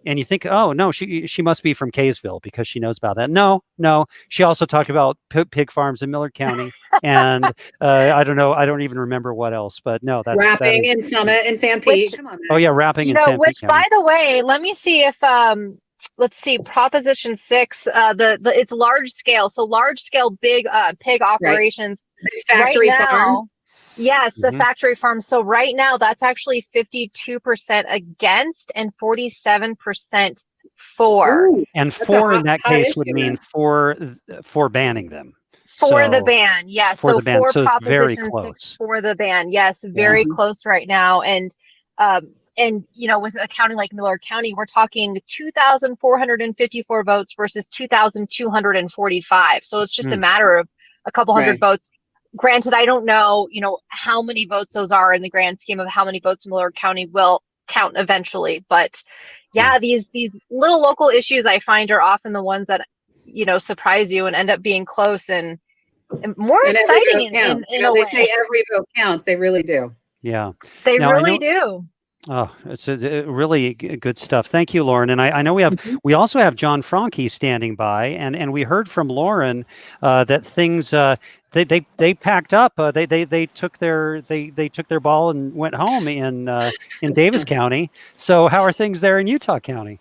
you think, oh no, she must be from Kaysville because she knows about that. No, she also talked about pig farms in Millard County, and I don't know, I don't even remember what else, but no, that's Rapping in Summit and San Pete. Come on, man. Oh yeah, rapping in San Pete. Which, by the way, let me see if let's see, Proposition 6, it's large scale. So large scale big pig operations. Big factory right farms. now, Yes, the Mhm. factory farm. So right now, that's actually 52% against and 47% for. Ooh, And that's a for in that hot case would issue mean then. for banning them. For the So ban, yes. for So the ban. for So it's very Proposition 6 close. for the ban, yes, Yeah. very close right now. And you know, with a county like Miller County, we're talking 2,454 votes versus 2,245. So it's just a Mm. matter of a couple hundred Right. votes. Granted, I don't know, you know, how many votes those are in the grand scheme of how many votes Miller County will count eventually. But yeah, these little local issues I find are often the ones that, you know, surprise you and end up being close and more And every exciting vote counts. in You know, a they way. say every vote counts. They really do. Yeah. They Now I really know. do. Oh, it's really good stuff. Thank you, Lauren. And I know we also have John Franke standing by, and we heard from Lauren that things they packed up. They took their ball and went home in Davis County. So how are things there in Utah County?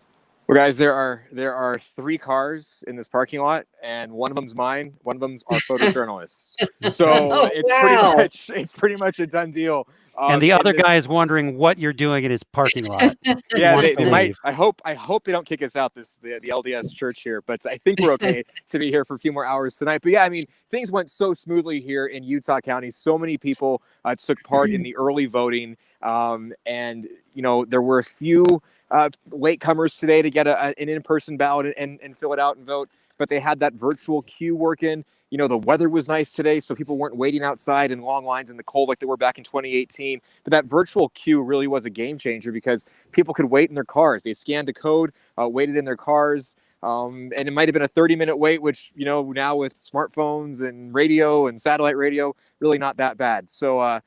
Well, guys, there are 3 cars in this parking lot, and one of them's mine. One of them's our photojournalist. So Oh, wow. it's pretty much a done deal. And the In other this, guy is wondering what you're doing in his parking lot. He yeah, wants they to might. leave. I hope they don't kick us out. The LDS church here, but I think we're okay to be here for a few more hours tonight. But yeah, I mean, things went so smoothly here in Utah County. So many people took part in the early voting, and you know there were a few latecomers today to get an in-person ballot and fill it out and vote. But they had that virtual queue working. You know, the weather was nice today, so people weren't waiting outside in long lines in the cold like they were back in 2018. But that virtual queue really was a game changer because people could wait in their cars. They scanned a code, waited in their cars, and it might have been a 30-minute wait, which, you know, now with smartphones and radio and satellite radio, really not that bad. So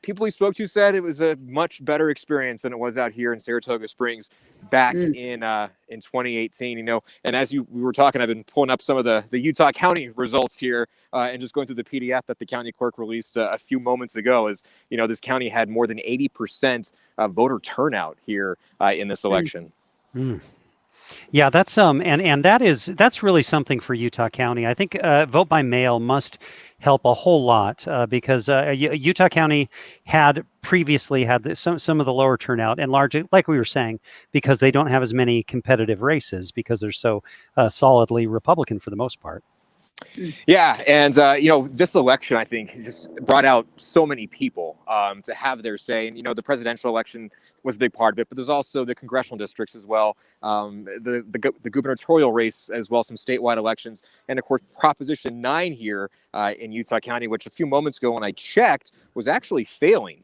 people we spoke to said it was a much better experience than it was out here in Saratoga Springs back in 2018. You know, and as we were talking, I've been pulling up some of the Utah County results here and just going through the PDF that the county clerk released a few moments ago. As you know, this county had more than 80% voter turnout here in this election. Yeah, that's and that's really something for Utah County. I think vote by mail must help a whole lot because Utah County had previously had some of the lower turnout, and largely, like we were saying, because they don't have as many competitive races because they're so solidly Republican for the most part. Yeah, and you know, this election I think just brought out so many people to have their say. And you know, the presidential election was a big part of it, but there's also the congressional districts as well, the gubernatorial race as well, some statewide elections, and of course Proposition 9 here in Utah County, which a few moments ago when I checked was actually failing,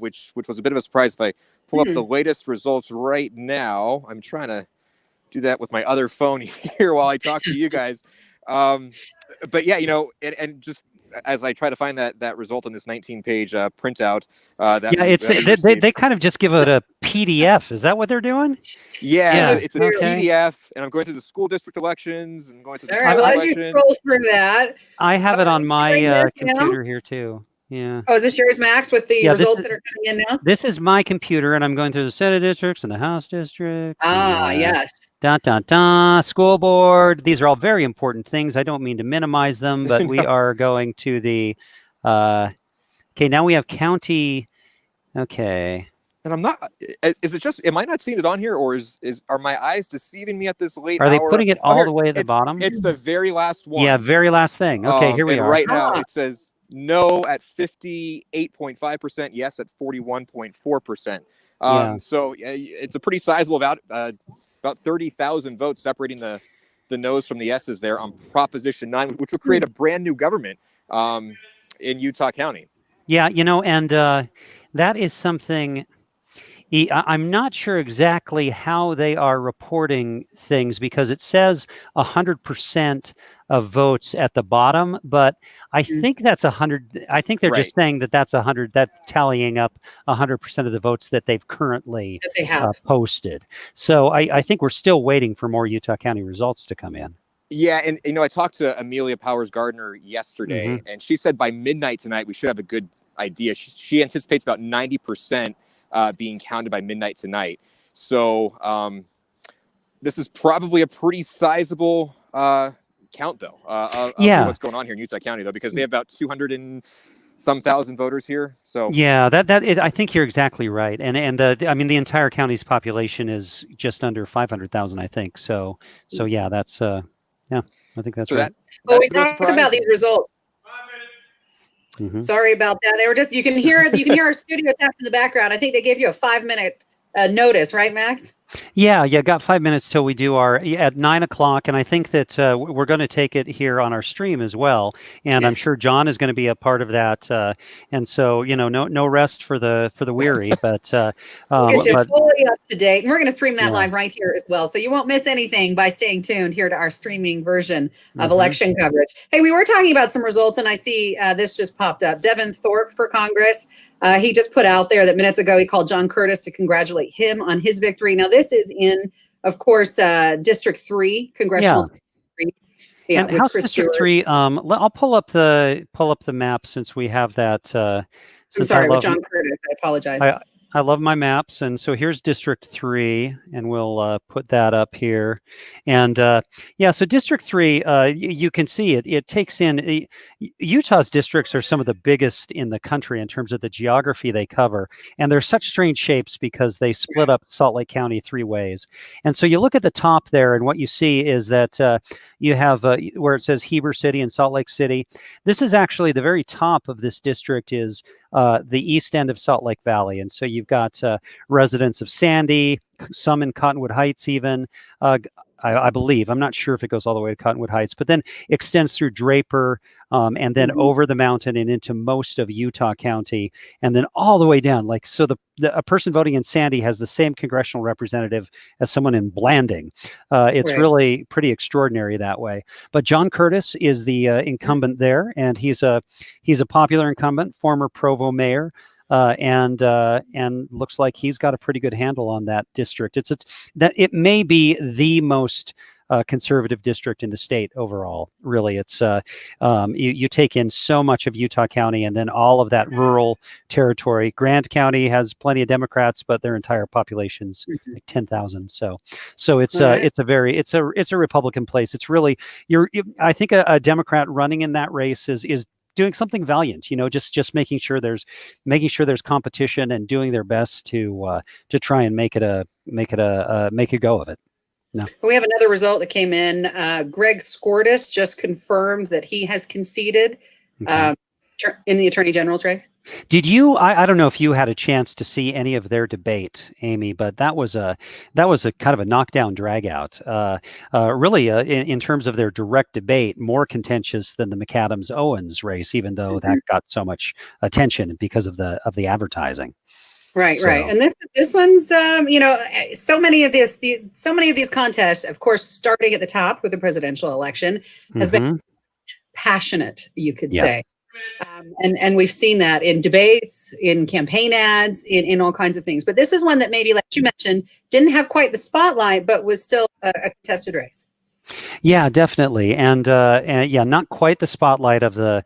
which was a bit of a surprise. If I pull up the latest results right now, I'm trying to do that with my other phone here while I talk to you guys. But yeah, you know, and just as I try to find that result on this 19-page printout, they kind of just give it a PDF. Is that what they're doing? Yeah, it's a okay. PDF, and I'm going through the school district elections and going through the All right, well, as you elections. scroll through that, I have it on my computer now? here too. Yeah. Oh, is this yours, Max, with the results that are coming in now? This is my computer, and I'm going through the Senate districts and the House districts. Yes. School board. These are all very important things. I don't mean to minimize them, but we are going to the. Okay, now we have county. Okay. And I'm not. Is it just? Am I not seeing it on here, or are my eyes deceiving me at this late Are they hour? putting it all the way at the bottom? It's the very last one. Yeah, very last thing. Okay, here we and are. Right now it says no at 58.5%, yes at 41.4%. So it's a pretty sizable about 30,000 votes separating the no's from the yeses there on Proposition 9, which will create a brand new government in Utah County. Yeah, you know, and that is something. I'm not sure exactly how they are reporting things because it says 100% of votes at the bottom, but I think that's 100. I think they're just saying that's 100. That's tallying up 100% of the votes that they've currently posted. So I think we're still waiting for more Utah County results to come in. Yeah, and you know, I talked to Amelia Powers Gardner yesterday, and she said by midnight tonight we should have a good idea. She anticipates about 90%. Being counted by midnight tonight. So this is probably a pretty sizable count, though, of what's going on here in Utah County, though, because they have about 200 and some thousand voters here. So yeah, I think you're exactly right, and I mean the entire county's population is just under 500,000, I think. So yeah, that's yeah, I think that's so right. Well, we no talked surprise. about these results. Sorry about that. They were just you can hear our studio taps in the background. I think they gave you a 5-minute notice, right, Max? Yeah, got 5 minutes till we do our at 9 o'clock, and I think that we're going to take it here on our stream as well. And I'm sure John is going to be a part of that. And so no rest for the weary, but We'll get you fully up to date, and we're going to stream that Yeah. live right here as well, so you won't miss anything by staying tuned here to our streaming version of election coverage. Hey, we were talking about some results, and I see this just popped up. Devin Thorpe for Congress. He just put out there that minutes ago he called John Curtis to congratulate him on his victory. Now this is in, of course, District 3, congressional District 3. Yeah, and House Chris District Stewart. 3. I'll pull up the map since we have that. I'm Since sorry, I with love, John Curtis. I apologize. I love my maps, and so here's District 3, and we'll put that up here. And yeah, so District 3, you can see it takes in, Utah's districts are some of the biggest in the country in terms of the geography they cover, and they're such strange shapes because they split up Salt Lake County 3 ways. And so you look at the top there, and what you see is that you have where it says Heber City and Salt Lake City. This is actually the very top of this district is the east end of Salt Lake Valley. And so you've got residents of Sandy, some in Cottonwood Heights even, I believe. I'm not sure if it goes all the way to Cottonwood Heights, but then extends through Draper and then over the mountain and into most of Utah County, and then all the way down. Like, so a person voting in Sandy has the same congressional representative as someone in Blanding. It's really pretty extraordinary that way. But John Curtis is the incumbent there, and he's a popular incumbent, former Provo mayor. And looks like he's got a pretty good handle on that district. It may be the most conservative district in the state overall. Really, it's you take in so much of Utah County and then all of that rural territory. Grant County has plenty of Democrats, but their entire population's like 10,000. So it's a Republican place. It's really I think a Democrat running in that race is doing something valiant, just making sure there's competition and doing their best to try and make a go of it. No. We have another result that came in. Greg Skordas just confirmed that he has conceded in the Attorney General's race. Did you? I don't know if you had a chance to see any of their debate, Amy, but that was a kind of a knockdown dragout. Really, in terms of their direct debate, more contentious than the McAdams-Owens race, even though that got so much attention because of the advertising. Right. And this one's so many of these contests, of course, starting at the top with the presidential election, have been passionate, you could say. And we've seen that in debates, in campaign ads, in all kinds of things. But this is one that maybe, like you mentioned, didn't have quite the spotlight, but was still a contested race. Yeah, definitely, and yeah, not quite the spotlight of the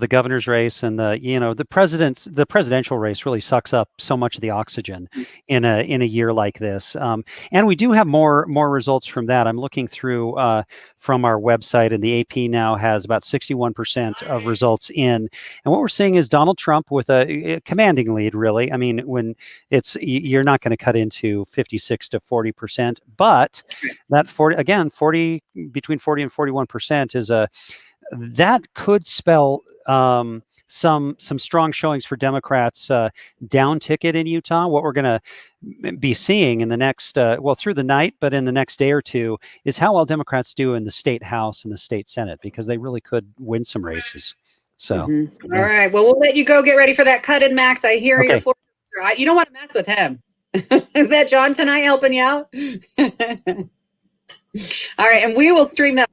governor's race, and the presidential race really sucks up so much of the oxygen in a year like this. And we do have more results from that. I'm looking through from our website, and the AP now has about 61% of results in. And what we're seeing is Donald Trump with a commanding lead. Really, I mean, when you're not going to cut into 56 to 40%, but that 40 between 40 and 41% is that could spell some strong showings for Democrats down ticket in Utah. What we're going to be seeing in the next through the night, but in the next day or two, is how well Democrats do in the state House and the state Senate, because they really could win some races. So All right, well, we'll let you go get ready for that cut-in, Max. I hear your floor. You don't want to mess with him. Is that John tonight helping you out? All right, and we will stream that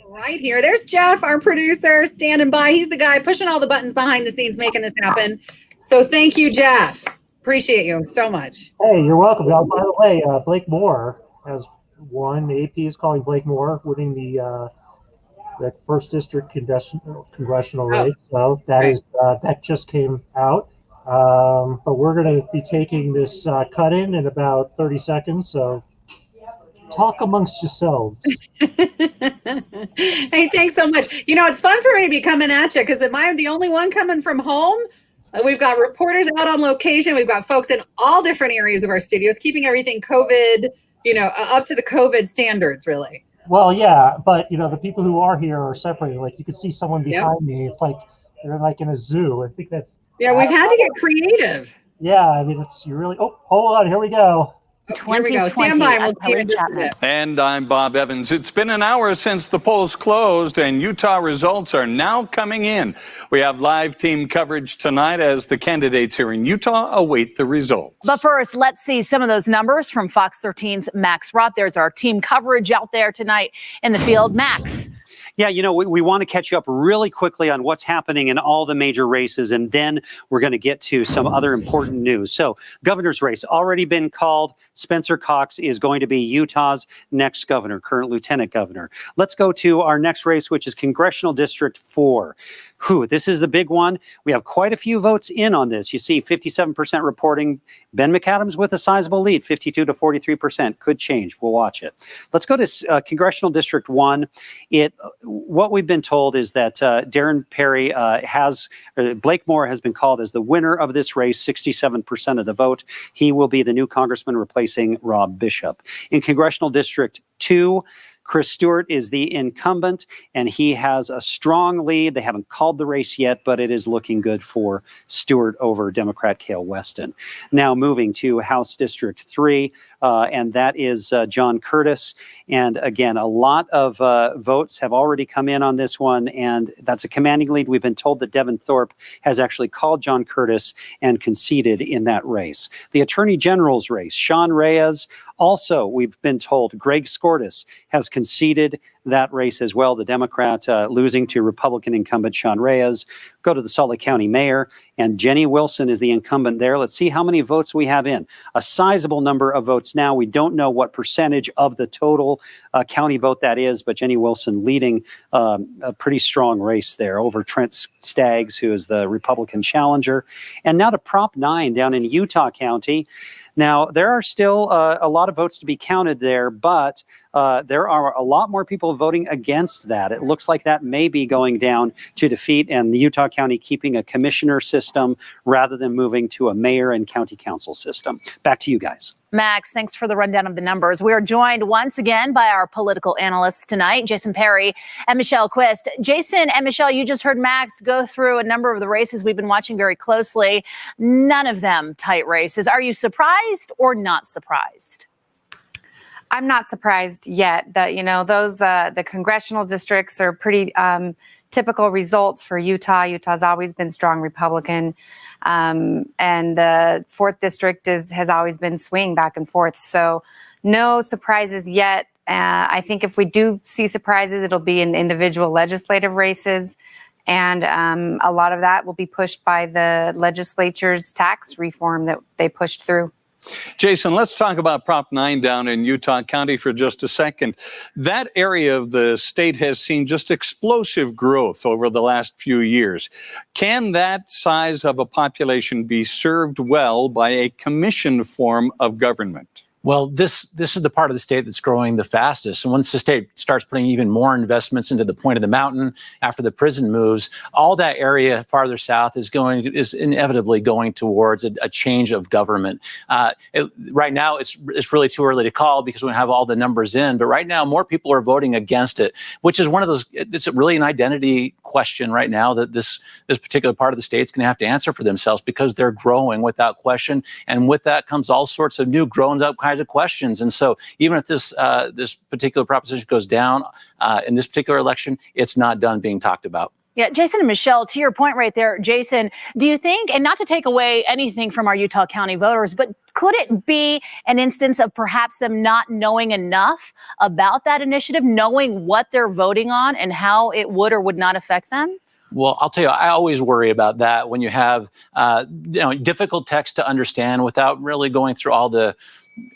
right here. There's Jeff, our producer, standing by. He's the guy pushing all the buttons behind the scenes, making this happen. So thank you, Jeff. Appreciate you so much. Hey, you're welcome. Now, by the way, Blake Moore has won. The AP is calling Blake Moore winning the first district congressional race. So that just came out. But we're going to be taking this cut in about 30 seconds. So talk amongst yourselves. Hey, thanks so much. You know, it's fun for me to be coming at you because am I the only one coming from home? We've got reporters out on location. We've got folks in all different areas of our studios, keeping everything COVID, up to the COVID standards, really. Well, yeah, but the people who are here are separated. Like you could see someone behind me. It's like they're like in a zoo. I think that's. Yeah, we've had to get creative. Yeah, I mean, you really. Oh, hold on. Here we go. Here we go. Stand by. We'll see in just a bit. And I'm Bob Evans. It's been an hour since the polls closed, and Utah results are now coming in. We have live team coverage tonight as the candidates here in Utah await the results. But first, let's see some of those numbers from Fox 13's Max Roth. There's our team coverage out there tonight in the field. Max. Yeah, we want to catch you up really quickly on what's happening in all the major races, and then we're going to get to some other important news. So, governor's race already been called. Spencer Cox is going to be Utah's next governor, current lieutenant governor. Let's go to our next race, which is Congressional District 4. This is the big one. We have quite a few votes in on this. You see 57% reporting. Ben McAdams with a sizable lead, 52 to 43%. Could change. We'll watch it. Let's go to Congressional District 1. What we've been told is that Darren Perry Blake Moore has been called as the winner of this race, 67% of the vote. He will be the new congressman replacing Rob Bishop. In Congressional District 2, Chris Stewart is the incumbent, and he has a strong lead. They haven't called the race yet, but it is looking good for Stewart over Democrat Cale Weston. Now moving to House District 3, and that is John Curtis. And again, a lot of votes have already come in on this one, and that's a commanding lead. We've been told that Devin Thorpe has actually called John Curtis and conceded in that race. The Attorney General's race, Sean Reyes. Also, we've been told Greg Skordas has conceded that race as well. The Democrat losing to Republican incumbent Sean Reyes. Go to the Salt Lake County mayor, and Jenny Wilson is the incumbent there. Let's see how many votes we have in. A sizable number of votes now. We don't know what percentage of the total county vote that is, but Jenny Wilson leading a pretty strong race there over Trent Staggs, who is the Republican challenger. And now to Prop 9 down in Utah County. Now, there are still a lot of votes to be counted there, but there are a lot more people voting against that. It looks like that may be going down to defeat, and the Utah County keeping a commissioner system rather than moving to a mayor and county council system. Back to you guys. Max, thanks for the rundown of the numbers. We are joined once again by our political analysts tonight, Jason Perry and Michelle Quist. Jason and Michelle, you just heard Max go through a number of the races we've been watching very closely. None of them tight races. Are you surprised or not surprised? I'm not surprised yet that, those the congressional districts are pretty typical results for Utah. Utah's always been strong Republican. And the 4th district has always been swing back and forth. So no surprises yet. I think if we do see surprises, it'll be in individual legislative races. And a lot of that will be pushed by the legislature's tax reform that they pushed through. Jason, let's talk about Prop 9 down in Utah County for just a second. That area of the state has seen just explosive growth over the last few years. Can that size of a population be served well by a commission form of government? Well, this is the part of the state that's growing the fastest. And once the state starts putting even more investments into the point of the mountain, after the prison moves, all that area farther south is inevitably going towards a change of government. Right now, it's really too early to call because we don't have all the numbers in. But right now, more people are voting against it, which is one of those. It's really an identity question right now that this particular part of the state's going to have to answer for themselves because they're growing without question, and with that comes all sorts of new grown-up kinds of questions. And so even if this particular proposition goes down in this particular election, it's not done being talked about. Yeah, Jason and Michelle, to your point right there, Jason, do you think, and not to take away anything from our Utah County voters, but could it be an instance of perhaps them not knowing enough about that initiative, knowing what they're voting on and how it would or would not affect them? Well, I'll tell you, I always worry about that when you have difficult text to understand without really going through all the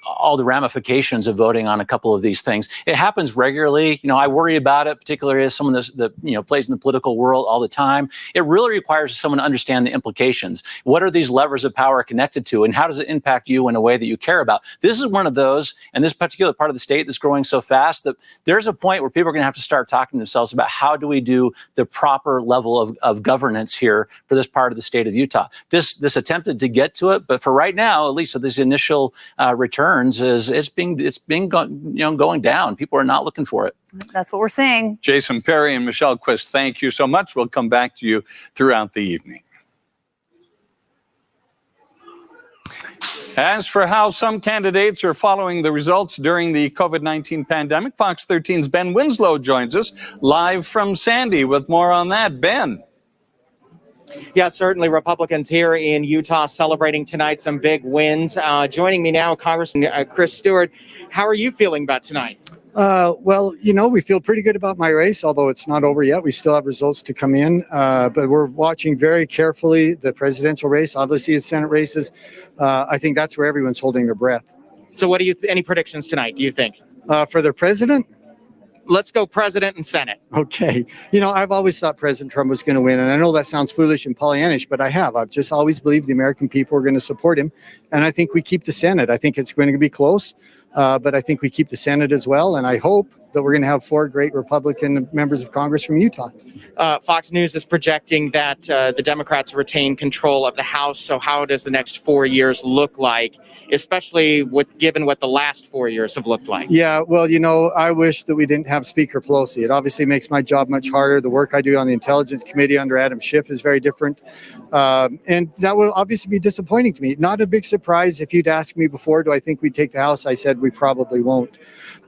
all the ramifications of voting on a couple of these things. It happens regularly. I worry about it, particularly as someone that plays in the political world all the time. It really requires someone to understand the implications. What are these levers of power connected to, and how does it impact you in a way that you care about? This is one of those, and this particular part of the state that's growing so fast that there's a point where people are going to have to start talking to themselves about how do we do the proper level of governance here for this part of the state of Utah. This attempted to get to it, but for right now, at least at these initial returns, it's been going down. People are not looking for it. That's what we're seeing. Jason Perry and Michelle Quist, thank you so much. We'll come back to you throughout the evening. As for how some candidates are following the results during the COVID-19 pandemic, Fox 13's Ben Winslow joins us live from Sandy with more on that. Ben. Yeah, certainly Republicans here in Utah celebrating tonight some big wins. Joining me now, Congressman Chris Stewart. How are you feeling about tonight? Well, we feel pretty good about my race, although it's not over yet. We still have results to come in, but we're watching very carefully the presidential race, obviously the Senate races. I think that's where everyone's holding their breath. So what do you, any predictions tonight, do you think? For the president? Let's go president and Senate. Okay. I've always thought President Trump was going to win, and I know that sounds foolish and Pollyannish, but I've just always believed the American people are going to support him, and I think we keep the Senate. I think it's going to be close, but I think we keep the Senate as well, and I hope that we're going to have 4 great Republican members of Congress from Utah. Fox News is projecting that the Democrats retain control of the House. So how does the next 4 years look like, especially given what the last 4 years have looked like? Yeah, well, I wish that we didn't have Speaker Pelosi. It obviously makes my job much harder. The work I do on the Intelligence Committee under Adam Schiff is very different. And that will obviously be disappointing to me. Not a big surprise. If you'd asked me before, do I think we'd take the House? I said we probably won't.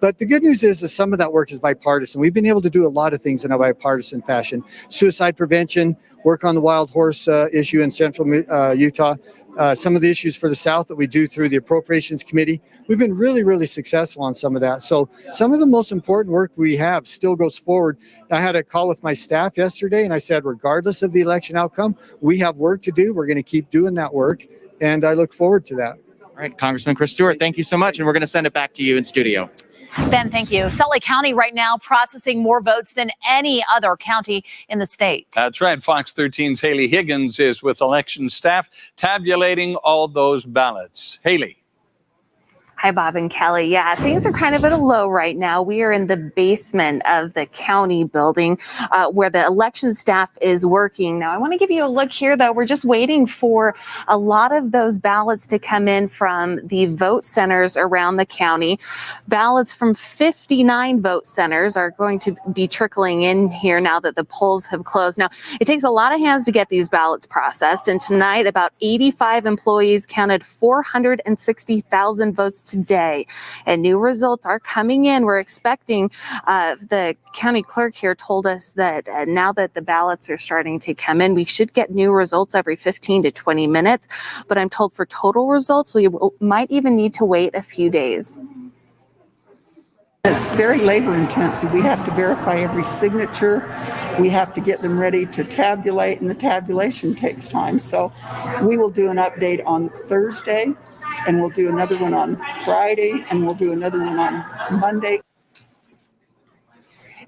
But the good news is that some of that work is bipartisan. We've been able to do a lot of things in a bipartisan fashion. Suicide prevention, work on the wild horse issue in central Utah, some of the issues for the South that we do through the Appropriations Committee. We've been really, really successful on some of that. So some of the most important work we have still goes forward. I had a call with my staff yesterday, and I said, regardless of the election outcome, we have work to do. We're going to keep doing that work, and I look forward to that. All right, Congressman Chris Stewart, thank you so much, and we're going to send it back to you in studio. Ben, thank you. Salt Lake County right now processing more votes than any other county in the state. That's right. Fox 13's Hailey Higgins is with election staff tabulating all those ballots. Hailey. Hi, Bob and Kelly. Yeah, things are kind of at a low right now. We are in the basement of the county building where the election staff is working. Now, I want to give you a look here, though. We're just waiting for a lot of those ballots to come in from the vote centers around the county. Ballots from 59 vote centers are going to be trickling in here now that the polls have closed. Now, it takes a lot of hands to get these ballots processed. And tonight, about 85 employees counted 460,000 votes today, and new results are coming in. We're expecting, the county clerk here told us that now that the ballots are starting to come in, we should get new results every 15 to 20 minutes. But I'm told for total results, we might even need to wait a few days. It's very labor intensive. We have to verify every signature. We have to get them ready to tabulate, and the tabulation takes time. So we will do an update on Thursday, and we'll do another one on Friday, and we'll do another one on Monday.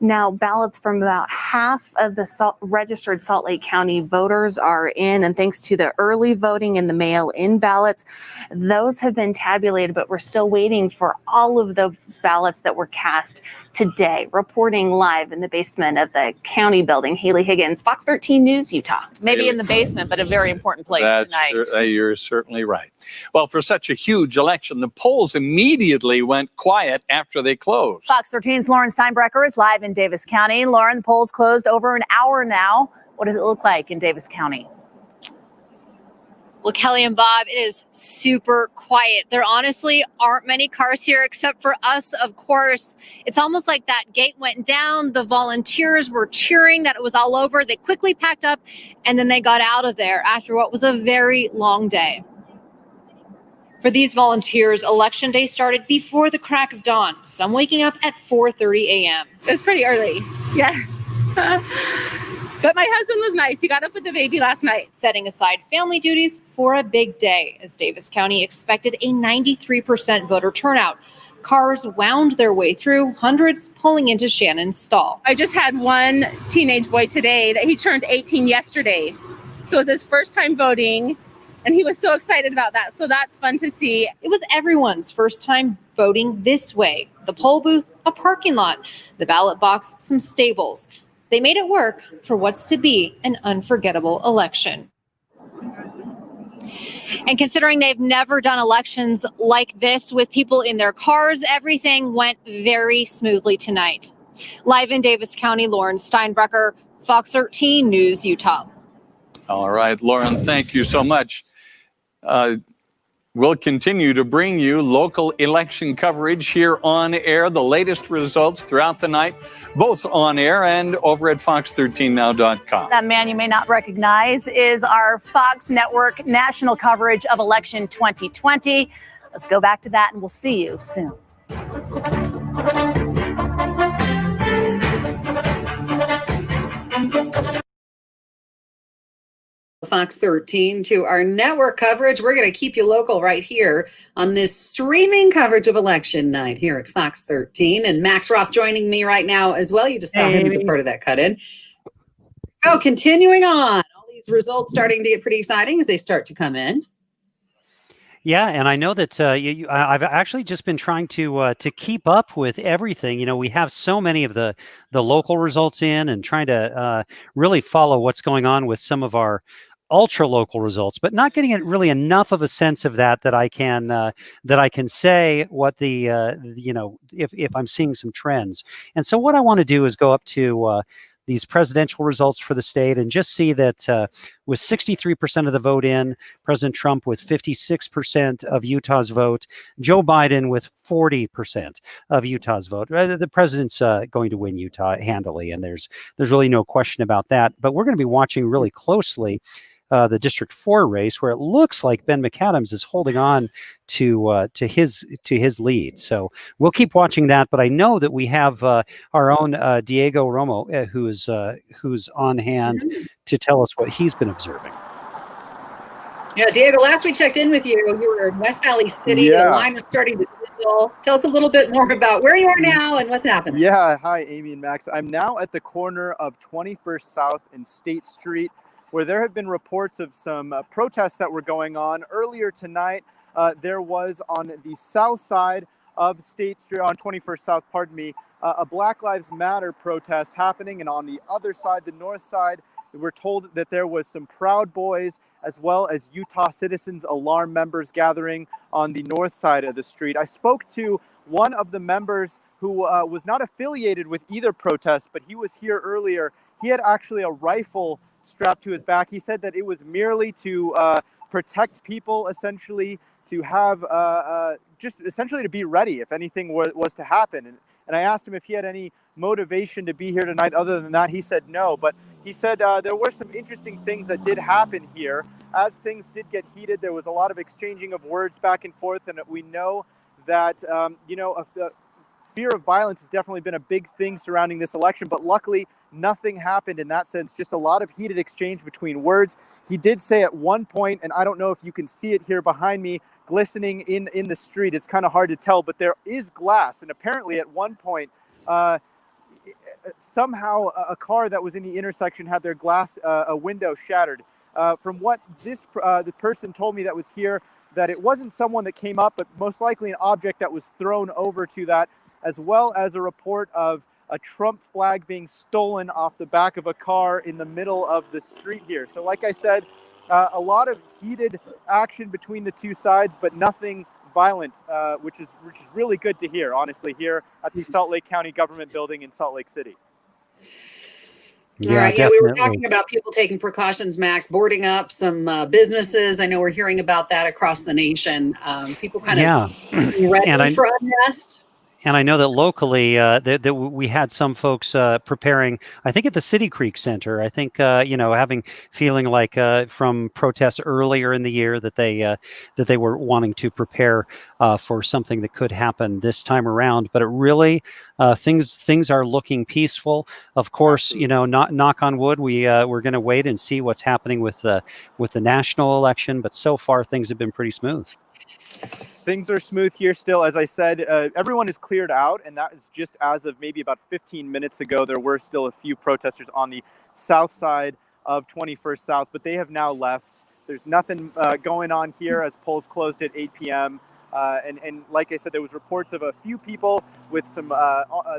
Now, ballots from about half of the registered Salt Lake County voters are in, and thanks to the early voting and the mail-in ballots, those have been tabulated, but we're still waiting for all of those ballots that were cast today. Reporting live in the basement of the county building, Hailey Higgins, Fox 13 News, Utah. Maybe in the basement, but a very important place tonight. You're certainly right. Well, for such a huge election, the polls immediately went quiet after they closed. Fox 13's Lauren Steinbrecher is live in Davis County. Lauren, the polls closed over an hour now. What does it look like in Davis County? Well, Kelly and Bob, it is super quiet. There honestly aren't many cars here except for us, of course. It's almost like that gate went down. The volunteers were cheering that it was all over. They quickly packed up and then they got out of there after what was a very long day. For these volunteers, Election Day started before the crack of dawn, some waking up at 4:30 a.m. It was pretty early, yes. But my husband was nice. He got up with the baby last night. Setting aside family duties for a big day, as Davis County expected a 93% voter turnout. Cars wound their way through, hundreds pulling into Shannon's stall. I just had one teenage boy today that he turned 18 yesterday. So it was his first time voting, and he was so excited about that. So that's fun to see. It was everyone's first time voting this way. The poll booth, a parking lot, the ballot box, some stables. They made it work for what's to be an unforgettable election. And considering they've never done elections like this with people in their cars, everything went very smoothly tonight. Live in Davis County, Lauren Steinbrecher, Fox 13 News, Utah. All right, Lauren, thank you so much. We'll continue to bring you local election coverage here on air, the latest results throughout the night, both on air and over at fox13now.com. That man you may not recognize is our Fox Network national coverage of election 2020. Let's go back to that and we'll see you soon. Fox 13 to our network coverage. We're going to keep you local right here on this streaming coverage of election night here at Fox 13. And Max Roth joining me right now as well. You just saw him as a part of that cut-in. Oh, continuing on. All these results starting to get pretty exciting as they start to come in. Yeah, and I know that I've actually just been trying to keep up with everything. You know, we have so many of the local results in, and trying to really follow what's going on with some of our ultra local results, but not getting it really enough of a sense of that I can say what the if I'm seeing some trends. And so what I want to do is go up to these presidential results for the state and just see that with 63% of the vote in, President Trump with 56% of Utah's vote, Joe Biden with 40% of Utah's vote. The president's going to win Utah handily, and there's really no question about that. But we're going to be watching really closely the District 4 race, where it looks like Ben McAdams is holding on to his lead. So we'll keep watching that. But I know that we have our own Diego Romo, who's on hand to tell us what he's been observing. Yeah, Diego, last we checked in with you, you were in West Valley City. Yeah. The line was starting to dwindle. Tell us a little bit more about where you are now and what's happening. Yeah, hi, Amy and Max. I'm now at the corner of 21st South and State Street, where there have been reports of some protests that were going on. Earlier tonight, there was on the south side of State Street, on 21st South, a Black Lives Matter protest happening. And on the other side, the north side, we're told that there was some Proud Boys as well as Utah Citizens Alarm members gathering on the north side of the street. I spoke to one of the members who was not affiliated with either protest, but he was here earlier. He had actually a rifle strapped to his back. He said that it was merely to protect people, essentially, to have just essentially to be ready if anything was to happen. And I asked him if he had any motivation to be here tonight other than that. He said no, but he said there were some interesting things that did happen here. As things did get heated, there was a lot of exchanging of words back and forth, and we know that fear of violence has definitely been a big thing surrounding this election, but luckily nothing happened in that sense, just a lot of heated exchange between words. He did say at one point, and I don't know if you can see it here behind me, glistening in the street, it's kind of hard to tell, but there is glass, and apparently at one point, somehow a car that was in the intersection had their glass, a window shattered. From what the person told me that was here, that it wasn't someone that came up, but most likely an object that was thrown over to that, as well as a report of a Trump flag being stolen off the back of a car in the middle of the street here. So like I said, a lot of heated action between the two sides, but nothing violent, which is really good to hear, honestly, here at the Salt Lake County Government Building in Salt Lake City. All right. Yeah, we were talking about people taking precautions, Max, boarding up some businesses. I know we're hearing about that across the nation. People kind of ready for unrest. And I know that locally, that we had some folks preparing. I think at the City Creek Center. I think having feeling like from protests earlier in the year that they were wanting to prepare for something that could happen this time around. But it really things are looking peaceful. Of course, knock on wood. We're going to wait and see what's happening with the national election. But so far, things have been pretty smooth. Things are smooth here still. As I said, everyone is cleared out, and that is just as of maybe about 15 minutes ago. There were still a few protesters on the south side of 21st South, but they have now left. There's nothing going on here as polls closed at 8 p.m. And like I said, there was reports of a few people with some,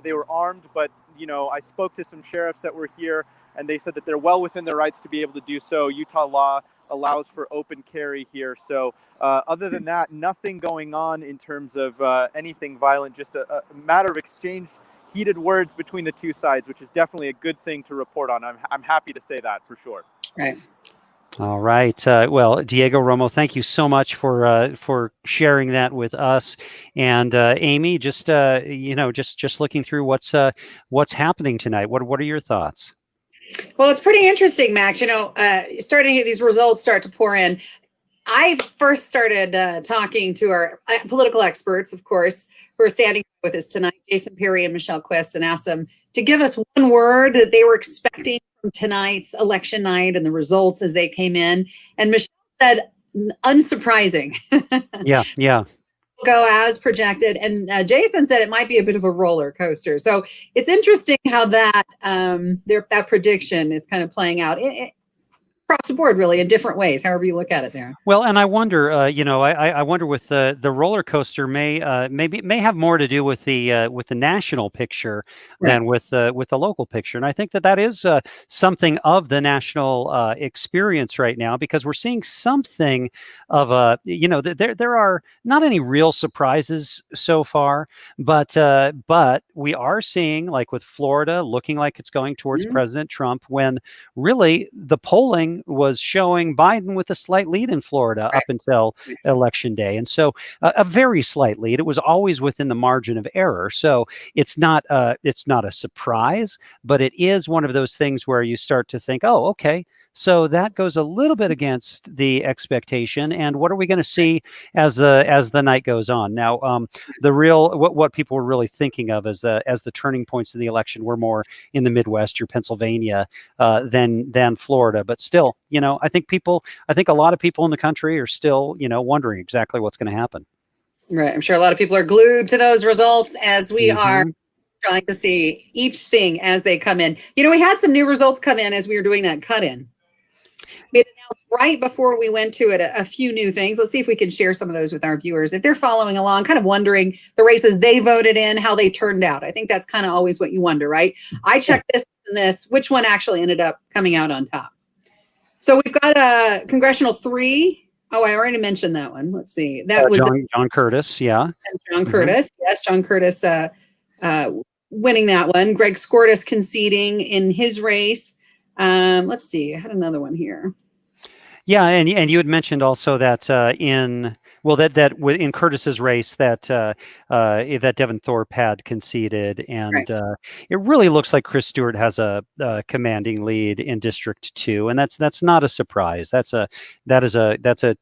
they were armed, but I spoke to some sheriffs that were here, and they said that they're well within their rights to be able to do so. Utah law allows for open carry here. So other than that, nothing going on in terms of anything violent, just a matter of exchanged heated words between the two sides, which is definitely a good thing to report on. I'm happy to say that for sure. Right. All right. Well, Diego, Romo, thank you so much for sharing that with us. And Amy, just looking through what's happening tonight. What are your thoughts? Well, it's pretty interesting, Max. Starting these results start to pour in. I first started talking to our political experts, of course, who are standing with us tonight, Jason Perry and Michelle Quist, and asked them to give us one word that they were expecting from tonight's election night and the results as they came in. And Michelle said, unsurprising. Yeah. Go as projected, and Jason said it might be a bit of a roller coaster. So it's interesting how that that prediction is kind of playing out across the board, really, in different ways, however you look at it there. Well, and I wonder, I wonder with the roller coaster may have more to do with the national picture than with the local picture, and I think that is something of the national experience right now, because we're seeing something of a there are not any real surprises so far, but we are seeing, like with Florida, looking like it's going towards President Trump, when really the polling was showing Biden with a slight lead in Florida up until election day. And so a very slight lead. It was always within the margin of error. So it's not a surprise, but it is one of those things where you start to think, oh, okay, so that goes a little bit against the expectation. And what are we going to see as the night goes on? Now, the real what people were really thinking of as the turning points of the election were more in the Midwest, your Pennsylvania, than Florida. But still, I think a lot of people in the country are still, wondering exactly what's going to happen. Right. I'm sure a lot of people are glued to those results as we are trying to see each thing as they come in. We had some new results come in as we were doing that cut-in. We had announced right before we went to it a few new things. Let's see if we can share some of those with our viewers. If they're following along, kind of wondering the races they voted in, how they turned out. I think that's kind of always what you wonder, right? I checked this and this. Which one actually ended up coming out on top? So we've got a congressional 3. Oh, I already mentioned that one. Let's see. That was John Curtis. Yeah. John Curtis. Yes, John Curtis winning that one. Greg Skordas conceding in his race. Let's see. I had another one here. Yeah, and you had mentioned also that in Curtis's race that Devin Thorpe had conceded, and it really looks like Chris Stewart has a commanding lead in District 2, and that's not a surprise. That's a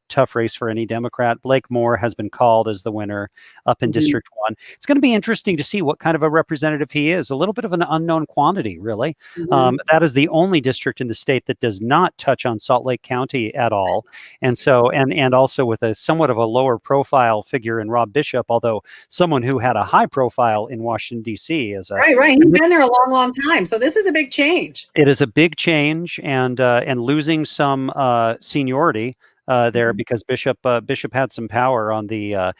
tough race for any Democrat. Blake Moore has been called as the winner up in District 1. It's going to be interesting to see what kind of a representative he is. A little bit of an unknown quantity, really. That is the only district in the state that does not touch on Salt Lake County at all, and so and also with a somewhat of a lower profile figure in Rob Bishop, although someone who had a high profile in Washington D.C. as a right. He's been there a long time, so this is a big change. It is a big change, and losing some seniority there, because Bishop had some power on the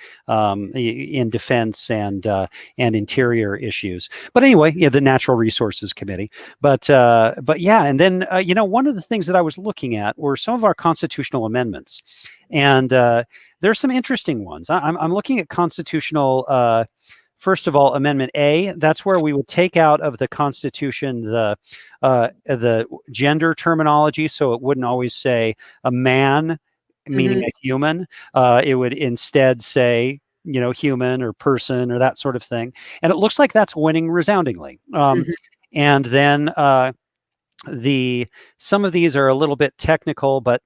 in defense and interior issues. But anyway, the Natural Resources Committee. But yeah, and then one of the things that I was looking at were some of our constitutional amendments, and there's some interesting ones. I'm looking at constitutional. First of all, Amendment A, that's where we would take out of the Constitution the gender terminology, so it wouldn't always say a man, meaning a human. It would instead say human or person or that sort of thing. And it looks like that's winning resoundingly. And then some of these are a little bit technical, but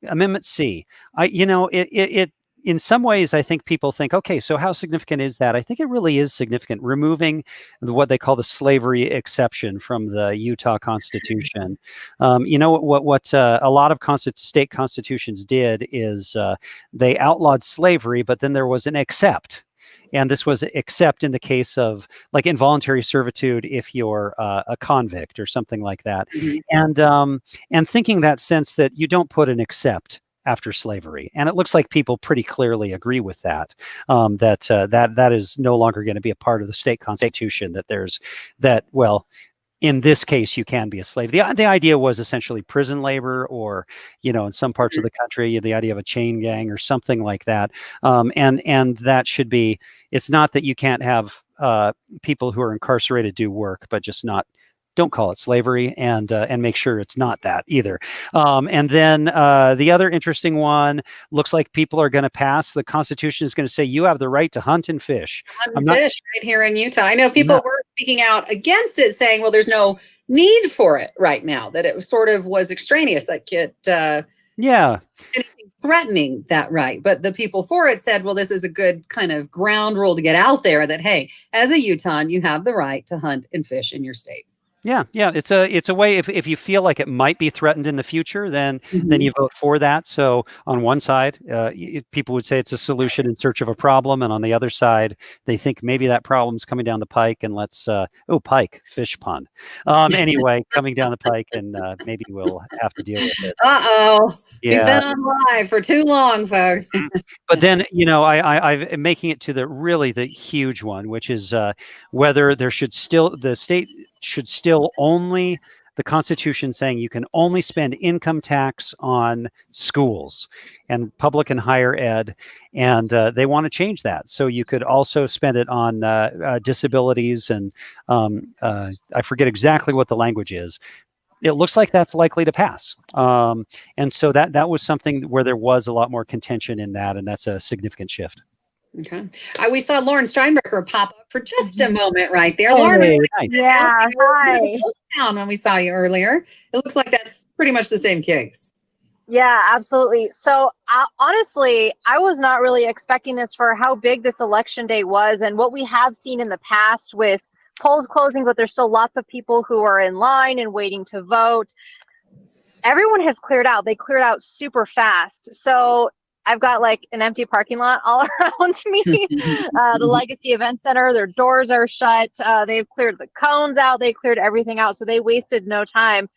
Amendment C, it in some ways, I think people think, okay, so how significant is that? I think it really is significant, removing what they call the slavery exception from the Utah Constitution. What a lot of state constitutions did is they outlawed slavery, but then there was an except. And this was except in the case of like involuntary servitude if you're a convict or something like that. And thinking that sense that you don't put an except after slavery. And it looks like people pretty clearly agree with that, that is no longer going to be a part of the state constitution, in this case, you can be a slave. The idea was essentially prison labor, or, in some parts of the country, the idea of a chain gang or something like that. And that should be, it's not that you can't have people who are incarcerated do work, but just don't call it slavery, and make sure it's not that either. And then the other interesting one, looks like people are going to pass. The Constitution is going to say you have the right to hunt and fish. Fish right here in Utah. I know people were speaking out against it, saying, well, there's no need for it right now, that it was extraneous, like it anything threatening that right. But the people for it said, well, this is a good kind of ground rule to get out there that, hey, as a Utahn, you have the right to hunt and fish in your state. Yeah. It's a way, if you feel like it might be threatened in the future, then you vote for that. So on one side, people would say it's a solution in search of a problem, and on the other side, they think maybe that problem's coming down the pike, and let's pike, fish pun. Anyway, coming down the pike, and maybe we'll have to deal with it. He's been on live for too long, folks. But then, I'm making it to the huge one, which is whether the state should still only, the Constitution saying you can only spend income tax on schools and public and higher ed, and they want to change that. So you could also spend it on disabilities, and I forget exactly what the language is. It looks like that's likely to pass. And so that was something where there was a lot more contention in that, and that's a significant shift. Okay. We saw Lauren Steinbrecher pop up for just a moment right there. Hey, Lauren, nice. Yeah, hi. When we saw you earlier, it looks like that's pretty much the same case. Yeah, absolutely. So honestly, I was not really expecting this for how big this election day was, and what we have seen in the past with polls closing, but there's still lots of people who are in line and waiting to vote. Everyone has cleared out. They cleared out super fast. So I've got like an empty parking lot all around me. The Legacy Event Center, their doors are shut. They've cleared the cones out. They cleared everything out. So they wasted no time.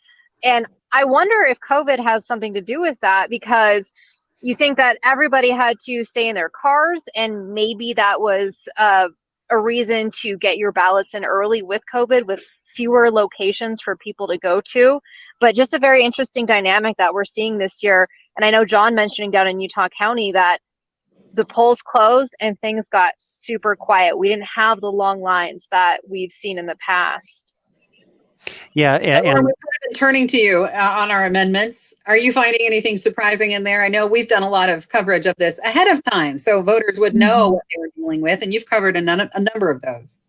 And I wonder if COVID has something to do with that, because you think that everybody had to stay in their cars, and maybe that was a reason to get your ballots in early with COVID, with fewer locations for people to go to. But just a very interesting dynamic that we're seeing this year. And I know John mentioning down in Utah County that the polls closed and things got super quiet. We didn't have the long lines that we've seen in the past. Yeah. And we've been turning to you on our amendments. Are you finding anything surprising in there? I know we've done a lot of coverage of this ahead of time, so voters would know what they were dealing with, and you've covered a number of those.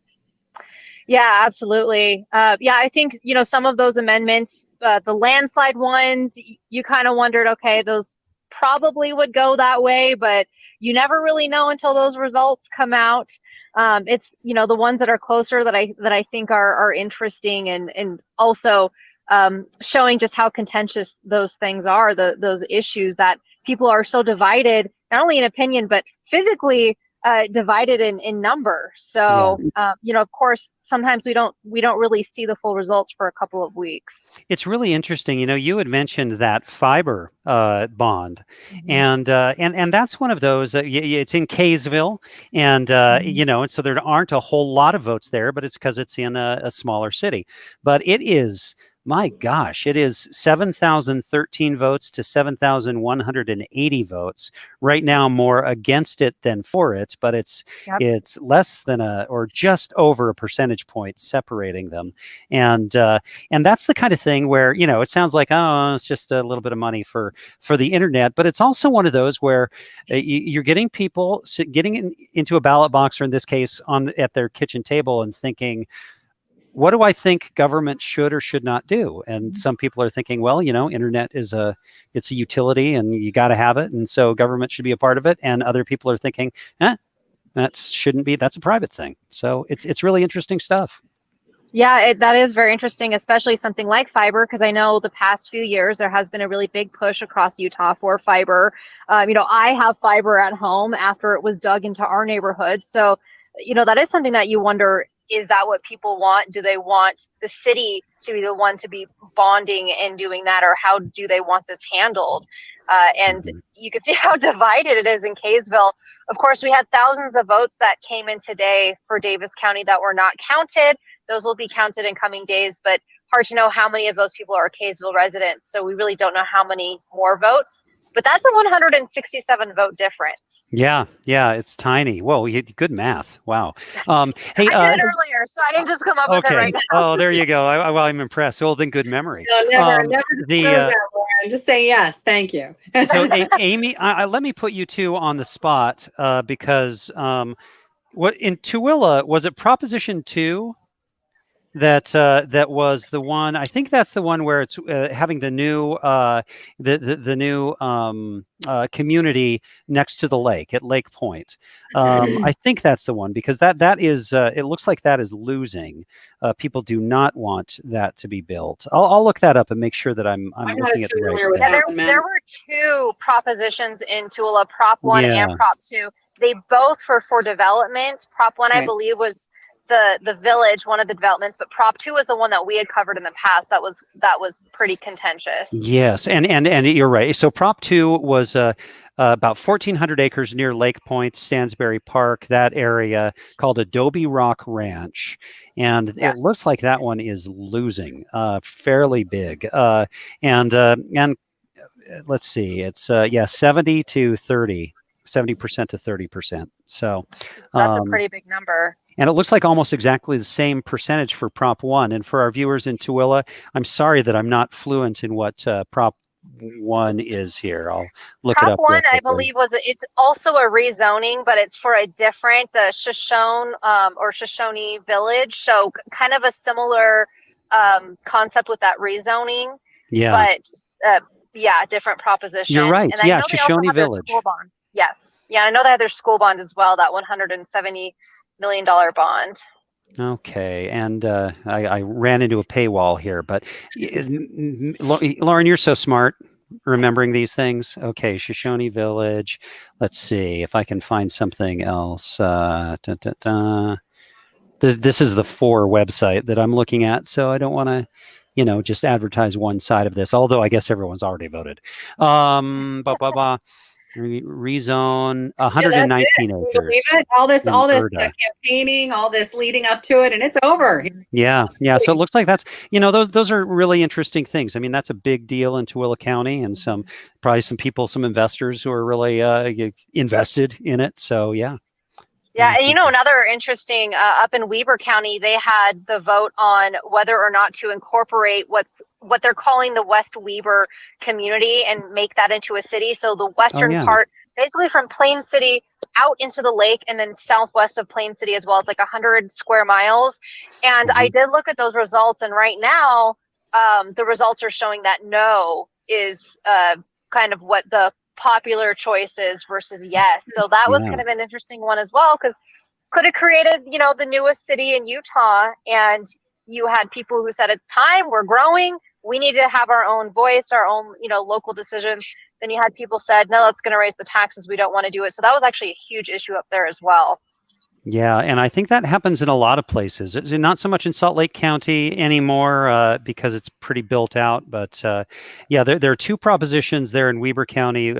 Yeah, absolutely. I think, some of those amendments, the landslide ones, you kind of wondered, okay, those probably would go that way, but you never really know until those results come out. It's, the ones that are closer that I think are interesting, and also showing just how contentious those things are, those issues that people are so divided, not only in opinion, but physically divided in number. So, of course, sometimes we don't really see the full results for a couple of weeks. It's really interesting. You had mentioned that fiber bond, and that's one of those. It's in Kaysville, and and so there aren't a whole lot of votes there, but it's because it's in a smaller city. But it is My gosh, it is 7,013 votes to 7,180 votes. Right now, more against it than for it, but it's less than or just over a percentage point separating them. And that's the kind of thing where, it sounds like, oh, it's just a little bit of money for the internet, but it's also one of those where you're getting people getting into a ballot box, or in this case, at their kitchen table, and thinking, what do I think government should or should not do? And some people are thinking, well, internet it's a utility and you got to have it. And so government should be a part of it. And other people are thinking, that's a private thing. So it's really interesting stuff. Yeah, that is very interesting, especially something like fiber, because I know the past few years there has been a really big push across Utah for fiber. I have fiber at home after it was dug into our neighborhood. So, that is something that you wonder, is that what people want? Do they want the city to be the one to be bonding and doing that, or how do they want this handled? And you can see how divided it is in Kaysville. Of course, we had thousands of votes that came in today for Davis County that were not counted. Those will be counted in coming days, but hard to know how many of those people are Kaysville residents. So we really don't know how many more votes. But that's a 167 vote difference. Yeah, it's tiny. Whoa, good math. Wow. Hey, I did it earlier, so I didn't just come up with it right now. Oh, there you go. I'm impressed. Well, then good memory. No, never knows that, Lauren. Just say yes. Thank you. So, Amy, let me put you two on the spot because what in Tooele, was it Proposition 2? That was the one. I think that's the one where it's having the new the new community next to the lake at Lake Point. I think that's the one, because that is it looks like that is losing. People do not want that to be built. I'll look that up and make sure that I'm looking at the right thing. There were two propositions in Tooele, Prop 1 and Prop 2. They both were for development. Prop 1, I believe, was the village, one of the developments, but Prop 2 was the one that we had covered in the past. That was pretty contentious. Yes, and you're right. So Prop 2 was about 1,400 acres near Lake Point, Stansbury Park, that area, called Adobe Rock Ranch, and it looks like that one is losing fairly big. And let's see, it's 70% to 30%. So that's a pretty big number. And it looks like almost exactly the same percentage for Prop 1. And for our viewers in Tooele, I'm sorry that I'm not fluent in what Prop 1 is here. I'll look it up. Prop 1, I believe, it's also a rezoning, but it's for a different, the Shoshone or Shoshone Village. So kind of a similar concept with that rezoning. Yeah. But different proposition. You're right. And I know Shoshone Village. School bond. Yes. Yeah, I know they had their school bond as well, that $170 million bond. Okay, and I ran into a paywall here, but Lauren, you're so smart remembering these things. Okay, Shoshone Village. Let's see if I can find something else. This is the 4 website that I'm looking at, so I don't want to, just advertise one side of this. Although I guess everyone's already voted. Rezone 119 acres. Believe it? All this campaigning, all this leading up to it, and it's over. Yeah. So it looks like that's those are really interesting things. I mean, that's a big deal in Tooele County, and probably some investors who are really invested in it. So yeah. Yeah, and another interesting, up in Weber County, they had the vote on whether or not to incorporate what they're calling the West Weber community and make that into a city. So the western part, basically from Plain City out into the lake, and then southwest of Plain City as well. It's like 100 square miles. And I did look at those results, and right now the results are showing that no is kind of what the popular choices versus yes. So that was kind of an interesting one as well, because could have created, the newest city in Utah, and you had people who said, it's time, we're growing, we need to have our own voice, our own, local decisions. Then you had people said, no, that's going to raise the taxes, we don't want to do it. So that was actually a huge issue up there as well. Yeah, and I think that happens in a lot of places. It's not so much in Salt Lake County anymore because it's pretty built out. But there are 2 propositions there in Weber County.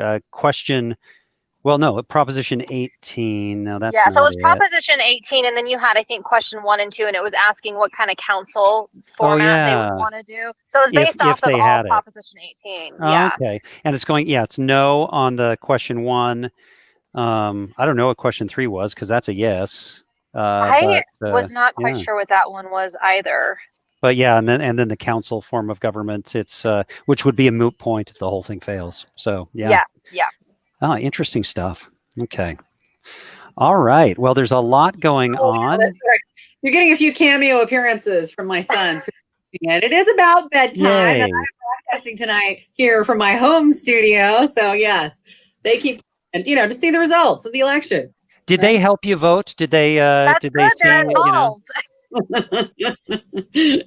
Well, no, Proposition 18. No, that's Yeah, so it not was it. Proposition 18, and then you had, I think, question 1 and 2, and it was asking what kind of council format they would yeah. want to do. So it was If based off of they all had it. Proposition 18. Oh, Yeah. okay. And it's going, it's no on the question 1. I don't know what question 3 was because that's a yes. I was not quite yeah. sure what that one was either. But yeah, and then the council form of government, it's which would be a moot point if the whole thing fails. So yeah. Yeah. Oh, interesting stuff. Okay. All right. Well, there's a lot going on. That's right. You're getting a few cameo appearances from my sons. And it is about bedtime. Yay. And I'm broadcasting tonight here from my home studio. So yes, they keep, and to see the results of the election. Did they help you vote? Did they? Did they see?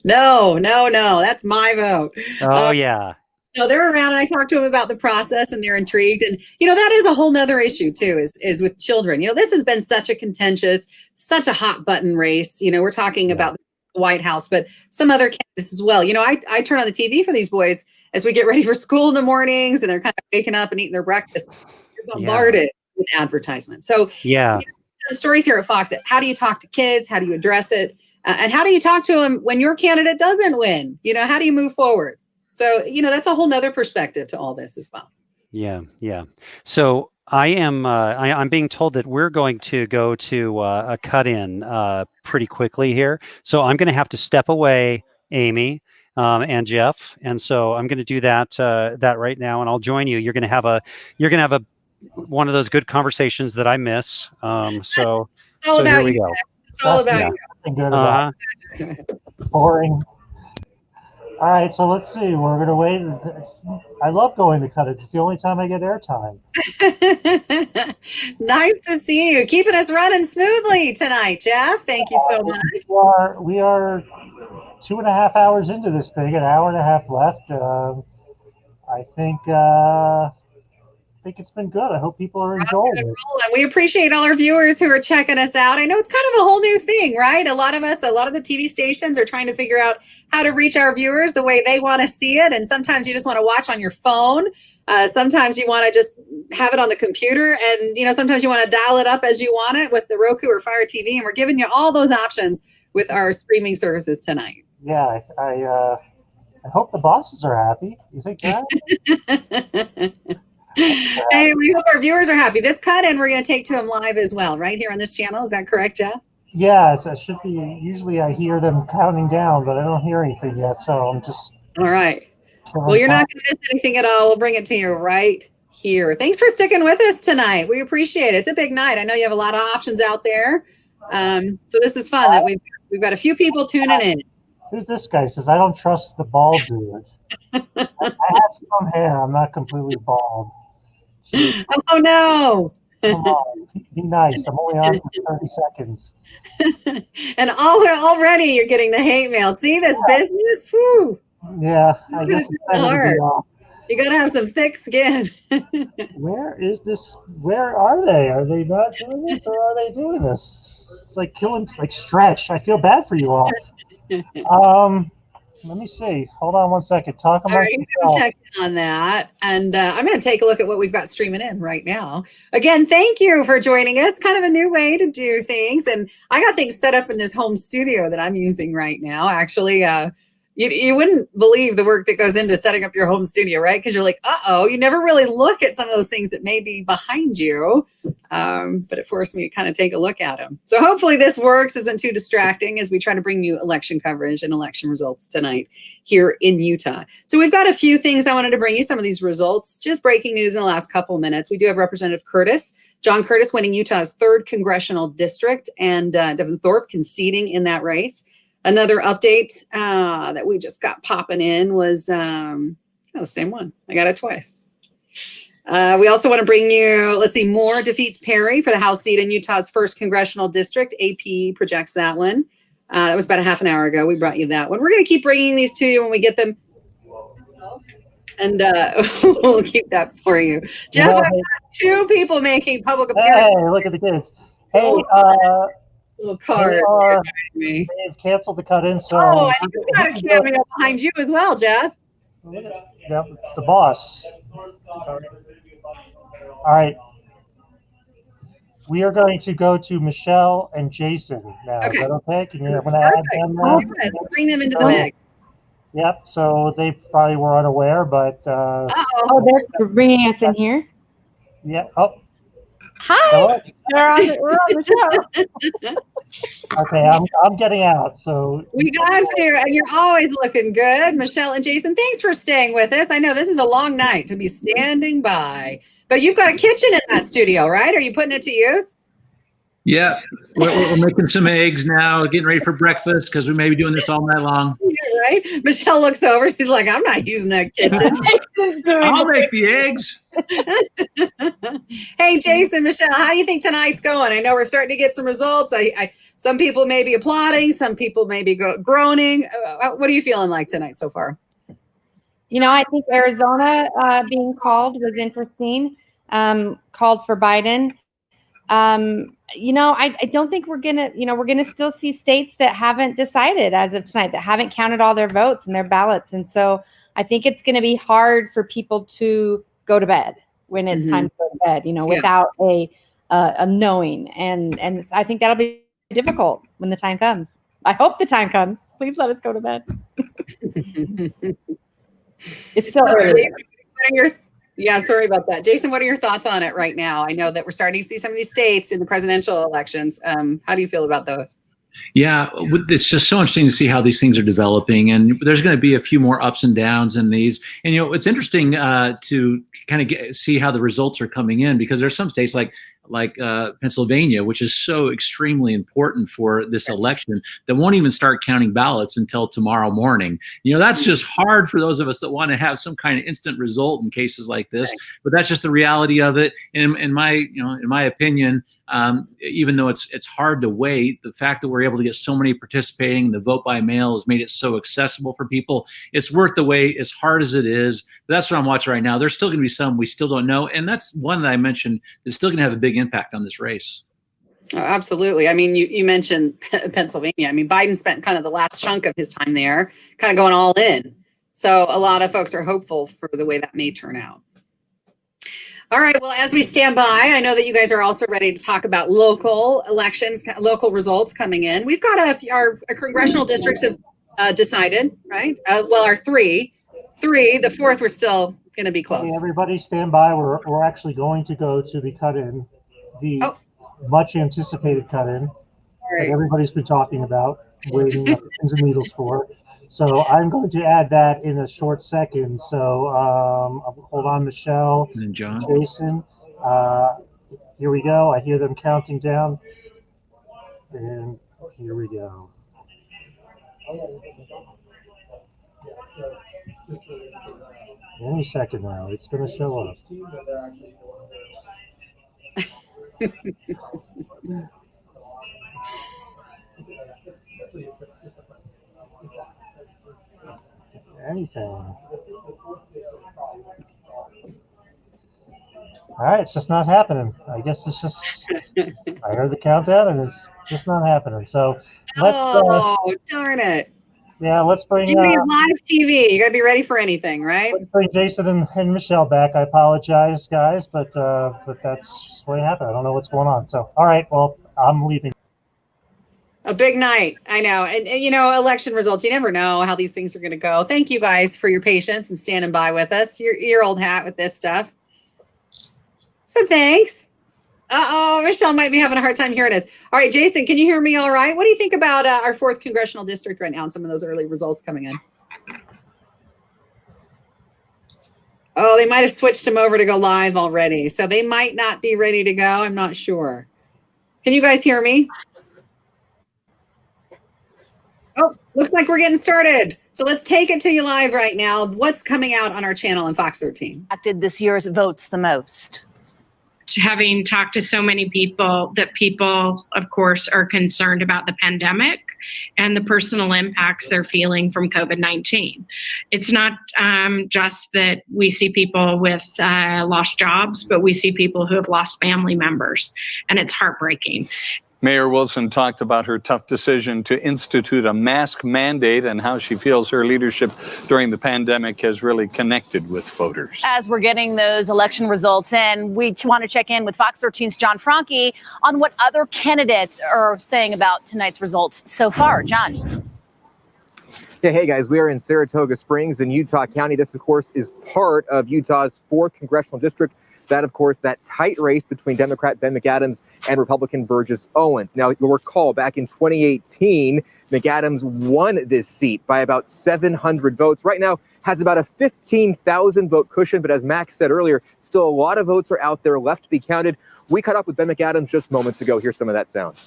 No, that's my vote. Oh yeah. No, they're around, and I talked to them about the process, and they're intrigued. And that is a whole nother issue too, is with children. This has been such a contentious, such a hot button race. We're talking about the White House, but some other candidates as well. I turn on the TV for these boys as we get ready for school in the mornings, and they're kind of waking up and eating their breakfast. They're bombarded with advertisements. So the stories here at Fox. How do you talk to kids? How do you address it? And how do you talk to them when your candidate doesn't win? How do you move forward? So, that's a whole nother perspective to all this as well. Yeah. So I'm being told that we're going to go to a cut-in pretty quickly here. So I'm going to have to step away, Amy and Jeff, and so I'm going to do that right now, and I'll join you. You're going to have a one of those good conversations that I miss. So here we go. It's all about you. Boring. All right, so let's see. We're going to wait. I love going to cut it. It's the only time I get airtime. Nice to see you. Keeping us running smoothly tonight, Jeff. Thank you so much. We are 2.5 hours into this thing, an hour and a half left. I think it's been good. I hope people are enjoying it. We appreciate all our viewers who are checking us out. I know it's kind of a whole new thing, right? A lot of the TV stations are trying to figure out how to reach our viewers the way they want to see it. And sometimes you just want to watch on your phone. Sometimes you want to just have it on the computer. And, sometimes you want to dial it up as you want it with the Roku or Fire TV. And we're giving you all those options with our streaming services tonight. Yeah, I hope the bosses are happy. You think that? Hey, we hope our viewers are happy. This cut-in we're going to take to them live as well, right here on this channel. Is that correct, Jeff? Yeah, it should be. Usually I hear them counting down, but I don't hear anything yet, so I'm just... All right. Well, you're not going to miss anything at all. We'll bring it to you right here. Thanks for sticking with us tonight. We appreciate it. It's a big night. I know you have a lot of options out there. So this is fun that we've got a few people tuning in. Who's this guy? Says, I don't trust the bald dude. I have some hair. I'm not completely bald. Oh no! Come on, be nice. I'm only on for 30 seconds. And already you're getting the hate mail. See this business? Woo! Yeah, I guess you gotta have some thick skin. Where is this? Where are they? Are they not doing this, or are they doing this? It's like killing, like Stretch. I feel bad for you all. Let me see. Hold on one second. Talk about check in on that. And I'm going to take a look at what we've got streaming in right now. Again, thank you for joining us. Kind of a new way to do things. And I got things set up in this home studio that I'm using right now. Actually, you wouldn't believe the work that goes into setting up your home studio, right? Because you're like, uh-oh, you never really look at some of those things that may be behind you. But it forced me to kind of take a look at them. So hopefully this works, isn't too distracting as we try to bring you election coverage and election results tonight here in Utah. So we've got a few things I wanted to bring you, some of these results, just breaking news in the last couple of minutes. We do have Representative John Curtis winning Utah's 3rd congressional district, and Devin Thorpe conceding in that race. Another update that we just got popping in was the same one. I got it twice. We also want to bring you, Moore defeats Perry for the House seat in Utah's 1st congressional district. AP projects that one. That was about a half an hour ago. We brought you that one. We're going to keep bringing these to you when we get them. And we'll keep that for you. Jeff, I've got 2 people making public appearances. Hey, look at the kids. Hey, little card. They've canceled the cut-in, so... Oh, and you've got a cameo behind you as well, Jeff. Yep, the boss. All right. We are going to go to Michelle and Jason now. Okay. Is that okay? Can you want to add them there? Good. Bring them into the mix. Yep. So they probably were unaware, but Oh, they're bringing us in here. yeah. Oh, Hi. hello? We're on the show. Okay, I'm getting out. So We got you, and you're always looking good, Michelle and Jason. Thanks for staying with us. I know this is a long night to be standing by, but you've got a kitchen in that studio, right? Are you putting it to use? Yeah, we're making some eggs now, getting ready for breakfast because we may be doing this all night long. Yeah, right. Michelle looks over. She's like, "I'm not using that kitchen." I'll make the eggs. Hey, Jason, Michelle, how do you think tonight's going? I know we're starting to get some results. Some people may be applauding, some people may be groaning. What are you feeling like tonight so far? I think Arizona being called was interesting. Called for Biden. I don't think we're gonna still see states that haven't decided as of tonight, that haven't counted all their votes and their ballots. And so I think it's going to be hard for people to go to bed when it's time to go to bed, without a knowing. And I think that'll be difficult when the time comes. I hope the time comes. Please let us go to bed. It's still early. Yeah, sorry about that. Jason, what are your thoughts on it right now? I know that we're starting to see some of these states in the presidential elections. How do you feel about those? Yeah, it's just so interesting to see how these things are developing, and there's going to be a few more ups and downs in these. And it's interesting to kind of see how the results are coming in, because there's some states like Pennsylvania, which is so extremely important for this election, that won't even start counting ballots until tomorrow morning. That's just hard for those of us that want to have some kind of instant result in cases like this. But that's just the reality of it. And in my opinion, even though it's hard to wait, the fact that we're able to get so many participating, the vote by mail has made it so accessible for people. It's worth the wait, as hard as it is. But that's what I'm watching right now. There's still going to be some we still don't know, and that's one that I mentioned that's still going to have a big impact on this race. Oh, absolutely. I mean, you mentioned Pennsylvania. I mean, Biden spent kind of the last chunk of his time there, kind of going all in. So a lot of folks are hopeful for the way that may turn out. All right. Well, as we stand by, I know that you guys are also ready to talk about local elections, local results coming in. We've got our congressional districts have decided, right? Well, our three. The fourth, we're still going to be close. Hey, everybody stand by. We're actually going to go to the cut-in, the much anticipated cut-in that everybody's been talking about, waiting pins and needles for. So I'm going to add that in a short second. So hold on, Michelle and John, Jason. Here we go. I hear them counting down, and here we go. Any second now, it's going to show up. Anything. All right, it's just not happening. I guess it's just, I heard the countdown and it's just not happening. So let's. Darn it. Yeah, let's bring. You need live TV. You got to be ready for anything, right? Let's bring Jason and Michelle back. I apologize, guys, but that's just what happened. I don't know what's going on. So, all right, well, I'm leaving. A big night, I know. And election results, you never know how these things are going to go. Thank you guys for your patience and standing by with us. Your old hat with this stuff. So thanks. Michelle might be having a hard time hearing us. All right, Jason, can you hear me all right? What do you think about our 4th congressional district right now and some of those early results coming in? Oh, they might have switched him over to go live already. So they might not be ready to go. I'm not sure. Can you guys hear me? Oh, looks like we're getting started. So let's take it to you live right now. What's coming out on our channel on Fox 13? Acted this year's votes the most. Having talked to so many people, that people, of course, are concerned about the pandemic and the personal impacts they're feeling from COVID-19. It's not just that we see people with lost jobs, but we see people who have lost family members, and it's heartbreaking. Mayor Wilson talked about her tough decision to institute a mask mandate and how she feels her leadership during the pandemic has really connected with voters. As we're getting those election results in, we want to check in with Fox 13's John Franke on what other candidates are saying about tonight's results so far. John. Yeah, hey guys, we are in Saratoga Springs in Utah County. This, of course, is part of Utah's 4th congressional district. That, of course, that tight race between Democrat Ben McAdams and Republican Burgess Owens. Now, you'll recall back in 2018, McAdams won this seat by about 700 votes. Right now, has about a 15,000 vote cushion. But as Max said earlier, still a lot of votes are out there left to be counted. We caught up with Ben McAdams just moments ago. Here's some of that sound.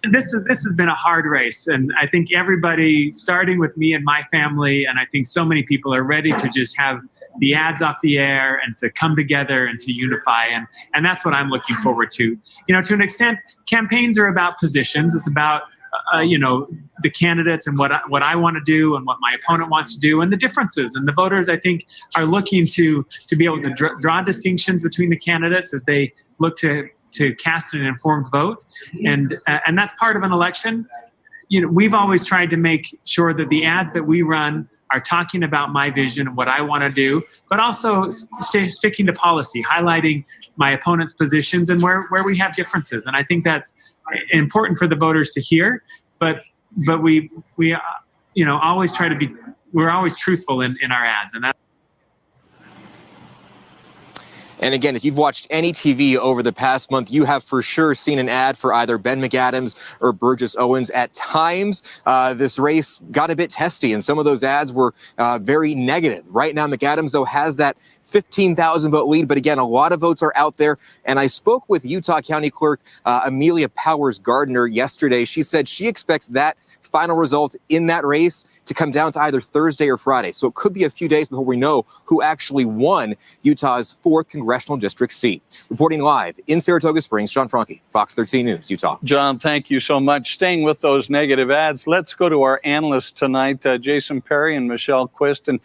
This has been a hard race, and I think everybody, starting with me and my family, and I think so many people are ready to just have the ads off the air and to come together and to unify, and that's what I'm looking forward to. You know, to an extent, campaigns are about positions. It's about the candidates and what I want to do and what my opponent wants to do and the differences. And the voters, I think, are looking to be able to draw distinctions between the candidates as they look to cast an informed vote, and that's part of an election. You know, we've always tried to make sure that the ads that we run are talking about my vision and what I want to do, but also sticking to policy, highlighting my opponent's positions and where we have differences. And I think that's important for the voters to hear. But we always try to be. We're always truthful in our ads, and that. And again, if you've watched any TV over the past month, you have for sure seen an ad for either Ben McAdams or Burgess Owens. At times, this race got a bit testy, and some of those ads were very negative. Right now, McAdams, though, has that 15,000 vote lead. But again, a lot of votes are out there. And I spoke with Utah County Clerk Amelia Powers Gardner yesterday. She said she expects that final result in that race to come down to either Thursday or Friday. So it could be a few days before we know who actually won Utah's 4th congressional district seat. Reporting live in Saratoga Springs, John Franke, Fox 13 News, Utah. John, thank you so much. Staying with those negative ads, let's go to our analysts tonight, Jason Perry and Michelle Quist. And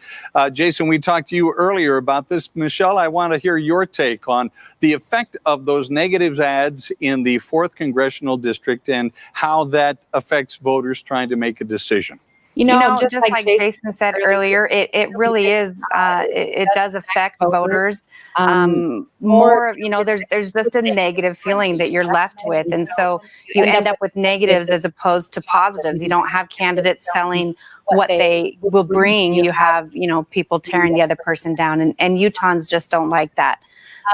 Jason, we talked to you earlier about this. Michelle, I want to hear your take on the effect of those negative ads in the 4th congressional district and how that affects voters trying to make a decision. You know, just like Jason said earlier, it really is, it does affect voters more. You know, there's just a negative feeling that you're left with. And so you end up with negatives as opposed to positives. You don't have candidates selling what they will bring. You have, people tearing the other person down, and Utahns just don't like that.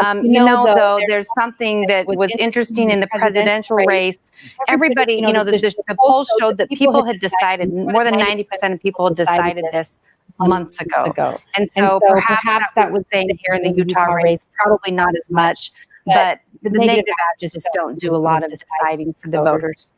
Though, there's something that was interesting in the presidential race. Everybody, the polls showed that people had decided, more than 90% of people had decided this months ago. And so perhaps that was saying here in the Utah race, probably not as much, but the negative ads just don't do a lot of deciding for the voters.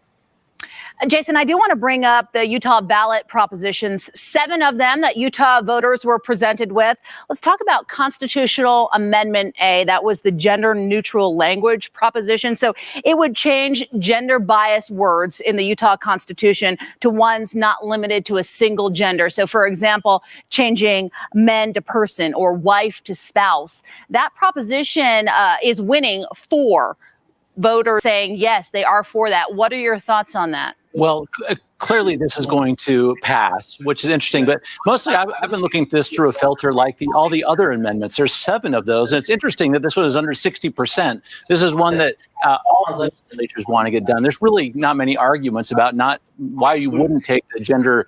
Jason, I do want to bring up the Utah ballot propositions, 7 of them that Utah voters were presented with. Let's talk about Constitutional Amendment A. That was the gender neutral language proposition. So it would change gender biased words in the Utah Constitution to ones not limited to a single gender. So, for example, changing men to person or wife to spouse. That proposition is winning for voters saying, yes, they are for that. What are your thoughts on that? Well, clearly this is going to pass, which is interesting. But mostly I've been looking at this through a filter like all the other amendments. There's 7 of those. And it's interesting that this one is under 60%. This is one that all legislatures want to get done. There's really not many arguments about why you wouldn't take the gender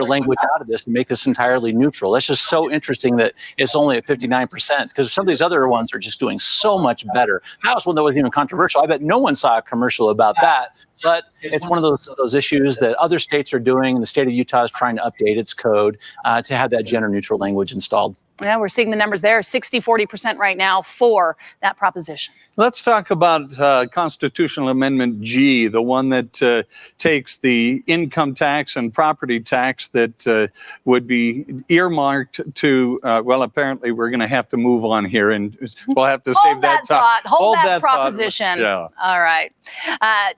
language out of this and make this entirely neutral. That's just so interesting that it's only at 59%, because some of these other ones are just doing so much better. That was one that wasn't even controversial. I bet no one saw a commercial about that. But it's one of those issues that other states are doing, and the state of Utah is trying to update its code to have that gender neutral language installed. Yeah, we're seeing the numbers there, 60-40% right now for that proposition. Let's talk about Constitutional Amendment G, the one that takes the income tax and property tax that would be earmarked to, apparently we're going to have to move on here, and we'll have to save that thought. Hold that proposition. Yeah. All right.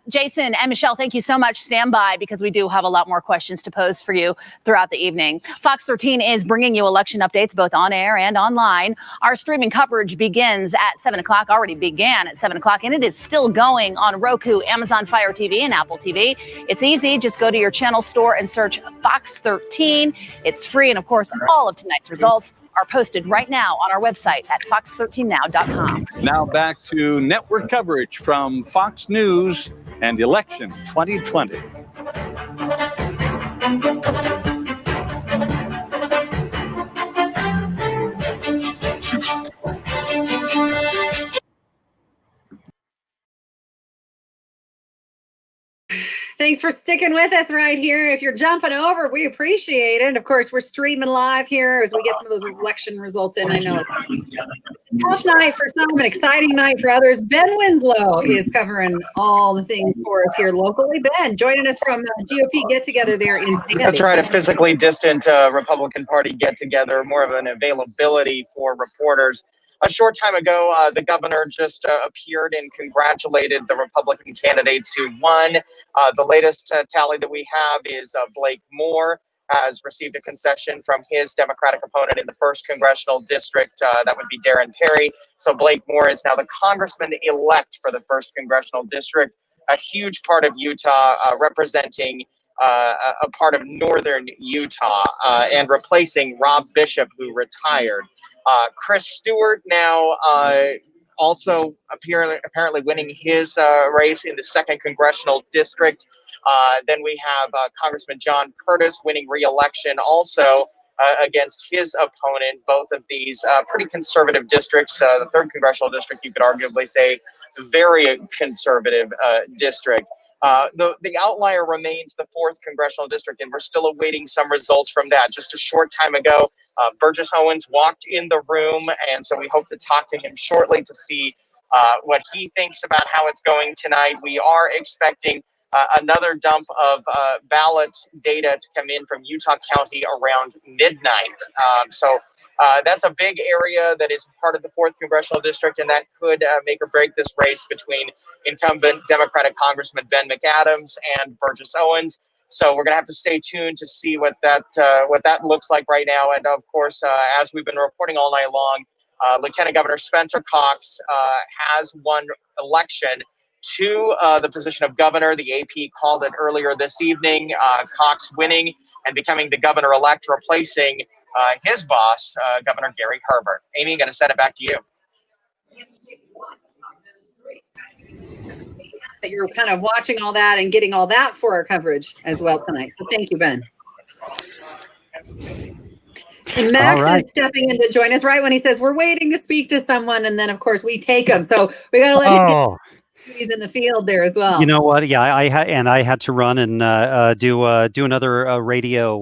Jason and Michelle, thank you so much. Stand by, because we do have a lot more questions to pose for you throughout the evening. Fox 13 is bringing you election updates both on on air and online. Our streaming coverage begins at 7 o'clock, already began at 7 o'clock, and it is still going on Roku, Amazon Fire TV, and Apple TV. It's easy. Just go to your channel store and search Fox 13. It's free, and of course, all of tonight's results are posted right now on our website at fox13now.com. Now back to network coverage from Fox News and election 2020. Thanks for sticking with us right here. If you're jumping over, we appreciate it. Of course, we're streaming live here as we get some of those election results in. I know it's a tough night for some, an exciting night for others. Ben Winslow is covering all the things for us here locally. Ben, joining us from GOP get-together there in Sandy. That's right, a physically distant Republican Party get-together, more of an availability for reporters. A short time ago, the governor just appeared and congratulated the Republican candidates who won. The latest tally that we have is Blake Moore has received a concession from his Democratic opponent in the 1st Congressional District. That would be Darren Perry. So Blake Moore is now the congressman-elect for the 1st Congressional District, a huge part of Utah, representing a part of northern Utah and replacing Rob Bishop, who retired. Chris Stewart now also apparently winning his race in the 2nd Congressional District. Then we have Congressman John Curtis winning re-election also against his opponent. Both of these pretty conservative districts. The 3rd Congressional District, you could arguably say, very conservative district. The outlier remains the 4th Congressional District, and we're still awaiting some results from that. Just a short time ago, Burgess Owens walked in the room, and so we hope to talk to him shortly to see what he thinks about how it's going tonight. We are expecting another dump of ballot data to come in from Utah County around midnight. That's a big area that is part of the 4th Congressional District, and that could make or break this race between incumbent Democratic Congressman Ben McAdams and Burgess Owens. So we're going to have to stay tuned to see what that looks like right now. And of course, as we've been reporting all night long, Lieutenant Governor Spencer Cox has won election to the position of governor. The AP called it earlier this evening. Cox winning and becoming the governor-elect, replacing his boss, Governor Gary Herbert. Amy, I'm going to send it back to you. That you're kind of watching all that and getting all that for our coverage as well tonight. So thank you, Ben. And Max is stepping in to join us right when he says we're waiting to speak to someone, and then of course we take him. So we got to let him get. He's in the field there as well. You know what? Yeah, I had to run and do another radio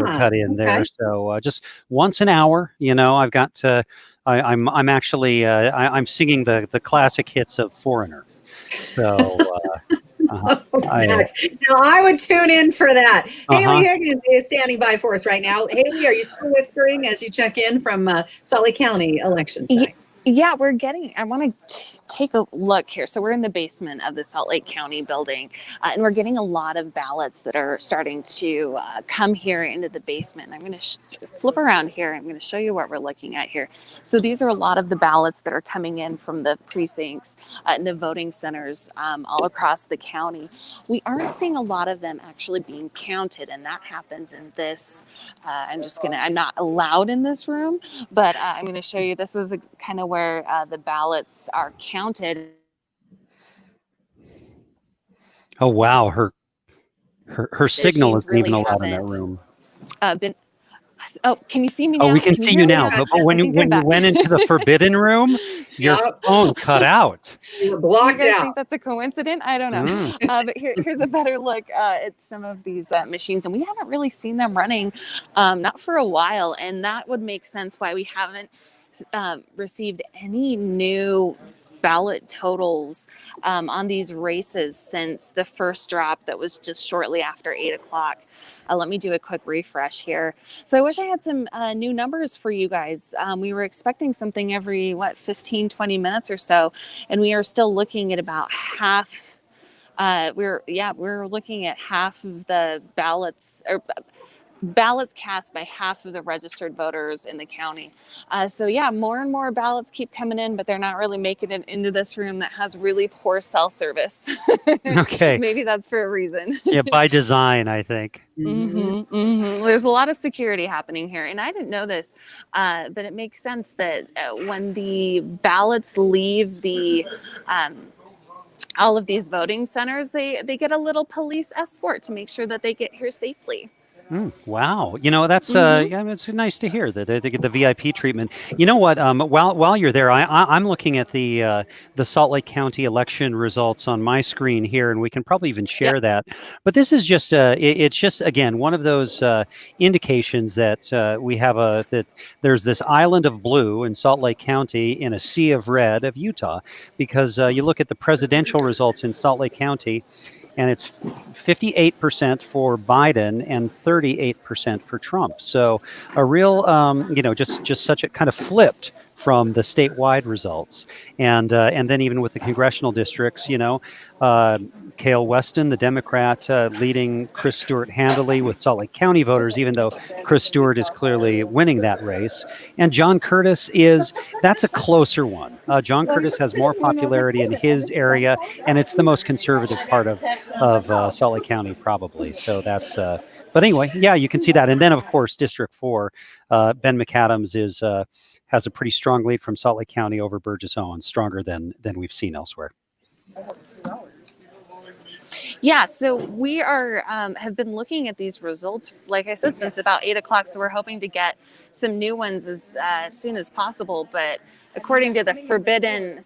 cut in there. So just once an hour, I've got to. I'm actually I'm singing the classic hits of Foreigner. So. Now I would tune in for that. Hailey Higgins is standing by for us right now. Hailey, are you still whispering as you check in from Salt Lake County election site? Yeah, I want to take a look here. So we're in the basement of the Salt Lake County building, and we're getting a lot of ballots that are starting to come here into the basement. I'm going to flip around here. I'm going to show you what we're looking at here. So these are a lot of the ballots that are coming in from the precincts and the voting centers all across the county. We aren't seeing a lot of them actually being counted, and that happens in this. I'm not allowed in this room, but I'm going to show you. This is kind of where the ballots are counted. Oh wow, her signal isn't even allowed in that room. Can you see me now? Oh, we can see you now. But when you went into the forbidden room, your phone cut out. You were blocked out. Do you guys out. think that's a coincidence? I don't know. But here's a better look at some of these machines, and we haven't really seen them running, not for a while, and that would make sense why we haven't received any new ballot totals on these races since the first drop that was just shortly after 8 o'clock. Let me do a quick refresh here. So I wish I had some new numbers for you guys. We were expecting something every 15, 20 minutes or so, and we are still looking at about half. We're looking at half of the ballots, or ballots cast by half of the registered voters in the county. So yeah, more and more ballots keep coming in, but they're not really making it into this room that has really poor cell service. Okay. Maybe that's for a reason. Yeah, by design, I think. There's a lot of security happening here, and I didn't know this, but it makes sense that when the ballots leave the all of these voting centers, they get a little police escort to make sure that they get here safely. Wow, that's yeah, it's nice to hear that they get the VIP treatment. You know what? While you're there, I'm looking at the Salt Lake County election results on my screen here, and we can probably even share that. But this is just it's just again one of those indications that we have that there's this island of blue in Salt Lake County in a sea of red of Utah, because you look at the presidential results in Salt Lake County, and it's 58% for Biden and 38% for Trump. So a real, just such a kind of flipped from the statewide results. And then even with the congressional districts, Cale Weston, the Democrat, leading Chris Stewart handily with Salt Lake County voters, even though Chris Stewart is clearly winning that race. And John Curtis that's a closer one. John Curtis has more popularity in his area, and it's the most conservative part of Salt Lake County, probably. So that's, but anyway, yeah, you can see that. And then, of course, District 4, Ben McAdams has a pretty strong lead from Salt Lake County over Burgess Owens, stronger than we've seen elsewhere. Yeah, so we have been looking at these results, like I said, since about 8 o'clock. So we're hoping to get some new ones as soon as possible. But according to the forbidding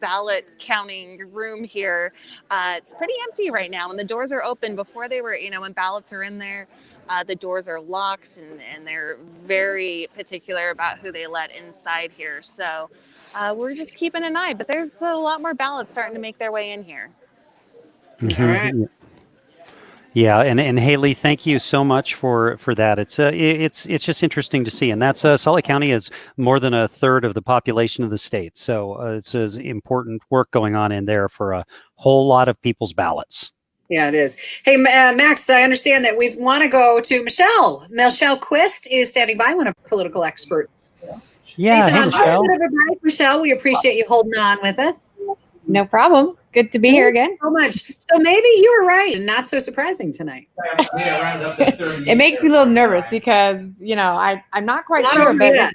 ballot counting room here, it's pretty empty right now. And the doors are open. Before they were, when ballots are in there, the doors are locked, and they're very particular about who they let inside here. So we're just keeping an eye. But there's a lot more ballots starting to make their way in here. All right. Yeah, and Hailey, thank you so much for that. It's just interesting to see, and that's Salt Lake County is more than a third of the population of the state, so it's important work going on in there for a whole lot of people's ballots. Yeah, it is. Hey, Max, I understand that we want to go to Michelle. Michelle Quist is standing by, one of our political experts. Yeah, hey, Michelle. Michelle, we appreciate you holding on with us. No problem. Good to be here again. So much. So maybe you were right, and not so surprising tonight. It makes me a little nervous because I'm not quite sure, but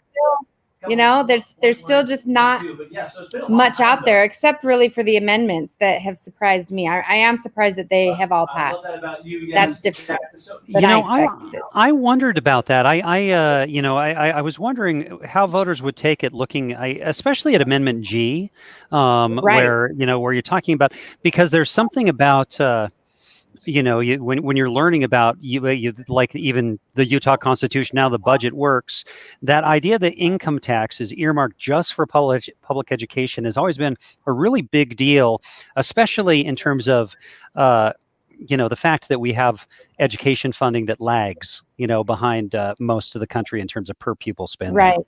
there's still just not much out there, except really for the amendments that have surprised me. I am surprised that they have all passed. That's different. I wondered about that. I was wondering how voters would take it, looking, especially at Amendment G, where you're talking about, because there's something about. When you're learning about you like even the Utah Constitution, now the budget works, that idea that income tax is earmarked just for public education has always been a really big deal, especially in terms of the fact that we have education funding that lags behind most of the country in terms of per pupil spending. Right.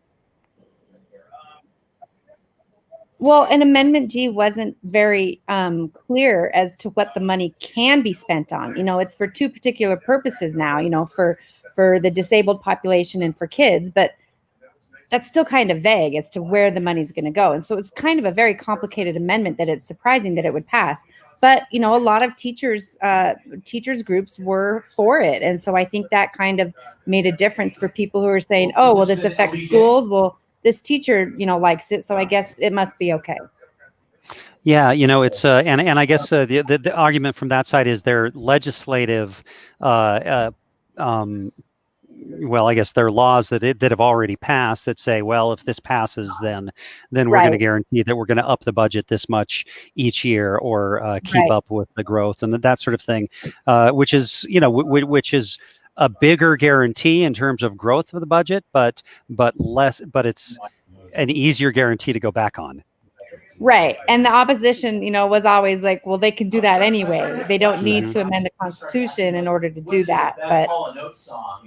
Well, and Amendment G wasn't very clear as to what the money can be spent on. It's for two particular purposes now, for the disabled population and for kids, but that's still kind of vague as to where the money's going to go. And so it's kind of a very complicated amendment that it's surprising that it would pass. But, a lot of teachers groups were for it. And so I think that kind of made a difference for people who are saying, oh, well, this affects schools. Well, this teacher, likes it, so I guess it must be okay. Yeah, it's and I guess the argument from that side is their legislative, I guess there are laws that have already passed that say, well, if this passes, then we're going to guarantee that we're going to up the budget this much each year, or keep up with the growth and that sort of thing, which is a bigger guarantee in terms of growth of the budget, but it's an easier guarantee to go back on. Right. And the opposition, was always like, well, they can do that anyway. They don't need to amend the Constitution in order to do that. But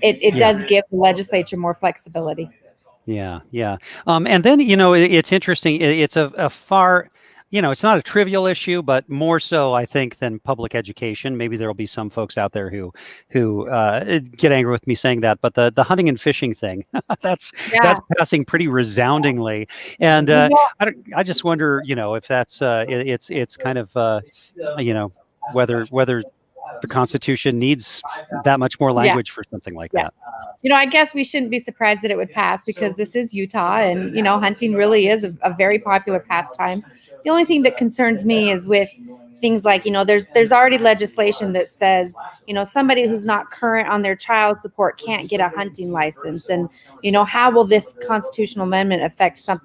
it does give the legislature more flexibility. Yeah. And then, it's interesting. It's a far it's not a trivial issue, but more so, I think, than public education. Maybe there'll be some folks out there who get angry with me saying that, but the hunting and fishing thing, that's passing pretty resoundingly. And I just wonder, if that's it's kind of whether the Constitution needs that much more language for something like that. I guess we shouldn't be surprised that it would pass because this is Utah and, hunting really is a very popular pastime. The only thing that concerns me is with things like, there's already legislation that says, somebody who's not current on their child support can't get a hunting license. And, how will this constitutional amendment affect some,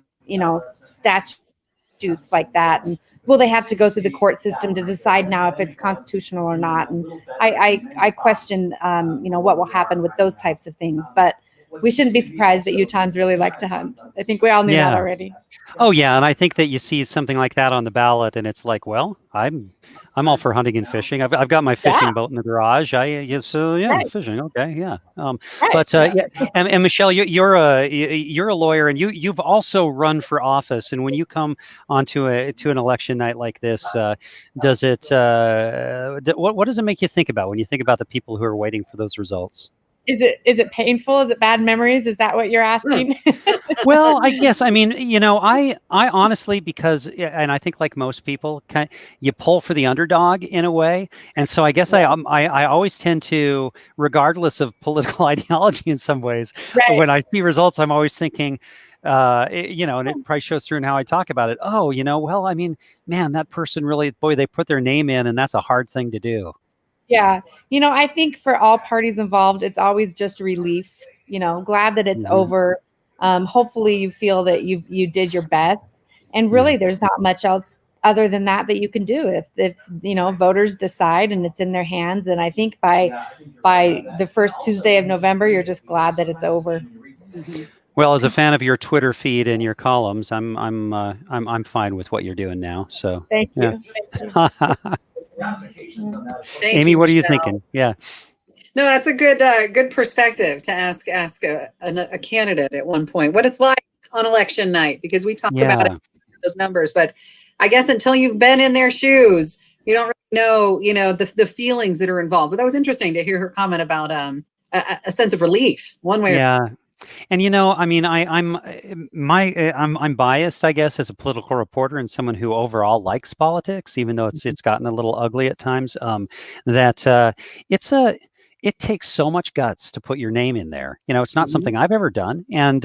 statutes like that? And will they have to go through the court system to decide now if it's constitutional or not? And I question, what will happen with those types of things. But we shouldn't be surprised that Utahns really like to hunt. I think we all knew that already. Oh yeah, and I think that you see something like that on the ballot, and it's like, well, I'm all for hunting and fishing. I've got my fishing boat in the garage. Fishing. Okay, yeah. And Michelle, you're a lawyer, and you've also run for office. And when you come onto an election night like this, does it what does it make you think about when you think about the people who are waiting for those results? Is it painful? Is it bad memories? Is that what you're asking? Well, I guess, I honestly, because, and I think like most people, you pull for the underdog in a way. And so I guess I always tend to, regardless of political ideology in some ways, when I see results, I'm always thinking, and it probably shows through in how I talk about it. Oh, man, that person really, boy, they put their name in, and that's a hard thing to do. Yeah. I think for all parties involved, it's always just relief, glad that it's over. Hopefully you feel that you did your best, and really there's not much else other than that you can do if voters decide and it's in their hands. And I think by the first Tuesday of November, you're just glad that it's over. Well, as a fan of your Twitter feed and your columns, I'm fine with what you're doing now. So thank you. Amy, what are you thinking? Yeah. No, that's a good perspective to ask a candidate at one point what it's like on election night, because we talk about it, those numbers, but I guess until you've been in their shoes, you don't really know, the feelings that are involved. But that was interesting to hear her comment about a sense of relief one way. Yeah. And I'm biased, I guess, as a political reporter and someone who overall likes politics, even though it's gotten a little ugly at times. It takes so much guts to put your name in there. It's not something I've ever done, and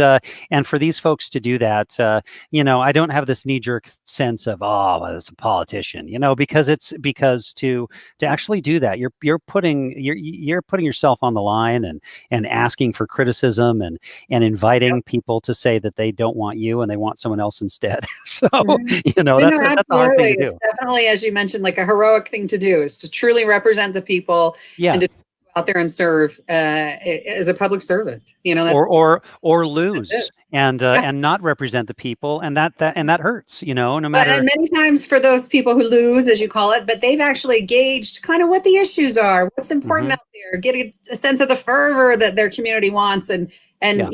for these folks to do that, I don't have this knee-jerk sense of as a politician, because to actually do that, you're putting yourself on the line and asking for criticism and inviting people to say that they don't want you and they want someone else instead. So that's a hard thing to do. It's definitely, as you mentioned, like a heroic thing to do, is to truly represent the people and to out there and serve as a public servant, that's or lose and not represent the people, and that hurts, no matter. And many times for those people who lose, as you call it, but they've actually gauged kind of what the issues are, what's important out there, getting a sense of the fervor that their community wants, and I'm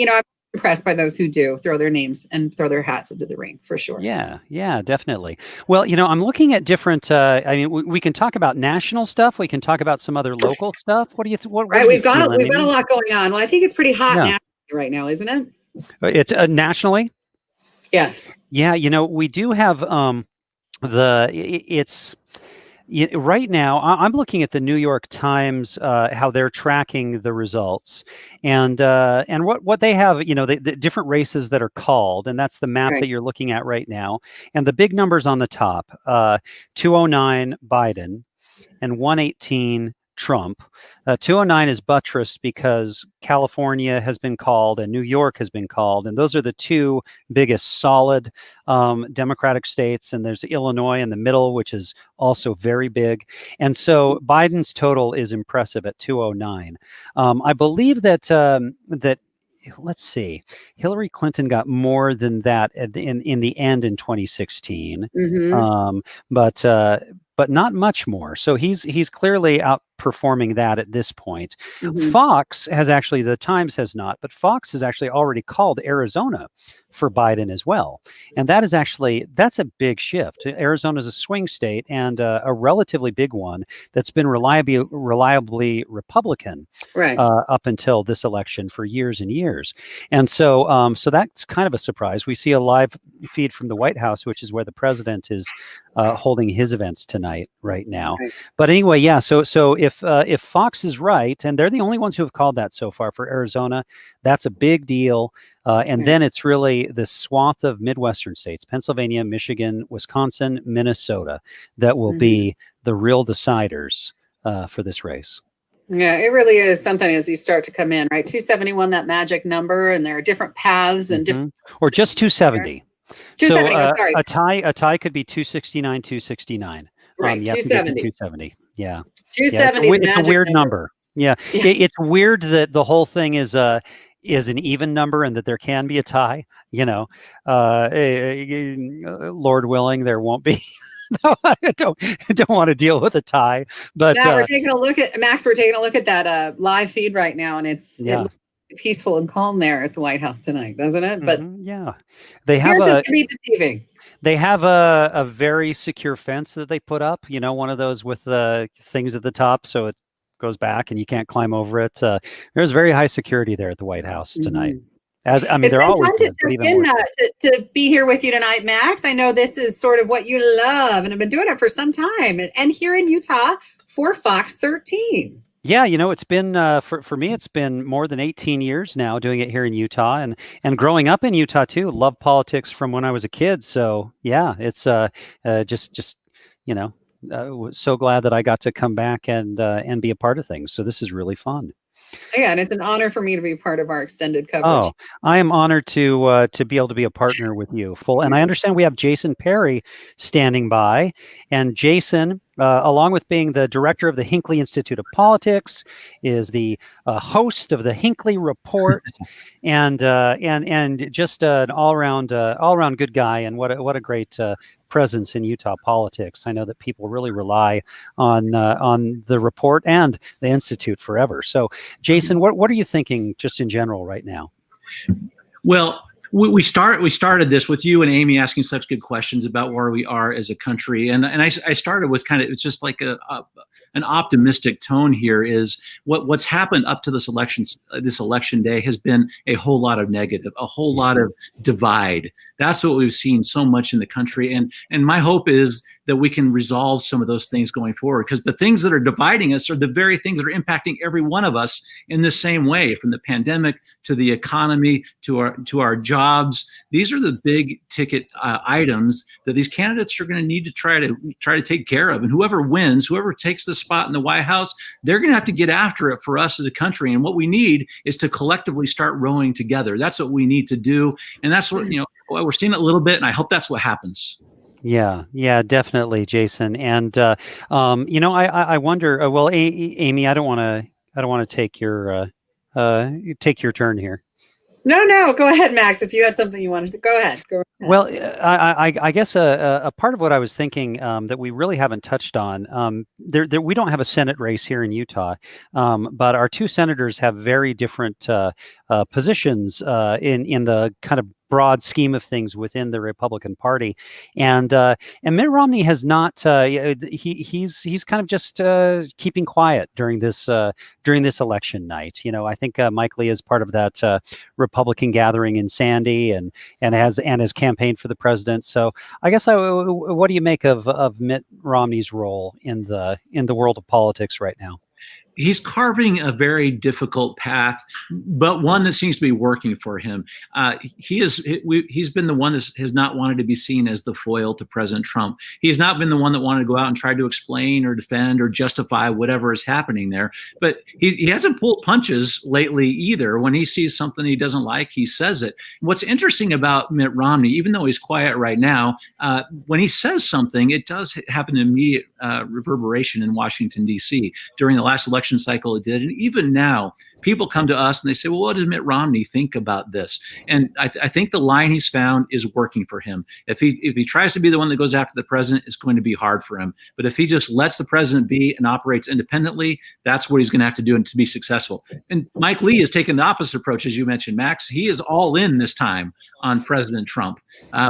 impressed by those who do throw their names and throw their hats into the ring, for sure. Yeah, definitely. Well, I'm looking at different, we can talk about national stuff. We can talk about some other local stuff. What do you think? We've got a lot going on. Well, I think it's pretty hot nationally right now, isn't it? It's nationally. Yes. Yeah. We do have, right now, I'm looking at the New York Times, how they're tracking the results, and what they have, the different races that are called, and that's the map that you're looking at right now. And the big numbers on the top, 209 Biden and 118 Trump. 209 is buttressed because California has been called and New York has been called, and those are the two biggest solid Democratic states. And there's Illinois in the middle, which is also very big. And so Biden's total is impressive at 209. I believe that let's see, Hillary Clinton got more than that in the end in 2016. but not much more. So he's clearly outperforming that at this point. Mhm. Fox has actually, the Times has not, but Fox has actually already called Arizona for Biden as well. And that is actually, that's a big shift. Arizona is a swing state and a relatively big one that's been reliably Republican Right. up until this election for years and years. And so so that's kind of a surprise. We see a live feed from the White House, which is where the president is holding his events tonight right now. Right. But anyway, yeah, so if Fox is right, and they're the only ones who have called that so far for Arizona, that's a big deal. And then it's really the swath of Midwestern states, Pennsylvania, Michigan, Wisconsin, Minnesota, that will be the real deciders for this race. Yeah, it really is something as you start to come in, right? 271, that magic number, and there are different paths and different. Or just 270. 270, So sorry. a tie could be 269, 269. Right, You have to get to 270. 270. Yeah. 270 Yeah, is the it's a magic weird number. Yeah. Yeah. It's weird that the whole thing is an even number and that there can be a tie. You know, Lord willing, there won't be. No, I don't want to deal with a tie. But Now we're taking a look at Max. We're taking a look at that live feed right now, and it Yeah. looks peaceful and calm there at the White House tonight, doesn't it? But yeah, they have appearances can be deceiving. They have a very secure fence that they put up, you know, one of those with the things at the top so it goes back and you can't climb over it. There's very high security there at the White House tonight. As I mean, It's they're been always fun to is, but check even in more so. to be here with you tonight, Max. I know this is sort of what you love and have been doing it for some time. And here in Utah for Fox 13. Yeah, you know, it's been for me, it's been more than 18 years now doing it here in Utah, and growing up in Utah too. Love politics from when I was a kid. So yeah, it's just you know, was so glad that I got to come back and be a part of things. So this is really fun. Yeah, and it's an honor for me to be part of our extended coverage. Oh, I am honored to be able to be a partner with you. And I understand we have Jason Perry standing by, and Jason, along with being the director of the Hinckley Institute of Politics, is the host of the Hinckley Report, and just an all around good guy, and what a great presence in Utah politics. I know that people really rely on the report and the Institute forever. So, Jason, what are you thinking just in general right now? Well, we started this with you and Amy asking such good questions about where we are as a country, and I started with kind of, it's just like an optimistic tone here. Is what's happened up to this election day has been a whole lot of negative, a whole lot of divide. That's what we've seen so much in the country, and my hope is that we can resolve some of those things going forward, because the things that are dividing us are the very things that are impacting every one of us in the same way, from the pandemic to the economy to our jobs. These are the big ticket items that these candidates are going to need to try to take care of. And whoever wins, whoever takes the spot in the White House, they're going to have to get after it for us as a country. And what we need is to collectively start rowing together. That's what we need to do. And that's what, you know, we're seeing it a little bit, and I hope that's what happens. Yeah, definitely, Jason. And you know, I wonder. Well, Amy, I don't want to take your turn here. No, go ahead, Max. If you had something you wanted to go ahead. Go ahead. Well, I guess a part of what I was thinking that we really haven't touched on, we don't have a Senate race here in Utah, but our two senators have very different positions in the kind of broad scheme of things within the Republican Party, and Mitt Romney has not. He's kind of just keeping quiet during this election night. You know, I think Mike Lee is part of that Republican gathering in Sandy, and has campaigned for the president. So I guess what do you make of Mitt Romney's role in the world of politics right now? He's carving a very difficult path, but one that seems to be working for him. He's been the one that has not wanted to be seen as the foil to President Trump. He's not been the one that wanted to go out and try to explain or defend or justify whatever is happening there. But he hasn't pulled punches lately either. When he sees something he doesn't like, he says it. What's interesting about Mitt Romney, even though he's quiet right now, when he says something, it does have an immediate reverberation in Washington, D.C. During the last election cycle, it did. And even now, people come to us and they say, well, what does Mitt Romney think about this? And I think the line he's found is working for him. If he tries to be the one that goes after the president, it's going to be hard for him. But if he just lets the president be and operates independently, that's what he's going to have to do to be successful. And Mike Lee has taken the opposite approach, as you mentioned, Max. He is all in this time on President Trump,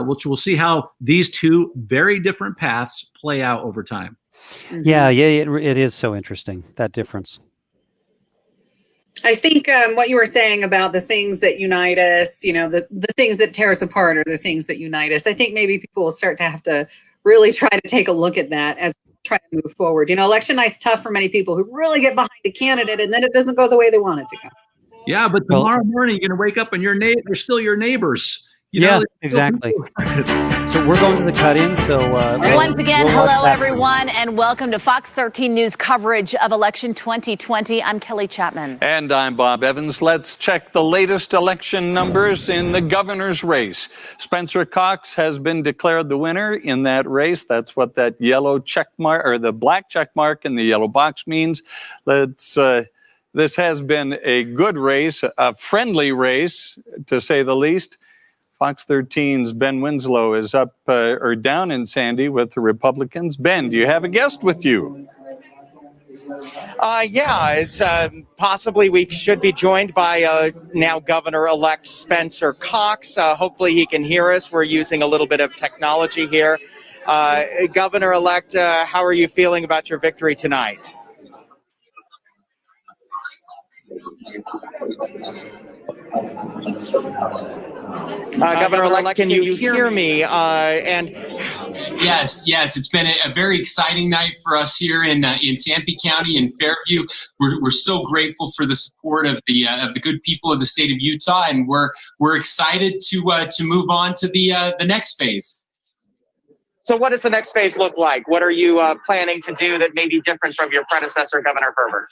which we'll see how these two very different paths play out over time. Yeah, it is so interesting, that difference. I think what you were saying about the things that unite us, the things that tear us apart are the things that unite us. I think maybe people will start to have to really try to take a look at that as we try to move forward. Election night's tough for many people who really get behind a candidate and then it doesn't go the way they want it to go. Yeah, but tomorrow morning you're going to wake up and they're still your neighbors. Exactly. So we're going to the cut-in. So once again, hello everyone, and welcome to Fox 13 News coverage of election 2020. I'm Kelly Chapman. And I'm Bob Evans. Let's check the latest election numbers in the governor's race. Spencer Cox has been declared the winner in that race. That's what that yellow check mark, or the black check mark in the yellow box means. This has been a good race, a friendly race, to say the least. Fox 13's Ben Winslow is up or down in Sandy with the Republicans. Ben, do you have a guest with you? It's possibly we should be joined by now Governor-elect Spencer Cox. Hopefully he can hear us. We're using a little bit of technology here. Governor-elect, how are you feeling about your victory tonight? Governor-elect, can you hear me? Yes, it's been a very exciting night for us here in Sanpete County and Fairview. We're so grateful for the support of the good people of the state of Utah, and we're excited to move on to the next phase. So what does the next phase look like? What are you planning to do that may be different from your predecessor, Governor Herbert?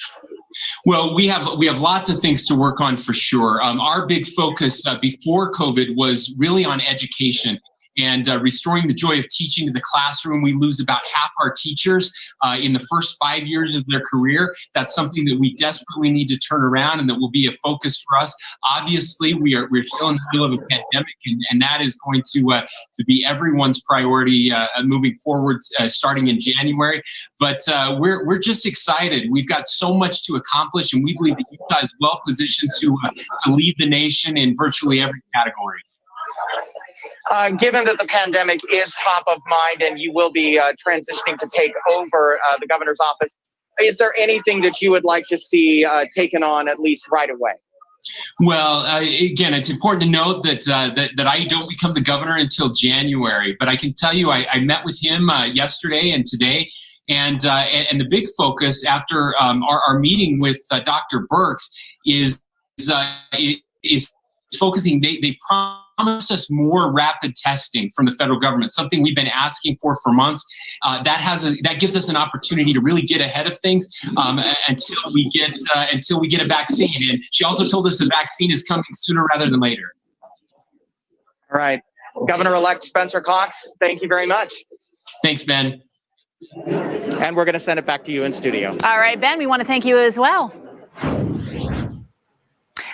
Well, we have lots of things to work on for sure. Our big focus before COVID was really on education and restoring the joy of teaching to the classroom. We lose about half our teachers in the first 5 years of their career. That's something that we desperately need to turn around, and that will be a focus for us. Obviously, we're still in the middle of a pandemic, and that is going to be everyone's priority moving forward, starting in January. But we're just excited. We've got so much to accomplish, and we believe that Utah is well positioned to lead the nation in virtually every category. Given that the pandemic is top of mind and you will be transitioning to take over the governor's office, is there anything that you would like to see taken on at least right away? Well, again, it's important to note that I don't become the governor until January. But I can tell you, I met with him yesterday and today, and the big focus after our meeting with Dr. Birx is focusing. They promised us more rapid testing from the federal government, something we've been asking for months. That gives us an opportunity to really get ahead of things until we get a vaccine. And she also told us the vaccine is coming sooner rather than later. All right, Governor-elect Spencer Cox, thank you very much. Thanks, Ben. And we're going to send it back to you in studio. All right, Ben, we want to thank you as well.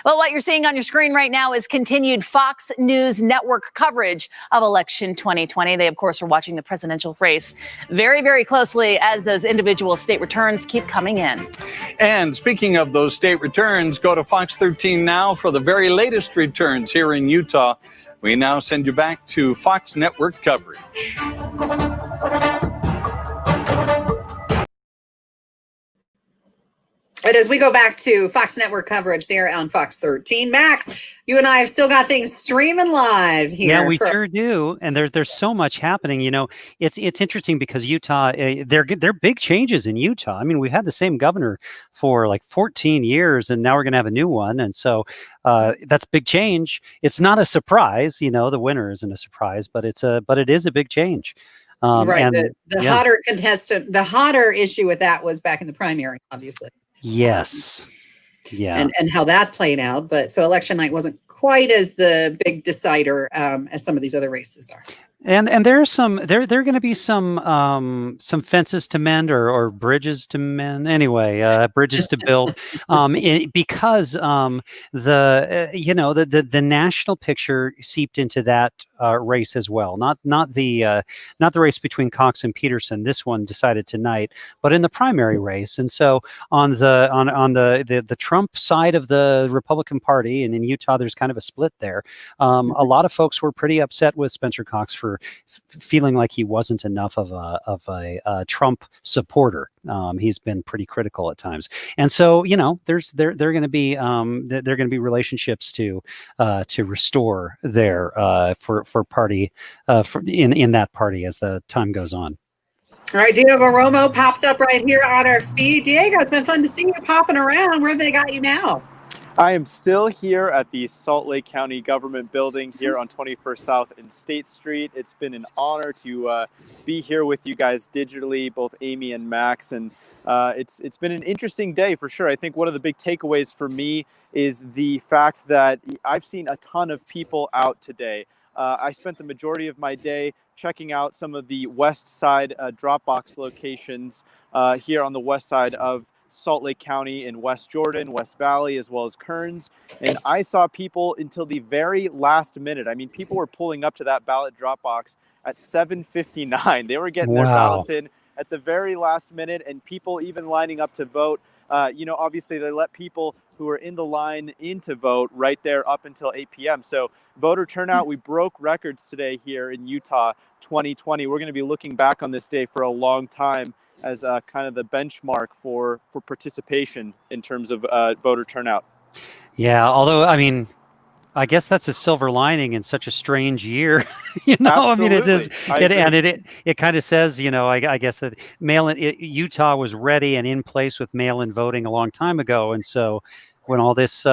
Well, what you're seeing on your screen right now is continued Fox News Network coverage of election 2020. They, of course, are watching the presidential race very, very closely as those individual state returns keep coming in. And speaking of those state returns, go to Fox 13 now for the very latest returns here in Utah. We now send you back to Fox Network coverage. And as we go back to Fox Network coverage there on Fox 13, Max, you and I have still got things streaming live here. Yeah, we sure do. And there's so much happening. It's interesting because Utah, they're big changes in Utah. I mean, we've had the same governor for like 14 years, and now we're going to have a new one. And so that's big change. It's not a surprise. The winner isn't a surprise, but it is a big change. Right. And, the hotter issue with that was back in the primary, obviously. Yes. Yeah. And how that played out. But so election night wasn't quite as the big decider as some of these other races are. And there's there are going to be some fences to mend or bridges to mend anyway, bridges to build, because the national picture seeped into that race as well. Not the race between Cox and Peterson. This one decided tonight, but in the primary race. And so on the Trump side of the Republican Party, and in Utah, there's kind of a split there. A lot of folks were pretty upset with Spencer Cox for feeling like he wasn't enough of a Trump supporter. He's been pretty critical at times, and so there are going to be relationships to restore there for party in that party as the time goes on. All right, Diego Romo pops up right here on our feed. Diego, it's been fun to see you popping around. Where have they got you now? I am still here at the Salt Lake County Government Building here on 21st South and State Street. It's been an honor to be here with you guys digitally, both Amy and Max, and it's been an interesting day for sure. I think one of the big takeaways for me is the fact that I've seen a ton of people out today. I spent the majority of my day checking out some of the west side Dropbox locations here on the west side of Salt Lake County in West Jordan, West Valley, as well as Kearns. And I saw people until the very last minute. I mean, people were pulling up to that ballot drop box at 7:59. They were getting their ballots in at the very last minute, and people even lining up to vote. Obviously they let people who are in the line in to vote right there up until 8 p.m. So voter turnout, we broke records today here in Utah 2020. We're going to be looking back on this day for a long time as kind of the benchmark for participation in terms of voter turnout. Yeah, although, I mean, I guess that's a silver lining in such a strange year. Absolutely. I mean, it kind of says, I guess that Utah was ready and in place with mail-in voting a long time ago. And so when all this,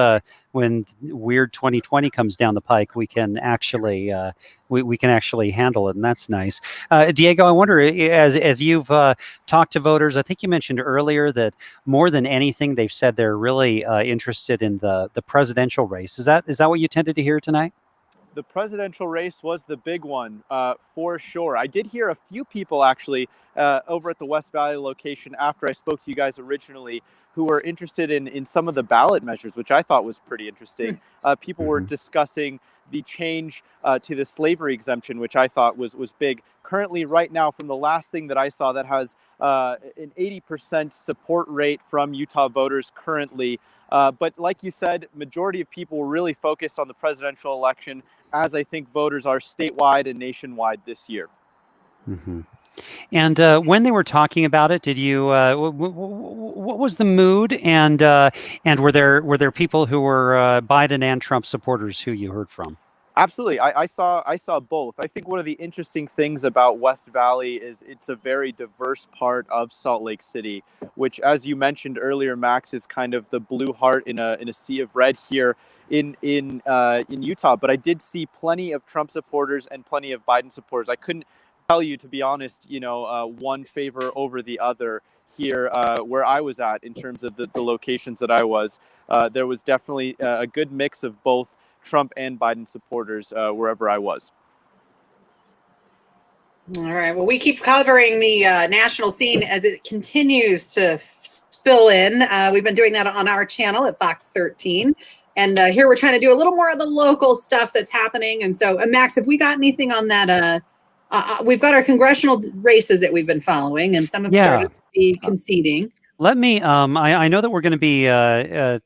when weird 2020 comes down the pike, we can actually we can actually handle it, and that's nice. Diego, I wonder, as you've talked to voters, I think you mentioned earlier that more than anything, they've said they're really interested in the presidential race. Is that what you tended to hear tonight? The presidential race was the big one, for sure. I did hear a few people actually over at the West Valley location after I spoke to you guys originally who were interested in some of the ballot measures, which I thought was pretty interesting. People were discussing the change to the slavery exemption, which I thought was big. Currently, right now, from the last thing that I saw, that has an 80% support rate from Utah voters currently. But like you said, majority of people were really focused on the presidential election, as I think voters are statewide and nationwide this year. Mm-hmm. And when they were talking about it, did you? What was the mood? And were there people who were Biden and Trump supporters who you heard from? Absolutely. I saw both. I think one of the interesting things about West Valley is it's a very diverse part of Salt Lake City, which, as you mentioned earlier, Max, is kind of the blue heart in a sea of red here in Utah. But I did see plenty of Trump supporters and plenty of Biden supporters. I couldn't tell you, to be honest, one favor over the other here where I was at in terms of the locations that I was. There was definitely a good mix of both Trump and Biden supporters wherever I was. All right. Well, we keep covering the national scene as it continues to spill in. We've been doing that on our channel at Fox 13. And here we're trying to do a little more of the local stuff that's happening. And so, Max, have we got anything on that? We've got our congressional races that we've been following, and some have started to be conceding. Let me, I know that we're going to be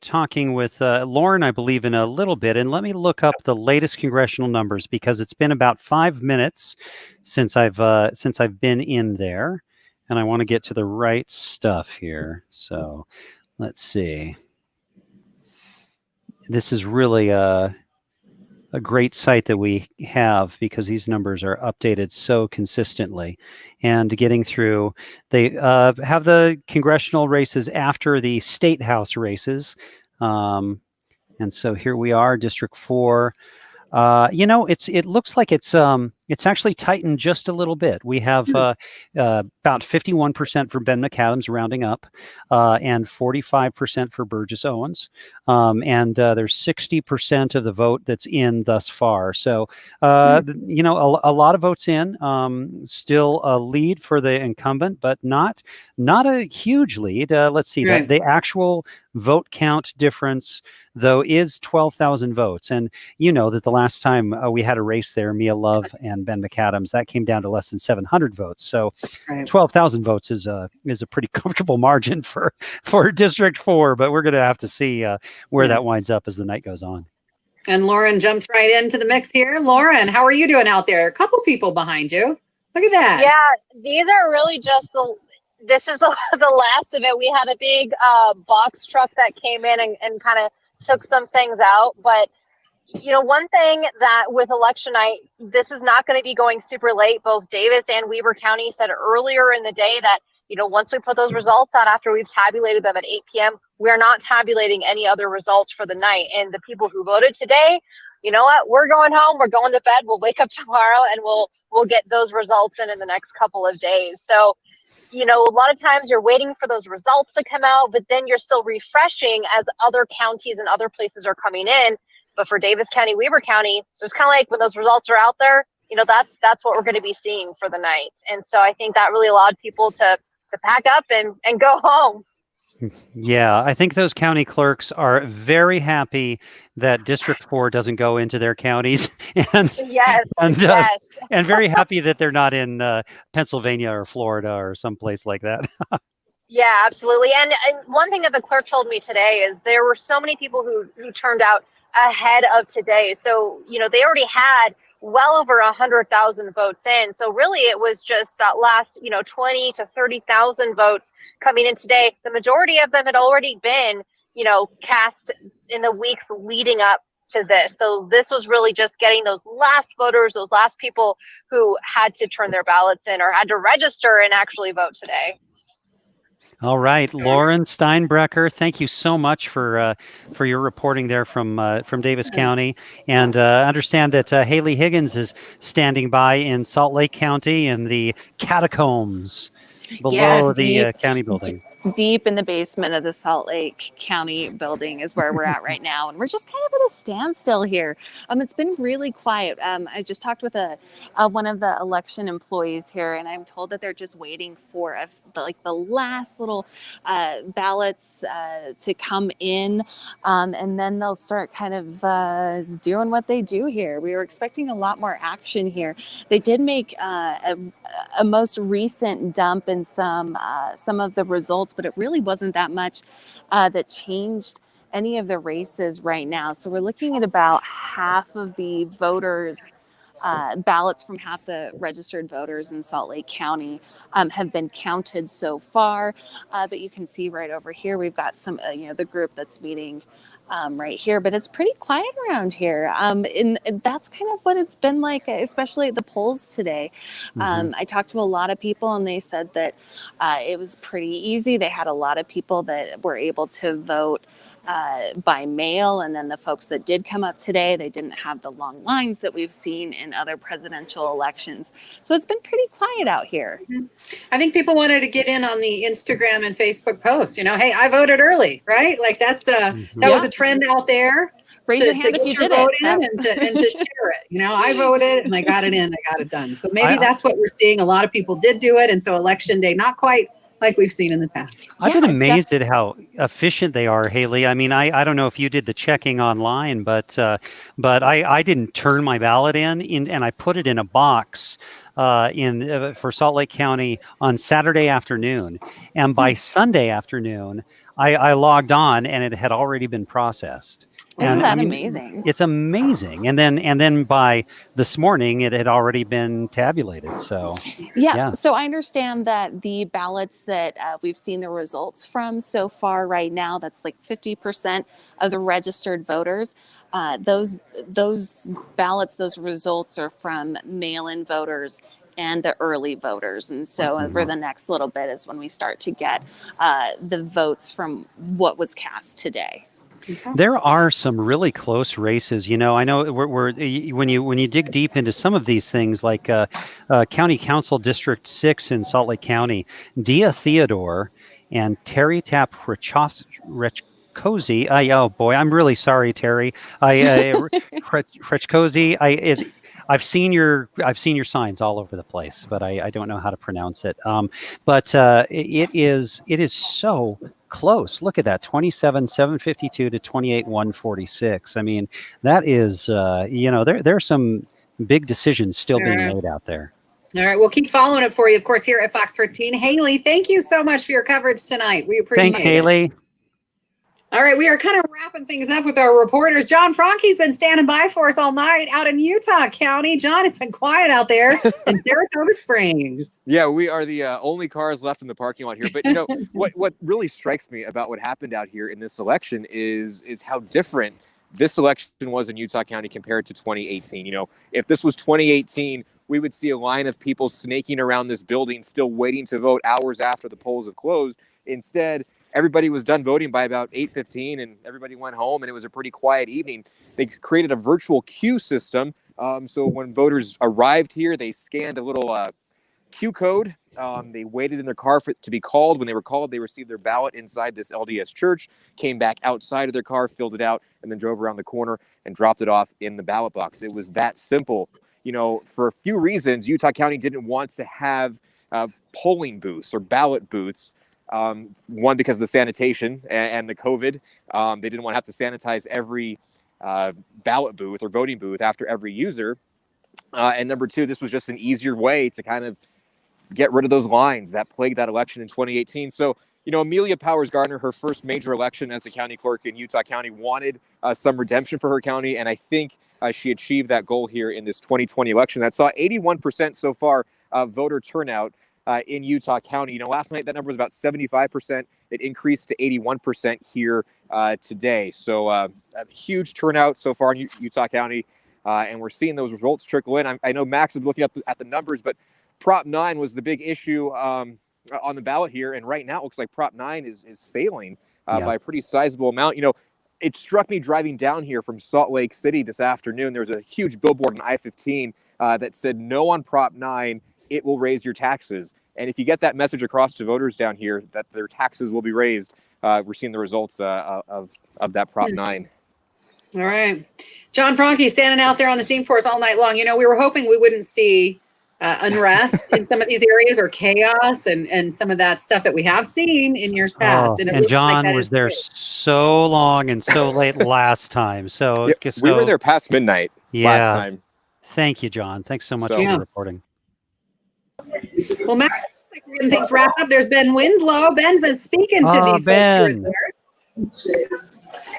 talking with Lauren, I believe, in a little bit. And let me look up the latest congressional numbers, because it's been about 5 minutes since I've been in there. And I want to get to the right stuff here. So let's see. This is really a great site that we have, because these numbers are updated so consistently. And getting through, they have the congressional races after the state house races. And so here we are, District 4. It looks like it's It's actually tightened just a little bit. We have about 51% for Ben McAdams, rounding up, and 45% for Burgess Owens. And there's 60% of the vote that's in thus far. So, you know, a lot of votes in. Still a lead for the incumbent, but not a huge lead. Let's see, Right. the actual vote count difference, though, is 12,000 votes. And you know that the last time we had a race there, Mia Love and Ben McAdams, that came down to less than 700 votes. So Right. 12,000 votes is a pretty comfortable margin for District 4, but we're going to have to see where that winds up as the night goes on. And Lauren jumps right into the mix here. Lauren, how are you doing out there? A couple people behind you. Look at that. Yeah, these are really just this is the last of it. We had a big box truck that came in and kind of took some things out. But, you know, one thing that with election night, this is not going to be going super late. Both Davis and Weber County said earlier in the day that, you know, once we put those results out after we've tabulated them at 8 p.m., we're not tabulating any other results for the night. And the people who voted today, you know what, we're going home, we're going to bed, we'll wake up tomorrow and we'll get those results in the next couple of days. So, you know, a lot of times you're waiting for those results to come out, but then you're still refreshing as other counties and other places are coming in. But for Davis County, Weber County, it's kind of like when those results are out there, you know, that's what we're going to be seeing for the night. And so I think that really allowed people to pack up and go home. Yeah, I think those county clerks are very happy that District 4 doesn't go into their counties, and yes, and very happy that they're not in Pennsylvania or Florida or someplace like that. Yeah, absolutely. And one thing that the clerk told me today is there were so many people who turned out ahead of today. So, you know, they already had well over 100,000 votes in. So really it was just that last, you know, 20 to 30,000 votes coming in today. The majority of them had already been, you know, cast in the weeks leading up to this. So this was really just getting those last voters, those last people who had to turn their ballots in or had to register and actually vote today. All right, Lauren Steinbrecher, thank you so much for your reporting there from Davis County, and understand that Hailey Higgins is standing by in Salt Lake County in the catacombs below the county building. Deep in the basement of the Salt Lake County building is where we're at right now. And we're just kind of at a standstill here. It's been really quiet. I just talked with one of the election employees here, and I'm told that they're just waiting for the last little ballots to come in. And then they'll start kind of doing what they do here. We were expecting a lot more action here. They did make a most recent dump in some of the results, but it really wasn't that much that changed any of the races right now. So we're looking at about half of the voters, ballots from half the registered voters in Salt Lake County have been counted so far. But you can see right over here, we've got some, the group that's meeting right here, but it's pretty quiet around here. And that's kind of what it's been like, especially at the polls today. I talked to a lot of people and they said that it was pretty easy. They had a lot of people that were able to vote by mail, and then the folks that did come up today, they didn't have the long lines that we've seen in other presidential elections. So it's been pretty quiet out here. I think people wanted to get in on the Instagram and Facebook posts. You know, hey, I voted early, right? Like that was a trend out there. Raise your hand if you did it. And to share it. You know, I voted and I got it in, I got it done. So maybe that's what we're seeing. A lot of people did do it, and so election day, not quite like we've seen in the past. I've been amazed at how efficient they are, Hailey. I mean, I don't know if you did the checking online, but I didn't turn my ballot in and I put it in a box for Salt Lake County on Saturday afternoon, and by Sunday afternoon, I logged on and it had already been processed. Isn't that amazing? It's amazing. And then by this morning, it had already been tabulated. So yeah. So I understand that the ballots that we've seen the results from so far right now, that's like 50% of the registered voters. Those ballots, those results are from mail-in voters and the early voters. And so over the next little bit is when we start to get the votes from what was cast today. There are some really close races. You know, I know we're when you dig deep into some of these things, like County Council District 6 in Salt Lake County, Dia Theodore and Terry Tapp Rechkozy. Oh boy, I'm really sorry, Terry. Rechkozy. I've seen your signs all over the place, but I don't know how to pronounce it. But it is so close. Look at that, 27,752 to 28,146. I mean, that is there are some big decisions still being made out there. All right, we'll keep following it for you, of course, here at Fox 13. Hailey, thank you so much for your coverage tonight. We appreciate it. Thanks, Hailey. All right, we are kind of wrapping things up with our reporters. John Franke's been standing by for us all night out in Utah County. John, it's been quiet out there in Saratoga Springs. Yeah, we are the only cars left in the parking lot here. But you know what really strikes me about what happened out here in this election is how different this election was in Utah County compared to 2018. You know, if this was 2018, we would see a line of people snaking around this building, still waiting to vote hours after the polls have closed. Instead, everybody was done voting by about 8:15, and everybody went home, and it was a pretty quiet evening. They created a virtual queue system. So when voters arrived here, they scanned a little queue code. They waited in their car for it to be called. When they were called, they received their ballot inside this LDS church, came back outside of their car, filled it out, and then drove around the corner and dropped it off in the ballot box. It was that simple. You know, for a few reasons, Utah County didn't want to have polling booths or ballot booths. One, because of the sanitation and the COVID. They didn't want to have to sanitize every ballot booth or voting booth after every user. And number two, this was just an easier way to kind of get rid of those lines that plagued that election in 2018. So, you know, Amelia Powers Gardner, her first major election as the county clerk in Utah County, wanted some redemption for her county. And I think she achieved that goal here in this 2020 election that saw 81% so far voter turnout in Utah County. You know, last night that number was about 75%. It increased to 81% here today. So a huge turnout so far in Utah County, and we're seeing those results trickle in. I know Max is looking at the numbers, but Prop 9 was the big issue on the ballot here, and right now it looks like Prop 9 is failing by a pretty sizable amount. You know, it struck me driving down here from Salt Lake City this afternoon. There was a huge billboard on I-15 that said, "No on Prop 9. It will raise your taxes." And if you get that message across to voters down here that their taxes will be raised, we're seeing the results of that Prop 9. All right. John Franke standing out there on the scene for us all night long. You know, we were hoping we wouldn't see unrest in some of these areas or chaos and some of that stuff that we have seen in years past. And John was there so long and so late last time. So, yeah, we were there past midnight last time. Thank you, John. Thanks so much for reporting. Well, Matt, looks like we're getting things wrapped up. There's Ben Winslow. Ben's been speaking to these Ben.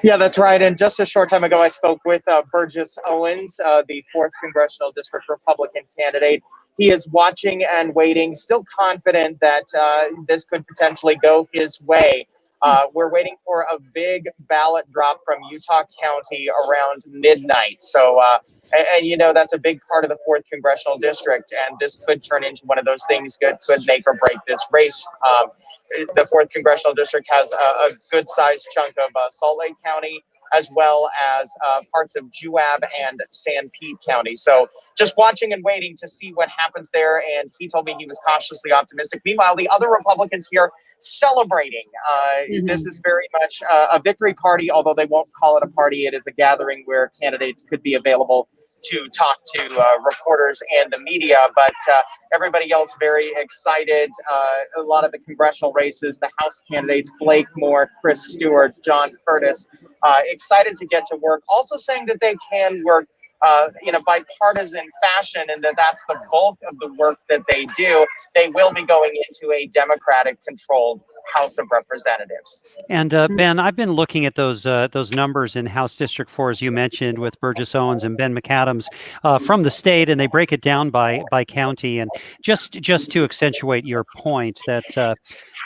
Yeah, that's right. And just a short time ago, I spoke with Burgess Owens, the 4th Congressional District Republican candidate. He is watching and waiting, still confident that this could potentially go his way. We're waiting for a big ballot drop from Utah County around midnight. So, and you know, that's a big part of the 4th Congressional District, and this could turn into one of those things that could make or break this race. The 4th Congressional District has a good sized chunk of Salt Lake County, as well as parts of Juab and San Pete County. So just watching and waiting to see what happens there. And he told me he was cautiously optimistic. Meanwhile, the other Republicans here celebrating. This is very much a victory party, although they won't call it a party. It is a gathering where candidates could be available to talk to reporters and the media, but everybody else very excited. A lot of the congressional races, the House candidates, Blake Moore, Chris Stewart, John Curtis, excited to get to work, also saying that they can work in a bipartisan fashion and that's the bulk of the work that they do. They will be going into a Democratic-controlled House of Representatives. And Ben, I've been looking at those numbers in House District 4, as you mentioned, with Burgess Owens and Ben McAdams from the state, and they break it down by county. And just to accentuate your point, that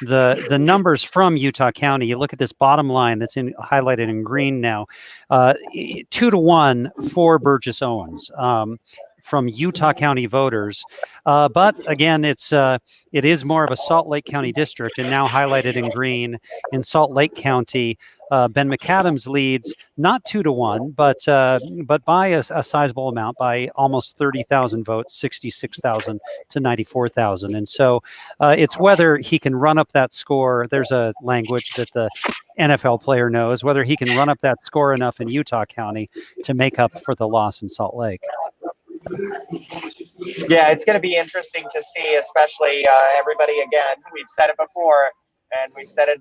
the numbers from Utah County, you look at this bottom line that's highlighted in green now, 2-1 for Burgess Owens. from Utah County voters. But again, it is more of a Salt Lake County district, and now highlighted in green in Salt Lake County. Ben McAdams leads not 2-1, but by a sizable amount, by almost 30,000 votes, 66,000 to 94,000. And so it's whether he can run up that score. There's a language that the NFL player knows, whether he can run up that score enough in Utah County to make up for the loss in Salt Lake. Yeah, it's going to be interesting to see, especially everybody, again, we've said it before, and we said it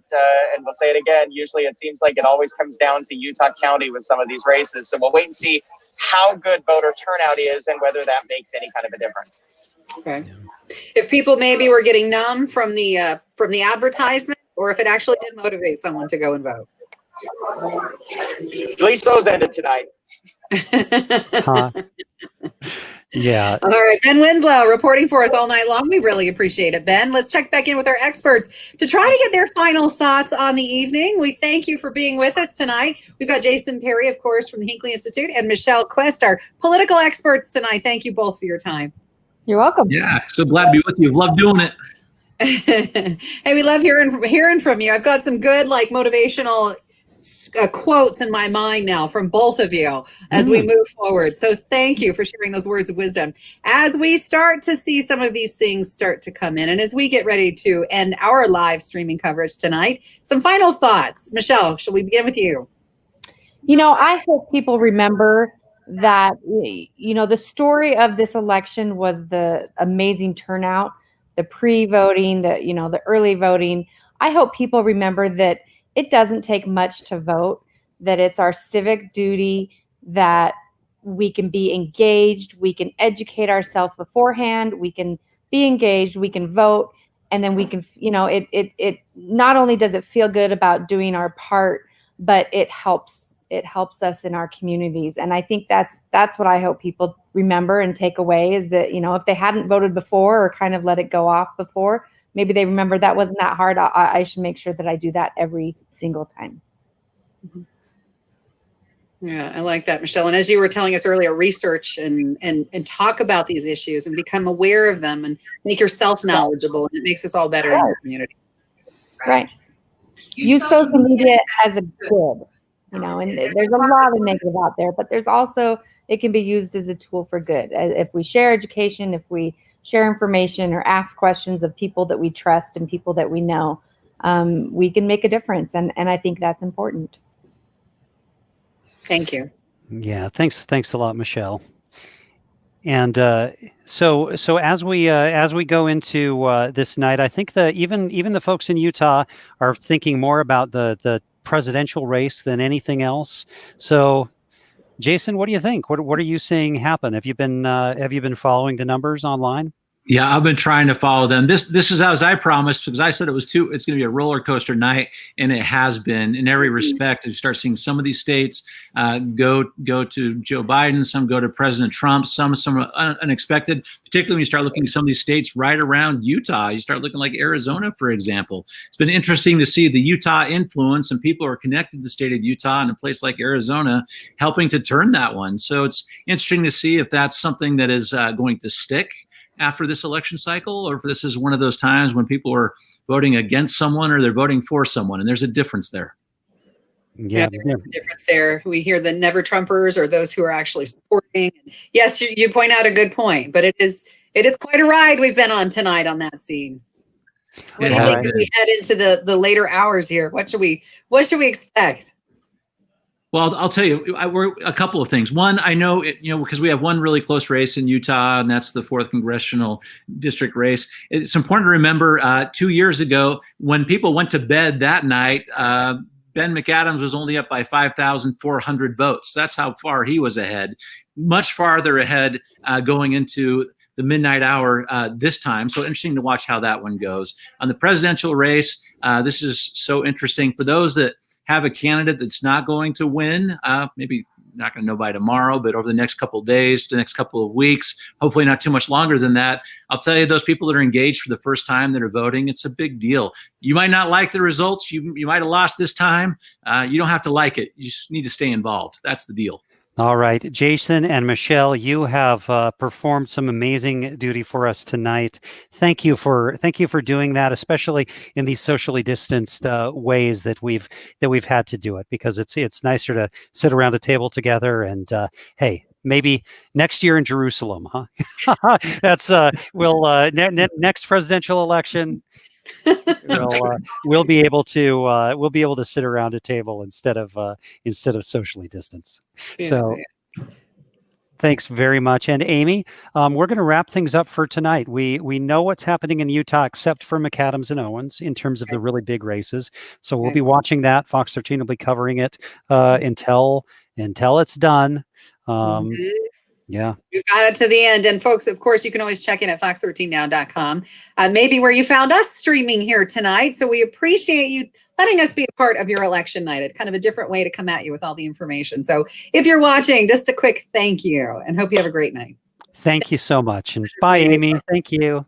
and we'll say it again. Usually it seems like it always comes down to Utah County with some of these races. So we'll wait and see how good voter turnout is and whether that makes any kind of a difference. Okay. If people maybe were getting numb from the advertisement, or if it actually did motivate someone to go and vote. At least those ended tonight. Yeah. All right, Ben Winslow reporting for us all night long. We really appreciate it, Ben. Let's check back in with our experts to try to get their final thoughts on the evening. We thank you for being with us tonight. We've got Jason Perry, of course, from the Hinckley Institute, and Michelle Quist, our political experts tonight. Thank you both for your time. You're welcome. Yeah, so glad to be with you. Love doing it. Hey, we love hearing from you. I've got some good, motivational quotes in my mind now from both of you as we move forward. So thank you for sharing those words of wisdom. As we start to see some of these things start to come in, and as we get ready to end our live streaming coverage tonight, some final thoughts. Michelle, shall we begin with you? I hope people remember that, the story of this election was the amazing turnout, the pre-voting, the early voting. I hope people remember that it doesn't take much to vote, that it's our civic duty, that we can be engaged, we can educate ourselves beforehand, we can be engaged, we can vote, and then we can, it not only does it feel good about doing our part, but it helps us in our communities. And I think that's what I hope people remember and take away is that, if they hadn't voted before or kind of let it go off before, maybe they remember that wasn't that hard. I should make sure that I do that every single time. Yeah, I like that, Michelle. And as you were telling us earlier, research and talk about these issues and become aware of them and make yourself knowledgeable. And it makes us all better in our community. Right. Use social media as a good, and there's a lot of negative out there, but there's also, it can be used as a tool for good. If we share education, if we share information or ask questions of people that we trust and people that we know, we can make a difference. And I think that's important. Thank you. Yeah, thanks a lot, Michelle. And so as we go into this night, I think that even the folks in Utah are thinking more about the presidential race than anything else. So, Jason, what do you think? What are you seeing happen? Have you been following the numbers online? Yeah, I've been trying to follow them. This is as I promised, because I said it's going to be a roller coaster night, and it has been in every respect. You start seeing some of these states go to Joe Biden, some go to President Trump, some unexpected. Particularly when you start looking at some of these states right around Utah, you start looking like Arizona, for example. It's been interesting to see the Utah influence, and people are connected to the state of Utah and a place like Arizona helping to turn that one. So it's interesting to see if that's something that is going to stick after this election cycle, or if this is one of those times when people are voting against someone or they're voting for someone, and there's a difference there. Yeah, there's a difference there. We hear the never Trumpers or those who are actually supporting. Yes, you point out a good point, but it is quite a ride we've been on tonight on that scene. What do you think as we head into the later hours here? What should we expect? Well, I'll tell you, we're a couple of things. One, I know, because we have one really close race in Utah, and that's the 4th congressional district race. It's important to remember 2 years ago when people went to bed that night, Ben McAdams was only up by 5,400 votes. That's how far he was ahead, much farther ahead going into the midnight hour this time. So interesting to watch how that one goes. On the presidential race, this is so interesting. For those that have a candidate that's not going to win, maybe not going to know by tomorrow, but over the next couple of days, the next couple of weeks, hopefully not too much longer than that. I'll tell you, those people that are engaged for the first time that are voting, it's a big deal. You might not like the results. You might have lost this time. You don't have to like it. You just need to stay involved. That's the deal. All right, Jason and Michelle, you have performed some amazing duty for us tonight. Thank you for doing that, especially in these socially distanced ways that we've had to do it, because it's nicer to sit around a table together and hey, maybe next year in Jerusalem, huh? That's next presidential election. We'll be able to sit around a table instead of socially distanced. Yeah, So thanks very much. And Amy, we're going to wrap things up for tonight. We know what's happening in Utah, except for McAdams and Owens in terms of the really big races. So we'll be watching that. Fox 13 will be covering it until it's done. Yeah. We've got it to the end. And folks, of course, you can always check in at fox13now.com, maybe where you found us streaming here tonight. So we appreciate you letting us be a part of your election night. It's kind of a different way to come at you with all the information. So if you're watching, just a quick thank you and hope you have a great night. Thank you so much. And bye, Amy. Thank you.